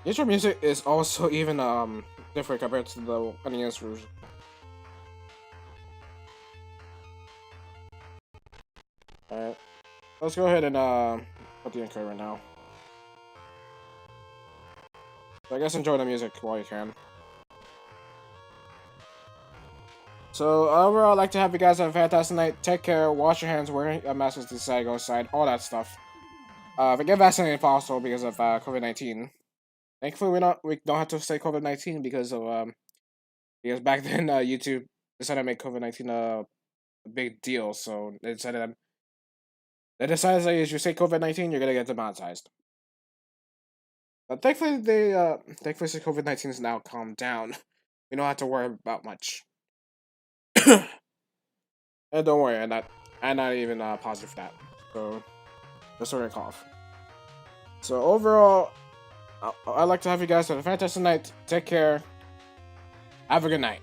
the intro music is also even different compared to the NES version. Alright. Let's go ahead and put the intro right now. So I guess enjoy the music while you can. So overall, I'd like to have you guys have a fantastic night. Take care, wash your hands, wear a mask if you decide to go outside, all that stuff. If I get vaccinated if possible because of COVID-19. Thankfully, we don't have to say COVID-19 because back then YouTube decided to make COVID-19 a big deal. So they decided that if you say COVID-19, you're gonna get demonetized. But thankfully, since COVID-19 is now calmed down, we don't have to worry about much. And don't worry, I'm not even positive for that. So just sort of cough. So overall, I'd like to have you guys have a fantastic night. Take care. Have a good night.